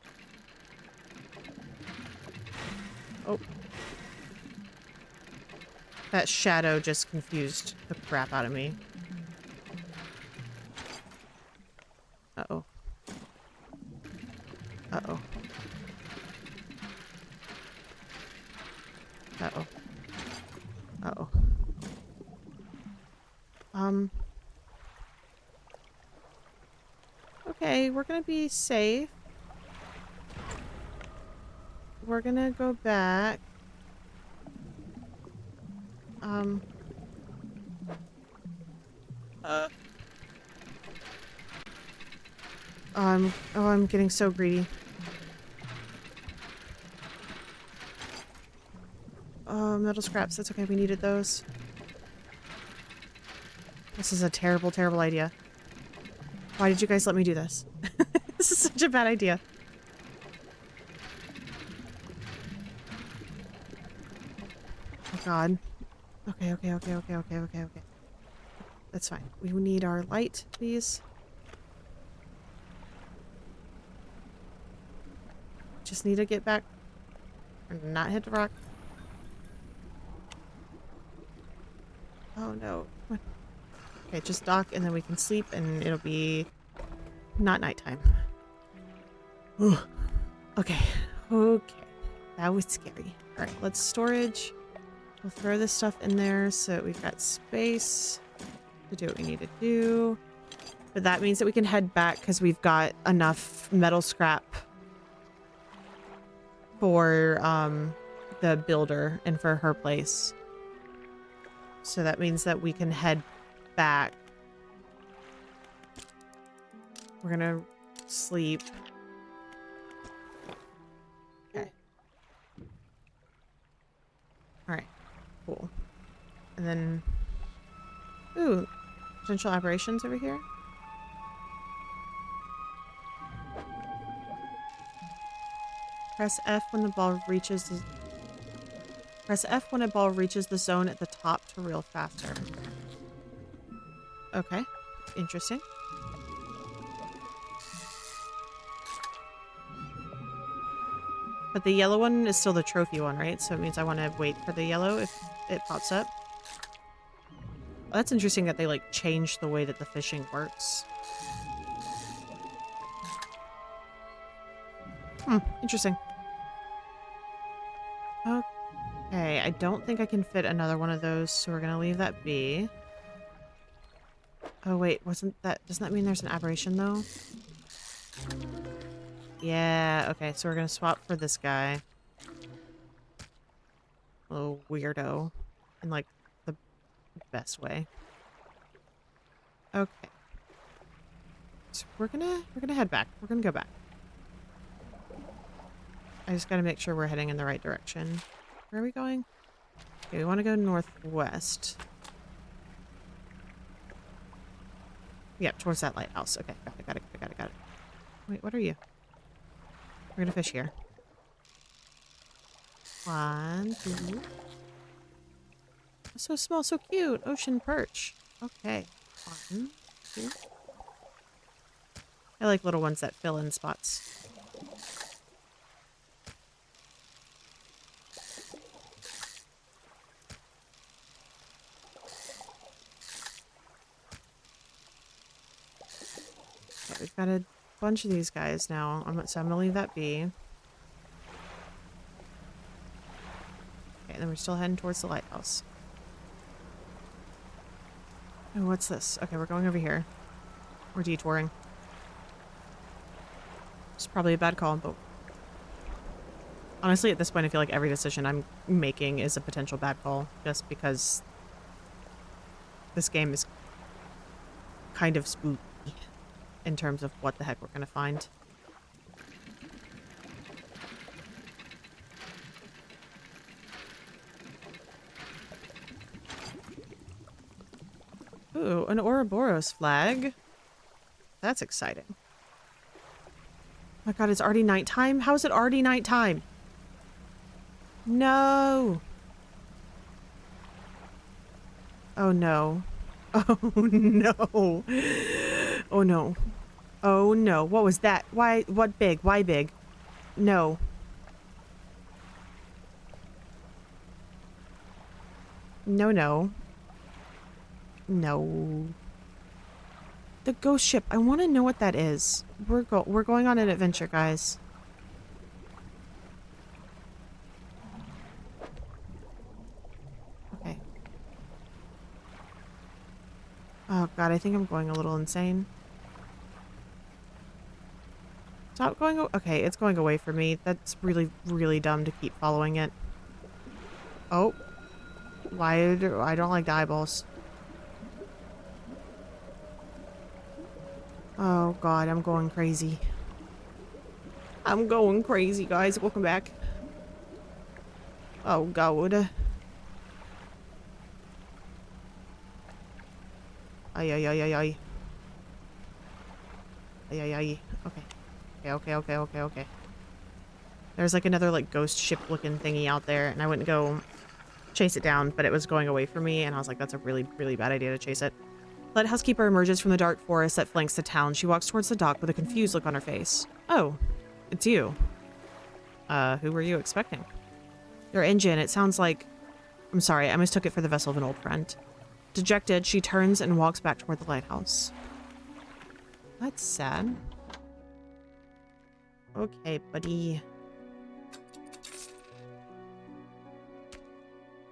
Oh. That shadow just confused the crap out of me. Uh-oh. Uh-oh. Uh-oh. Uh-oh. Okay, we're gonna be safe. We're gonna go back. I'm getting so greedy. Oh, metal scraps. That's okay. We needed those. This is a terrible, terrible idea. Why did you guys let me do this? This is such a bad idea. Oh god. Okay, okay, okay, okay, okay, okay, okay. That's fine. We need our light, please. Just need to get back and not hit the rock. Oh no. Okay, just dock and then we can sleep and it'll be not nighttime. Ooh. Okay. Okay. That was scary. Alright, let's storage. We'll throw this stuff in there so that we've got space to do what we need to do. But that means that we can head back because we've got enough metal scrap for the builder and for her place. So that means that we can head back. We're gonna sleep. Okay. Alright. Cool. And then... Ooh. Potential aberrations over here. Press F when the ball reaches the... Press F when a ball reaches the zone at the top to reel faster. Okay. Interesting. But the yellow one is still the trophy one, right? So it means I want to wait for the yellow if it pops up. Oh, that's interesting that they, like, changed the way that the fishing works. Interesting. Okay, I don't think I can fit another one of those, so we're gonna leave that be. Oh, wait, doesn't that mean there's an aberration, though? Yeah, okay, so we're gonna swap for this guy. Little weirdo. In, like, the best way. Okay. So we're gonna head back. We're gonna go back. I just gotta make sure we're heading in the right direction. Where are we going? Okay, we want to go northwest. Yep, towards that lighthouse. Okay, got it. Wait, what are you? We're gonna fish here. 1, 2. So small, so cute. Ocean perch. Okay. 1, 2. I like little ones that fill in spots. Okay, we've got a bunch of these guys now. So I'm gonna leave that be. Okay, and then we're still heading towards the lighthouse. Oh, what's this? Okay, we're going over here. We're detouring. It's probably a bad call, but honestly, at this point, I feel like every decision I'm making is a potential bad call, just because this game is kind of spooky in terms of what the heck we're gonna find. Ooh, an Ouroboros flag. That's exciting. Oh my god, it's already nighttime? How is it already nighttime? No. Oh no. Oh no. Oh no. Oh no. What was that? Why? What big? Why big? No. No, no. No. The ghost ship. I want to know what that is. We're going on an adventure, guys. Okay. Oh god, I think I'm going a little insane. Stop going. Okay, it's going away from me. That's really, really dumb to keep following it. Oh. Why do I don't like the eyeballs. Oh god, I'm going crazy. I'm going crazy, guys. Welcome back. Oh god. Ay, ay, ay, ay, ay. Ay, ay, ay. Okay. There's like another like ghost ship looking thingy out there, and I wouldn't go chase it down, but it was going away from me, and I was like, that's a really, really bad idea to chase it. Lighthouse keeper emerges from the dark forest that flanks the town. She walks towards the dock with a confused look on her face. Oh, it's you. Who were you expecting? Your engine, it sounds like... I'm sorry, I mistook it for the vessel of an old friend. Dejected, she turns and walks back toward the lighthouse. That's sad. Okay, buddy.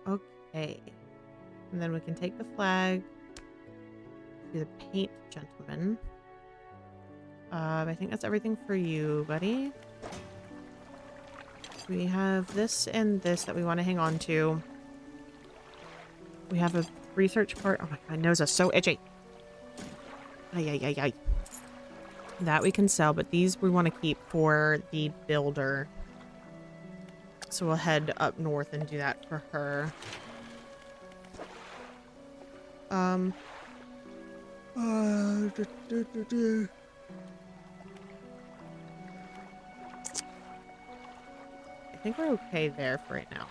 Okay. And then we can take the flag to the paint gentleman. I think that's everything for you, buddy. We have this and this that we want to hang on to. We have a research part. Oh my nose is so itchy. Ay, ay, ay, ay. That we can sell, but these we want to keep for the builder. So we'll head up north and do that for her. I think we're okay there for right now.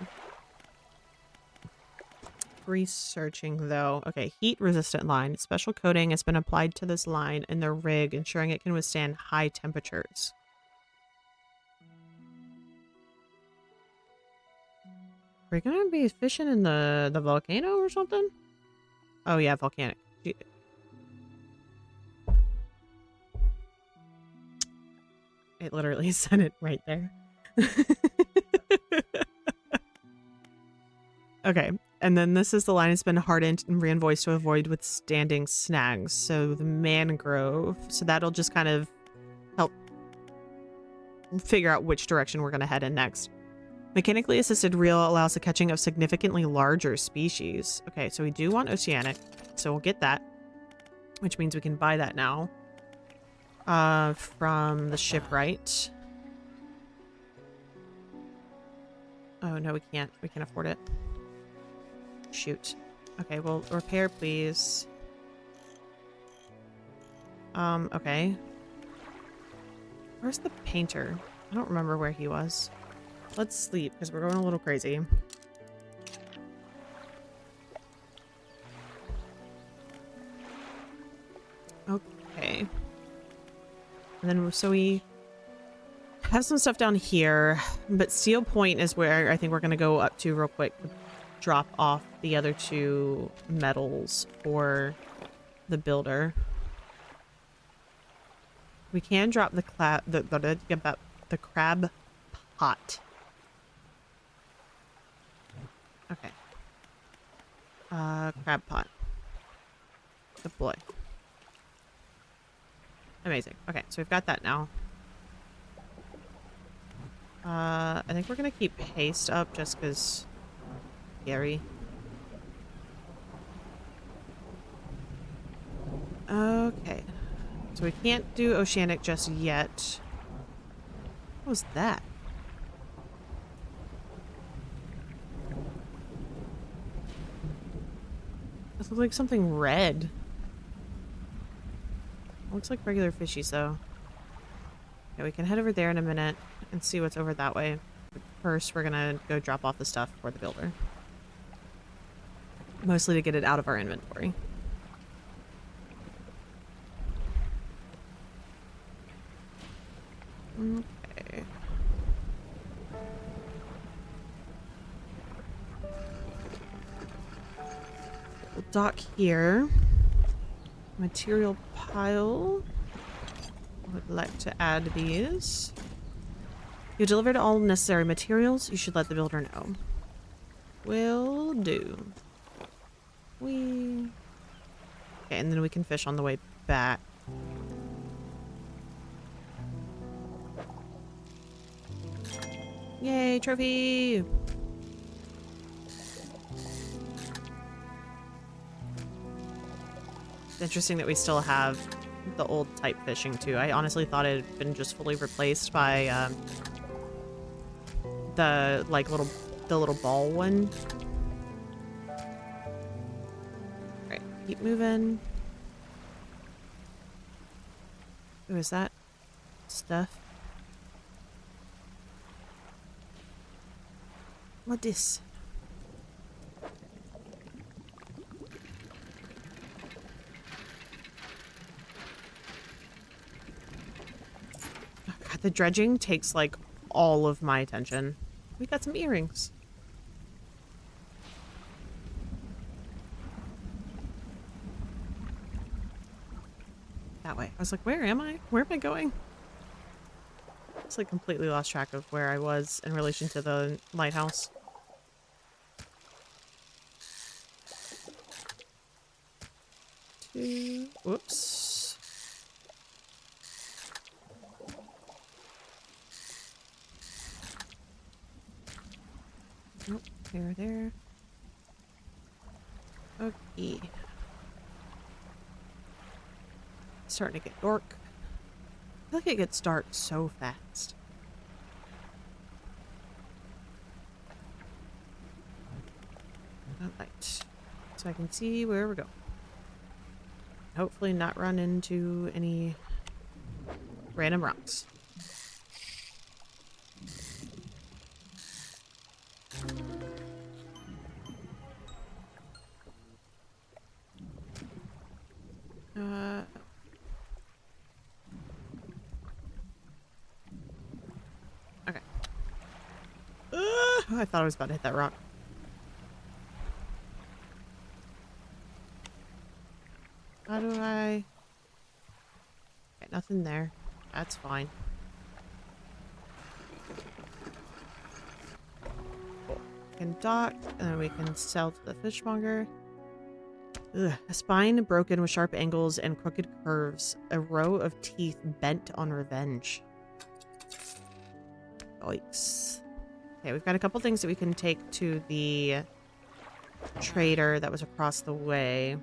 Researching though. Okay, heat resistant line. Special coating has been applied to this line in the rig, ensuring it can withstand high temperatures. We're gonna be fishing in the volcano or something? Oh yeah, volcanic. It literally said it right there. Okay, and then this is the line that's been hardened and reinvoiced to avoid withstanding snags. So the mangrove. So that'll just kind of help figure out which direction we're going to head in next. Mechanically assisted reel allows the catching of significantly larger species. Okay, so we do want oceanic, so we'll get that, which means we can buy that now from the shipwright. Oh no, we can't. We can't afford it. Shoot. Okay, well, repair, please. Okay. Where's the painter? I don't remember where he was. Let's sleep, because we're going a little crazy. Okay. And then, so we have some stuff down here, but Steel Point is where I think we're going to go up to real quick. Drop off the other two metals for the builder. We can drop the crab pot. Okay. Crab pot. Deploy. Amazing. Okay, so we've got that now. I think we're gonna keep haste up just because Gary. Okay. So we can't do oceanic just yet. What was that? This looks like something red. Looks like regular fishies though. Yeah, we can head over there in a minute and see what's over that way. But first, we're gonna go drop off the stuff for the builder. Mostly to get it out of our inventory. Okay. We'll dock here. Material pile. I would like to add these. You delivered all necessary materials. You should let the builder know. Will do. Okay, and then we can fish on the way back. Yay, trophy! It's interesting that we still have the old type fishing too. I honestly thought it had been just fully replaced by the little ball one. Alright, keep moving. Who is that? Stuff. What is? Oh God, the dredging takes like all of my attention. We got some earrings. That way. I was like, where am I? Where am I going? It's like completely lost track of where I was in relation to the lighthouse. Whoops. There. Okay. Starting to get dark. I feel like it gets dark so fast. Alright. So I can see where we're going. Hopefully not run into any random rocks. Okay. I thought I was about to hit that rock. How do I... Okay, nothing there. That's fine. Cool. We can dock, and then we can sell to the fishmonger. Ugh. A spine broken with sharp angles and crooked curves. A row of teeth bent on revenge. Yikes. Okay, we've got a couple things that we can take to the trader that was across the way.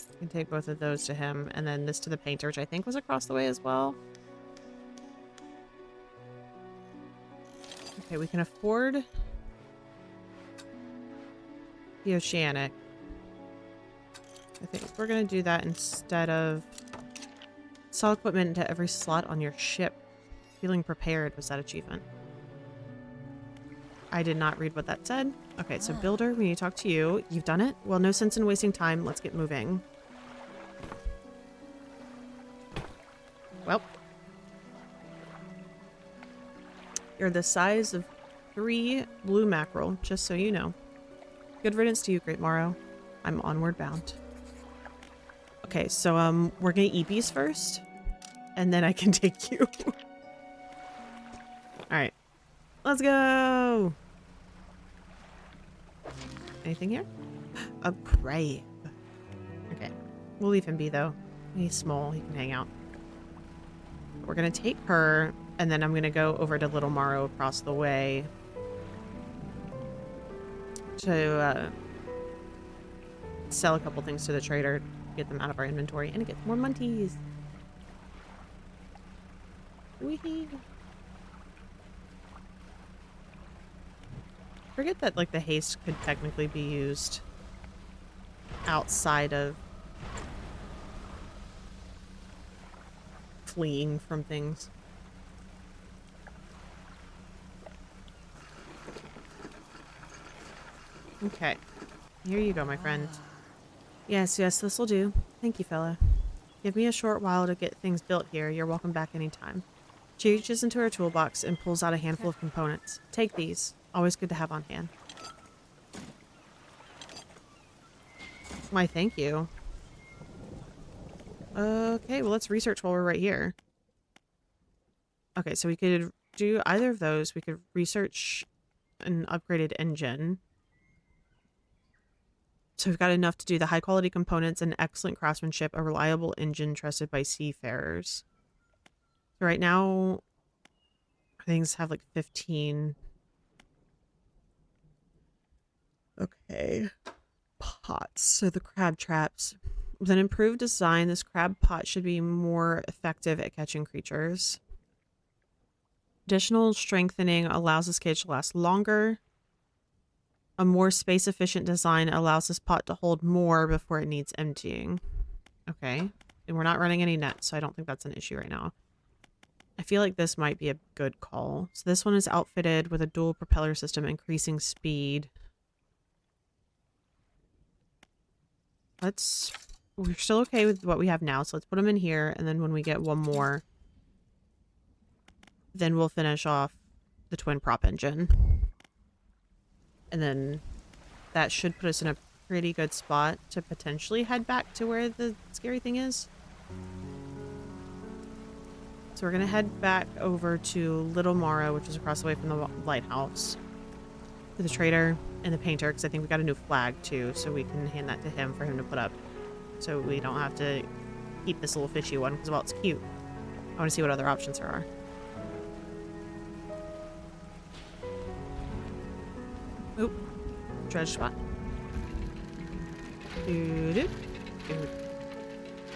We can take both of those to him, and then this to the painter, which I think was across the way as well. Okay, we can afford the Oceanic. I think we're going to do that instead of sell equipment into every slot on your ship. Feeling prepared was that achievement. I did not read what that said. Okay, so builder, we need to talk to you. You've done it? Well, no sense in wasting time. Let's get moving. Well. You're the size of 3 blue mackerel, just so you know. Good riddance to you, Great Morrow. I'm onward bound. Okay, so we're gonna eat these first, and then I can take you. Alright. Let's go! Anything here? A crab. Okay. We'll leave him be, though. He's small. He can hang out. We're gonna take her, and then I'm gonna go over to Little Morrow across the way to sell a couple things to the trader, get them out of our inventory, and get more munties. Wee. Forget that, like, the haste could technically be used outside of fleeing from things. Okay. Here you go, my friend. Yes, this'll do. Thank you, fella. Give me a short while to get things built here. You're welcome back anytime. She reaches into her toolbox and pulls out a handful of components. Take these. Always good to have on hand. Why, thank you. Okay, well, let's research while we're right here. Okay, so we could do either of those. We could research an upgraded engine. So we've got enough to do the high-quality components and excellent craftsmanship, a reliable engine trusted by seafarers. So right now, things have like 15... Okay. Pots. So the crab traps. With an improved design, this crab pot should be more effective at catching creatures. Additional strengthening allows this cage to last longer. A more space-efficient design allows this pot to hold more before it needs emptying. Okay. And we're not running any nets, so I don't think that's an issue right now. I feel like this might be a good call. So this one is outfitted with a dual propeller system, increasing speed. We're still okay with what we have now, so let's put them in here, and then when we get one more, then we'll finish off the twin prop engine. And then that should put us in a pretty good spot to potentially head back to where the scary thing is. So we're going to head back over to Little Morrow, which is across the way from the lighthouse, to the trader and the painter, because I think we got a new flag too, so we can hand that to him for him to put up. So we don't have to keep this little fishy one, because, well, it's cute. I want to see what other options there are. Oop. dredge spot. Doo-doo.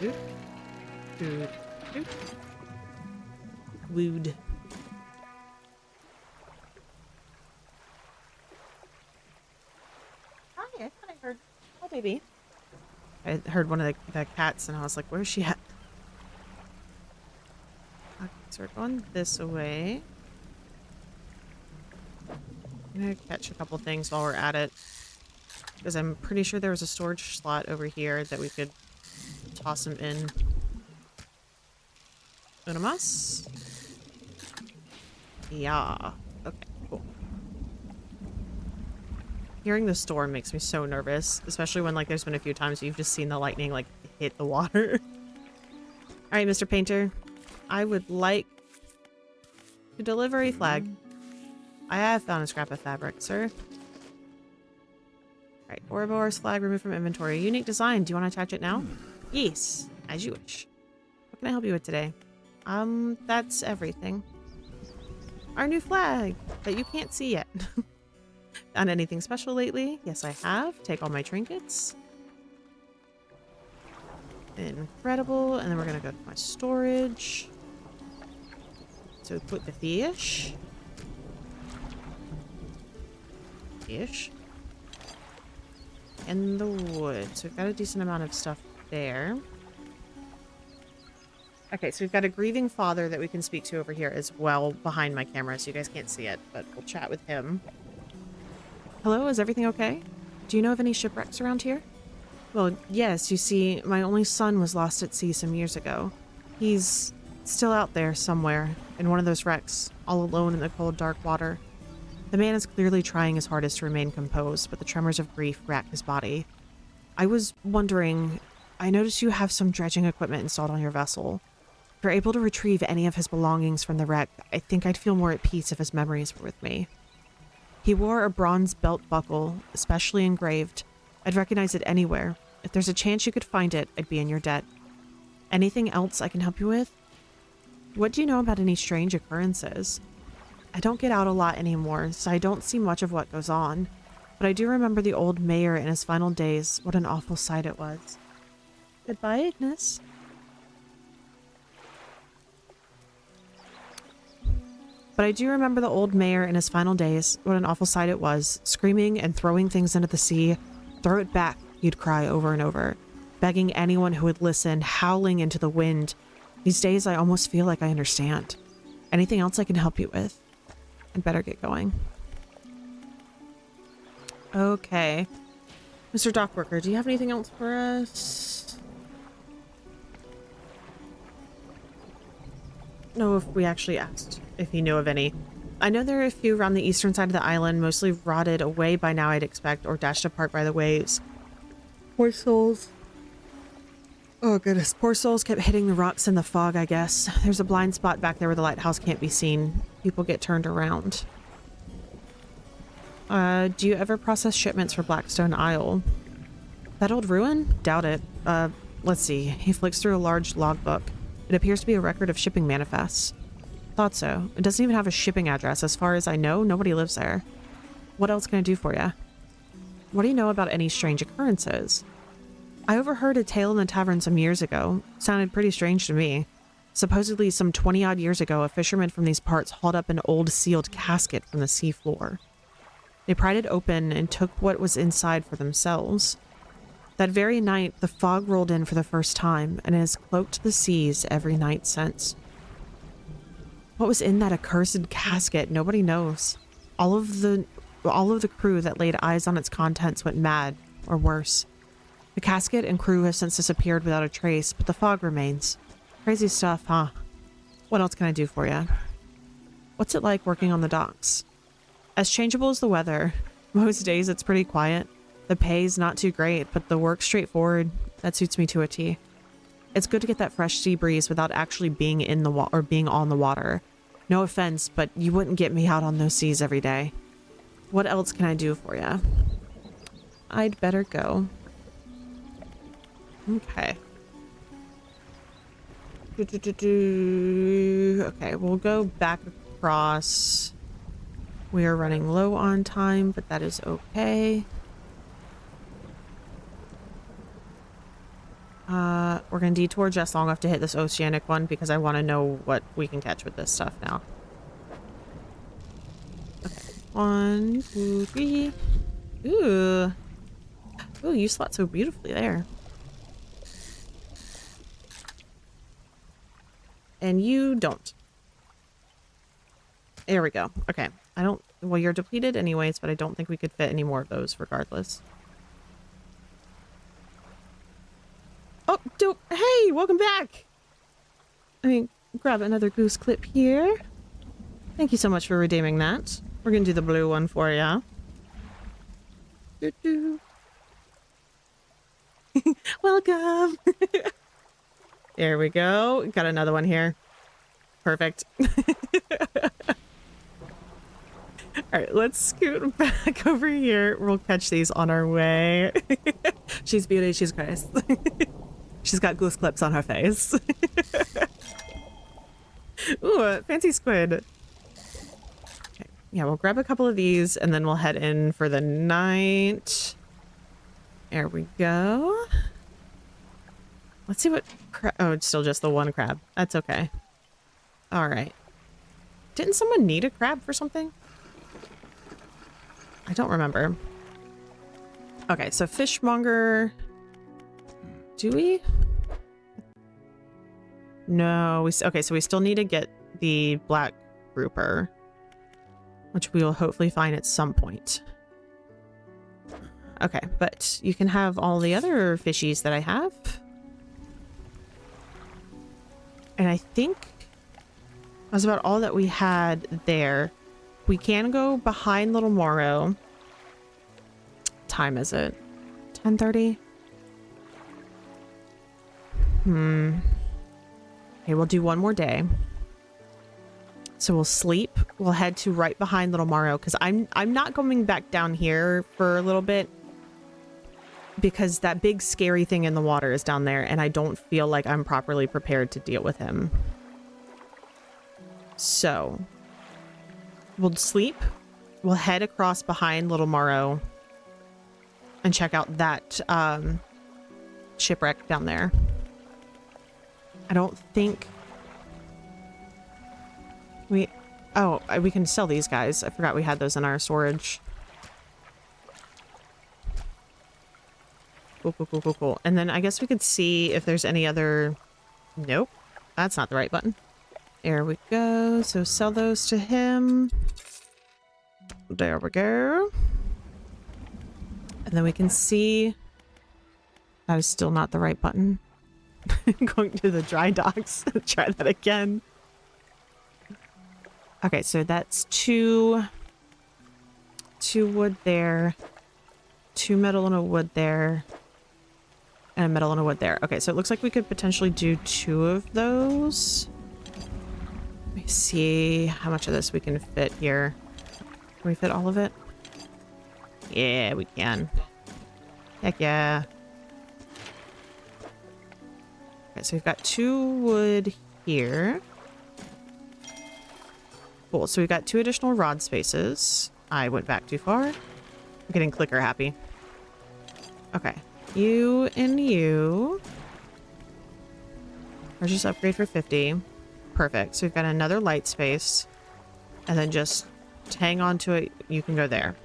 Doo-doo. Doo-doo. Wooed. Hi, I thought I heard. Oh, baby. I heard one of the cats, and I was like, "Where's she at?" Okay, so we're going this way. I'm gonna catch a couple things while we're at it, because I'm pretty sure there was a storage slot over here that we could toss them in. Una más? Yeah. Okay, cool. Hearing the storm makes me so nervous, especially when, like, there's been a few times you've just seen the lightning, like, hit the water. Alright, Mr. Painter. I would like to deliver a flag. I have found a scrap of fabric, sir. Alright, Ouroboros flag removed from inventory. Unique design. Do you want to attach it now? Yes, as you wish. What can I help you with today? That's everything. Our new flag that you can't see yet. Found anything special lately? Yes, I have. Take all my trinkets. Incredible. And then we're gonna go to my storage. So put the fish. And the wood. So we've got a decent amount of stuff there. Okay, so we've got a grieving father that we can speak to over here as well behind my camera, so you guys can't see it, but we'll chat with him. Hello, is everything okay? Do you know of any shipwrecks around here? Well, yes, you see, my only son was lost at sea some years ago. He's still out there somewhere, in one of those wrecks, all alone in the cold, dark water. The man is clearly trying his hardest to remain composed, but the tremors of grief rack his body. I was wondering, I noticed you have some dredging equipment installed on your vessel. If you're able to retrieve any of his belongings from the wreck, I think I'd feel more at peace if his memories were with me. He wore a bronze belt buckle, especially engraved. I'd recognize it anywhere. If there's a chance you could find it, I'd be in your debt. Anything else I can help you with? What do you know about any strange occurrences? I don't get out a lot anymore, so I don't see much of what goes on. But I do remember the old mayor in his final days. What an awful sight it was. Goodbye, Ignis. But I do remember the old mayor in his final days. What an awful sight it was. Screaming and throwing things into the sea. Throw it back, he'd cry over and over. Begging anyone who would listen, howling into the wind. These days I almost feel like I understand. Anything else I can help you with? I'd better get going. Okay. Mr. Dockworker, do you have anything else for us? No, if we actually asked if he knew of any. I know there are a few around the eastern side of the island, mostly rotted away by now, I'd expect, or dashed apart by the waves. Poor souls. Oh goodness, poor souls kept hitting the rocks in the fog, I guess. There's a blind spot back there where the lighthouse can't be seen. People get turned around. Do you ever process shipments for Blackstone Isle? That old ruin? Doubt it. Let's see. He flicks through a large logbook. It appears to be a record of shipping manifests. Thought so. It doesn't even have a shipping address. As far as I know, nobody lives there. What else can I do for you? What do you know about any strange occurrences? I overheard a tale in the tavern some years ago. Sounded pretty strange to me. Supposedly, some 20-odd years ago, a fisherman from these parts hauled up an old sealed casket from the sea floor. They pried it open and took what was inside for themselves. That very night, the fog rolled in for the first time, and it has cloaked the seas every night since. What was in that accursed casket, nobody knows. All of the crew that laid eyes on its contents went mad, or worse. The casket and crew have since disappeared without a trace, but the fog remains. Crazy stuff, huh? What else can I do for you? What's it like working on the docks? As changeable as the weather. Most days it's pretty quiet. The pay's not too great, but the work's straightforward. That suits me to a T. It's good to get that fresh sea breeze without actually being in the water or being on the water. No offense, but you wouldn't get me out on those seas every day. What else can I do for you? I'd better go. Okay. Okay, we'll go back across. We are running low on time, but that is okay. We're gonna detour just long enough to hit this oceanic one because I want to know what we can catch with this stuff now. Okay, 1, 2, 3. Ooh. Ooh, you slot so beautifully there. And you don't. There we go. Okay. I don't... Well, you're depleted anyways, but I don't think we could fit any more of those regardless. Oh, dope. Hey, welcome back. Let me grab another goose clip here. Thank you so much for redeeming that. We're gonna do the blue one for ya. Doo-doo. Welcome. There we go. Got another one here. Perfect. All right, let's scoot back over here. We'll catch these on our way. She's beauty, she's grace. She's got goose clips on her face. Ooh, a fancy squid. Okay. Yeah, we'll grab a couple of these and then we'll head in for the night. There we go. Let's see what oh, it's still just the one crab. That's okay. All right. Didn't someone need a crab for something? I don't remember. Okay, so fishmonger. Do we? No, okay, so we still need to get the black grouper, which we will hopefully find at some point. Okay, but you can have all the other fishies that I have. And I think that's about all that we had there. We can go behind Little Morrow. Time is it? 10:30? Okay, we'll do one more day. So we'll sleep. We'll head to right behind Little Morrow because I'm not going back down here for a little bit because that big scary thing in the water is down there and I don't feel like I'm properly prepared to deal with him. So we'll sleep. We'll head across behind Little Morrow and check out that shipwreck down there. I don't think we... Oh, we can sell these guys. I forgot we had those in our storage. Cool, cool, cool, cool, cool. And then I guess we could see if there's any other... Nope. That's not the right button. There we go. So sell those to him. There we go. And then we can see... That is still not the right button. Going to the dry docks. Try that again. Okay, so that's two wood there, 2 metal and a wood there, and a metal and a wood there. Okay, so it looks like we could potentially do 2 of those. Let me see how much of this we can fit here. Can we fit all of it? Yeah, we can. Heck yeah. Okay, so we've got 2 wood here. Cool, so we've got 2 additional rod spaces. I went back too far. I'm getting clicker happy. Okay, you and you. Purchase upgrade for 50. Perfect, so we've got another light space. And then just hang on to it. You can go there.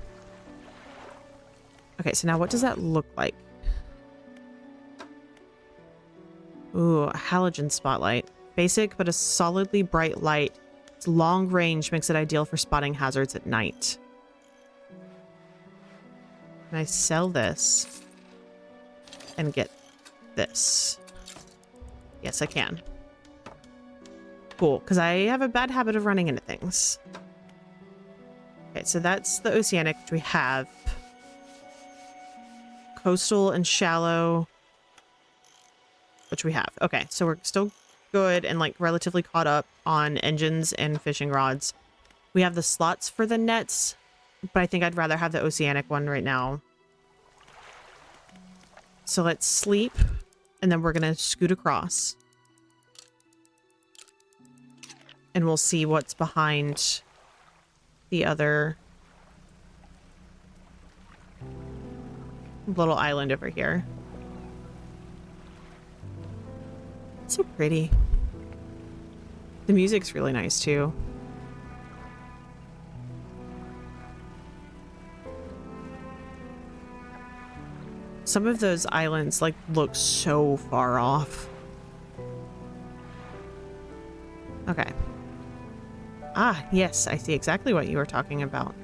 Okay, so now what does that look like? Ooh, a halogen spotlight. Basic, but a solidly bright light. Its long range makes it ideal for spotting hazards at night. Can I sell this and get this? Yes, I can. Cool, because I have a bad habit of running into things. Okay, so that's the oceanic, which we have. Coastal and shallow, which we have. Okay, so we're still good and like relatively caught up on engines and fishing rods. We have the slots for the nets, but I think I'd rather have the oceanic one right now. So let's sleep and then we're gonna scoot across and we'll see what's behind the other little island over here. It's so pretty. The music's really nice too. Some of those islands like look so far off. Okay. Ah, yes, I see exactly what you were talking about.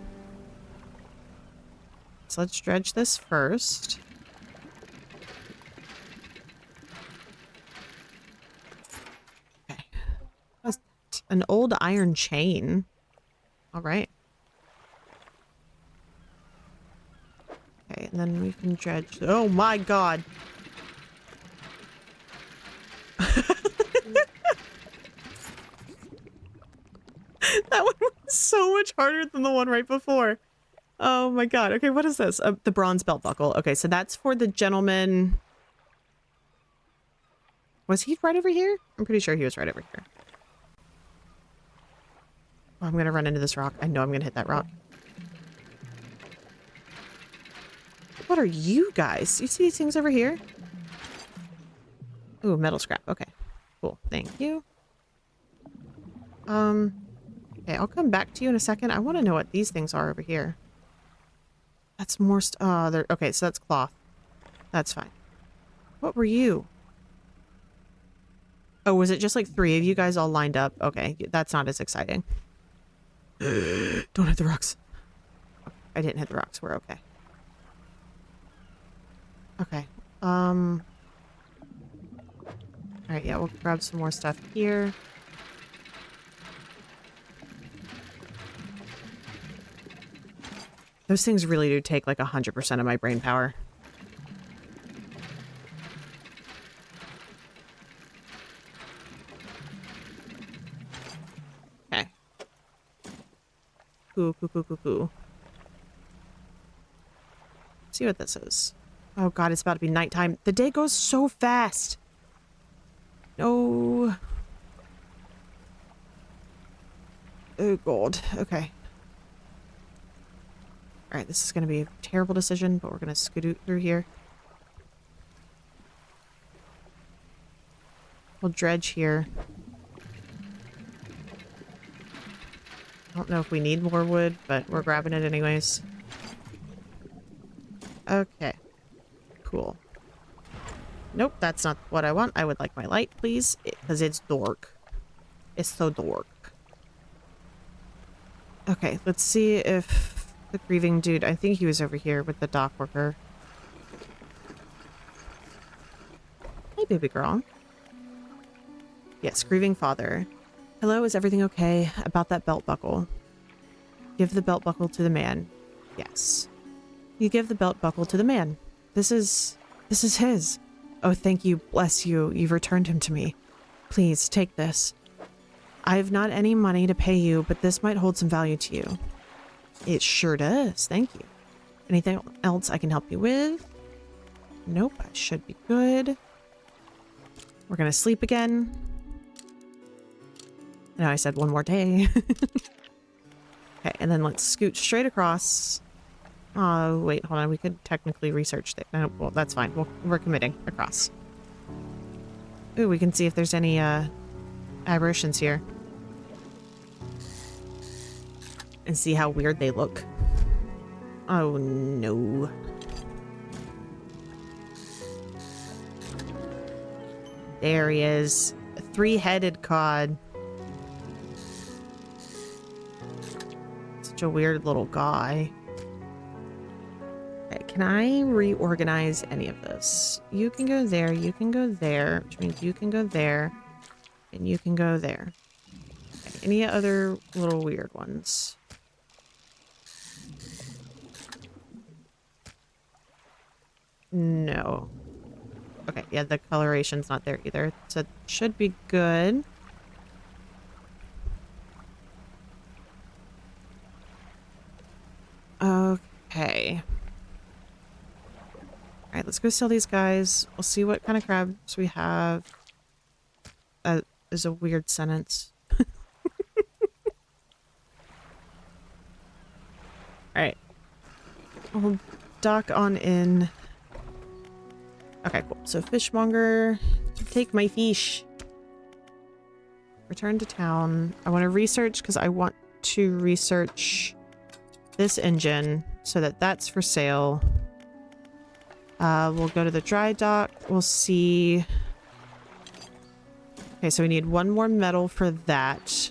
So let's dredge this first. Okay. What's that? An old iron chain. All right. Okay, and then we can dredge. Oh my god. That one was so much harder than the one right before. Oh my god. Okay, what is this? The bronze belt buckle. Okay, so that's for the gentleman. Was he right over here? I'm pretty sure he was right over here. Oh, I'm gonna run into this rock. I know I'm gonna hit that rock. What are you guys? You see these things over here? Ooh, metal scrap. Okay, cool. Thank you. Okay, I'll come back to you in a second. I want to know what these things are over here. That's more they're okay, so that's cloth. That's fine. What were you? Oh, was it just like 3 of you guys all lined up? Okay, that's not as exciting. Don't hit the rocks. Okay, I didn't hit the rocks. We're okay. Okay. All right, yeah, we'll grab some more stuff here. Those things really do take like 100% of my brain power. Okay. Cool. Let's see what this is. Oh god, it's about to be nighttime. The day goes so fast. No. Oh god. Okay. Alright, this is going to be a terrible decision, but we're going to scoot through here. We'll dredge here. I don't know if we need more wood, but we're grabbing it anyways. Okay. Cool. Nope, that's not what I want. I would like my light, please, because it's dark. It's so dark. Okay, let's see if the grieving dude, I think he was over here with the dock worker. Hey, baby girl. Yes, grieving father. Hello, is everything okay? About that belt buckle. Give the belt buckle to the man. Yes. You give the belt buckle to the man. This is his. Oh, thank you. Bless you. You've returned him to me. Please, take this. I have not any money to pay you, but this might hold some value to you. It sure does. Thank you. Anything else I can help you with? Nope, I should be good. We're gonna sleep again. No, I said one more day. Okay, and then let's scoot straight across. Oh, wait, hold on. We could technically research that. No, well, that's fine. We're committing across. Ooh, we can see if there's any aberrations here. And see how weird they look. Oh, no. There he is. A 3-headed cod. Such a weird little guy. Okay, can I reorganize any of this? You can go there, you can go there, which means you can go there, and you can go there. Okay, any other little weird ones? No. Okay, yeah, the coloration's not there either, so it should be good. Okay. Alright, let's go sell these guys. We'll see what kind of crabs we have. That is a weird sentence. Alright. We'll dock on in. Okay, cool. So fishmonger, take my fish. return to town. I want to research because I want to research this engine so that that's for sale. We'll go to the dry dock. We'll see. Okay, so we need one more metal for that.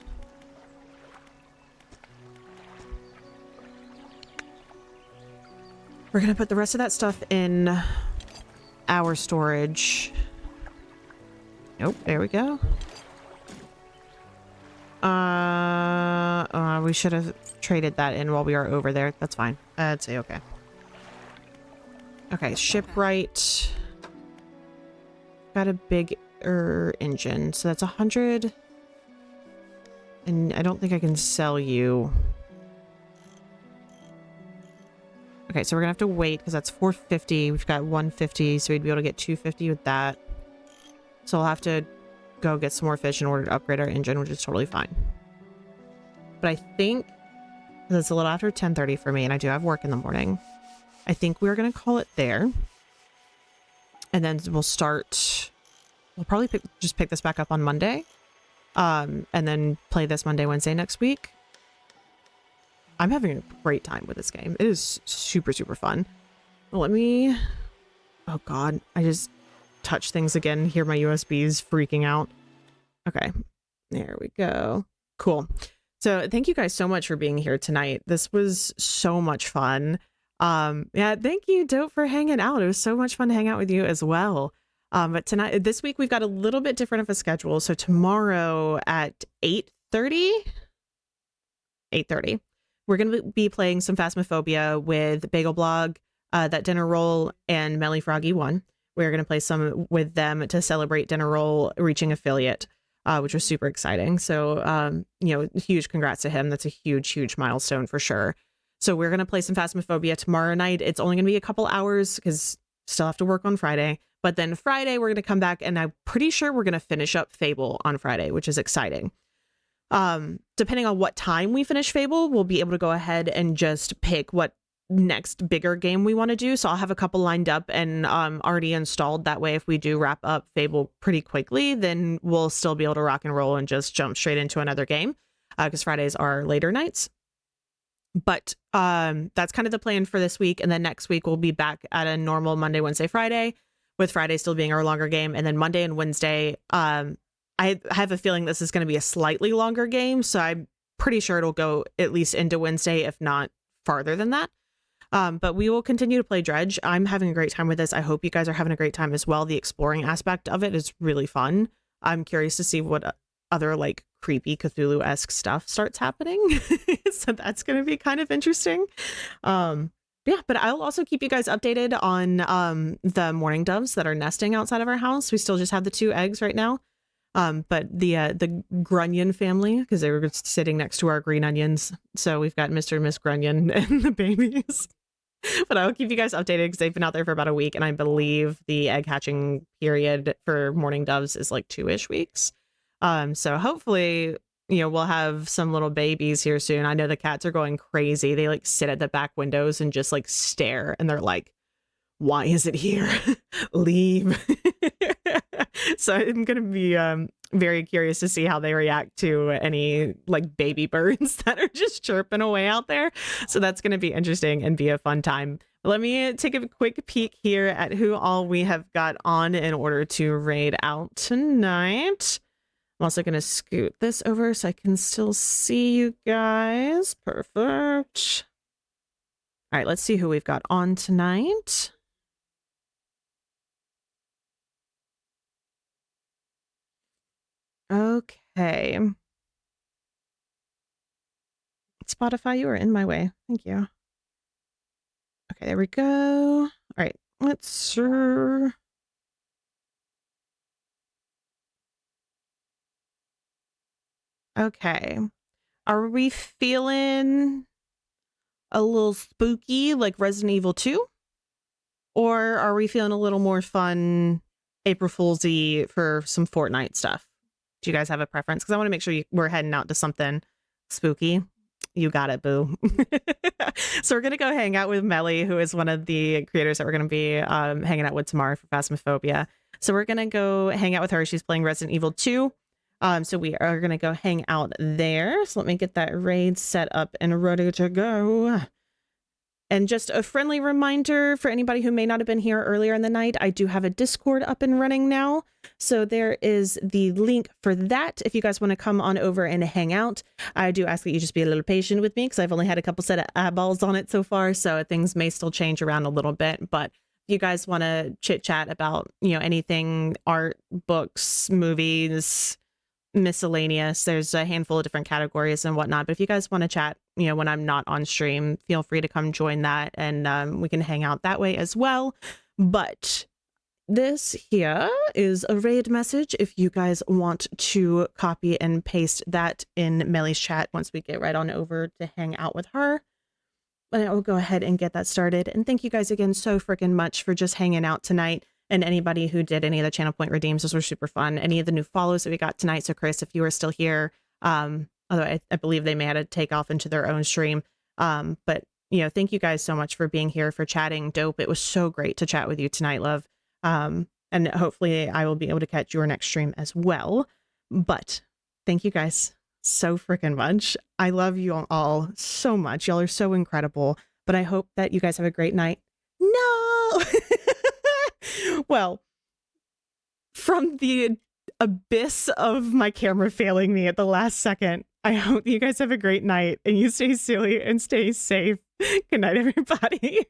We're gonna put the rest of that stuff in our storage. Nope, there we go. We should have traded that in while we are over there. That's fine. I'd say okay. Okay, shipwright. Got a bigger engine, so that's 100. And I don't think I can sell you. Okay, so we're gonna have to wait because that's 450. We've got 150, so we'd be able to get 250 with that. So I'll have to go get some more fish in order to upgrade our engine, which is totally fine. But I think it's a little after 10:30 for me, and I do have work in the morning. I think we're gonna call it there. And then we'll start. We'll probably just pick this back up on Monday. And then play this Monday, Wednesday next week. I'm having a great time with this game. It is super, super fun. Let me... Oh god, I just touched things again. Hear my USBs freaking out. Okay, there we go. Cool. So thank you guys so much for being here tonight. This was so much fun. Yeah, thank you, Dope, for hanging out. It was so much fun to hang out with you as well. But this week we've got a little bit different of a schedule. So tomorrow at 8:30, we're going to be playing some Phasmophobia with Bagel Blog, That Dinner Roll, and Melly Froggy 1. We're going to play some with them to celebrate Dinner Roll reaching affiliate, which was super exciting. So, huge congrats to him. That's a huge, huge milestone for sure. So we're going to play some Phasmophobia tomorrow night. It's only going to be a couple hours because still have to work on Friday. But then Friday, we're going to come back, and I'm pretty sure we're going to finish up Fable on Friday, which is exciting. Depending on what time we finish Fable, we'll be able to go ahead and just pick what next bigger game we want to do. So I'll have a couple lined up and already installed. That way, if we do wrap up Fable pretty quickly, then we'll still be able to rock and roll and just jump straight into another game because Fridays are later nights. But that's kind of the plan for this week. And then next week, we'll be back at a normal Monday, Wednesday, Friday, with Friday still being our longer game. And then Monday and Wednesday, I have a feeling this is going to be a slightly longer game. So I'm pretty sure it'll go at least into Wednesday, if not farther than that. But we will continue to play Dredge. I'm having a great time with this. I hope you guys are having a great time as well. The exploring aspect of it is really fun. I'm curious to see what other like creepy Cthulhu-esque stuff starts happening. So that's going to be kind of interesting. Yeah, but I'll also keep you guys updated on the mourning doves that are nesting outside of our house. We still just have the 2 eggs right now. But the Grunion family, because they were sitting next to our green onions. So we've got Mr. and Miss Grunion and the babies. But I'll keep you guys updated because they've been out there for about a week. And I believe the egg hatching period for mourning doves is like 2-ish weeks. So hopefully, we'll have some little babies here soon. I know the cats are going crazy. They like sit at the back windows and just like stare. And they're like, why is it here? Leave. So I'm going to be very curious to see how they react to any like baby birds that are just chirping away out there. So that's going to be interesting and be a fun time. Let me take a quick peek here at who all we have got on in order to raid out tonight. I'm also going to scoot this over so I can still see you guys. Perfect. All right, let's see who we've got on tonight. Okay. Spotify, you are in my way. Thank you. Okay, there we go. All right, let's... Okay. Are we feeling a little spooky like Resident Evil 2? Or are we feeling a little more fun April Fool's-y for some Fortnite stuff? Do you guys have a preference? Because I want to make sure we're heading out to something spooky. You got it, boo. So we're going to go hang out with Melly, who is one of the creators that we're going to be hanging out with tomorrow for Phasmophobia. So we're going to go hang out with her. She's playing Resident Evil 2. So we are going to go hang out there. So let me get that raid set up and ready to go. And just a friendly reminder for anybody who may not have been here earlier in the night, I do have a Discord up and running now. So there is the link for that. If you guys want to come on over and hang out, I do ask that you just be a little patient with me because I've only had a couple set of eyeballs on it so far. So things may still change around a little bit. But if you guys want to chit chat about, anything, art, books, movies, miscellaneous, there's a handful of different categories and whatnot. But if you guys want to chat, when I'm not on stream, feel free to come join that, and we can hang out that way as well. But this here is a raid message if you guys want to copy and paste that in Melly's chat once we get right on over to hang out with her. But I will go ahead and get that started. And thank you guys again so freaking much for just hanging out tonight. And anybody who did any of the channel point redeems, those were super fun. Any of the new follows that we got tonight. So Chris, if you are still here, although I believe they may have to take off into their own stream. But thank you guys so much for being here, for chatting. Dope. It was so great to chat with you tonight, love. And hopefully I will be able to catch your next stream as well. But thank you guys so freaking much. I love you all so much. Y'all are so incredible. But I hope that you guys have a great night. No! Well, from the abyss of my camera failing me at the last second, I hope you guys have a great night and you stay silly and stay safe. Good night, everybody.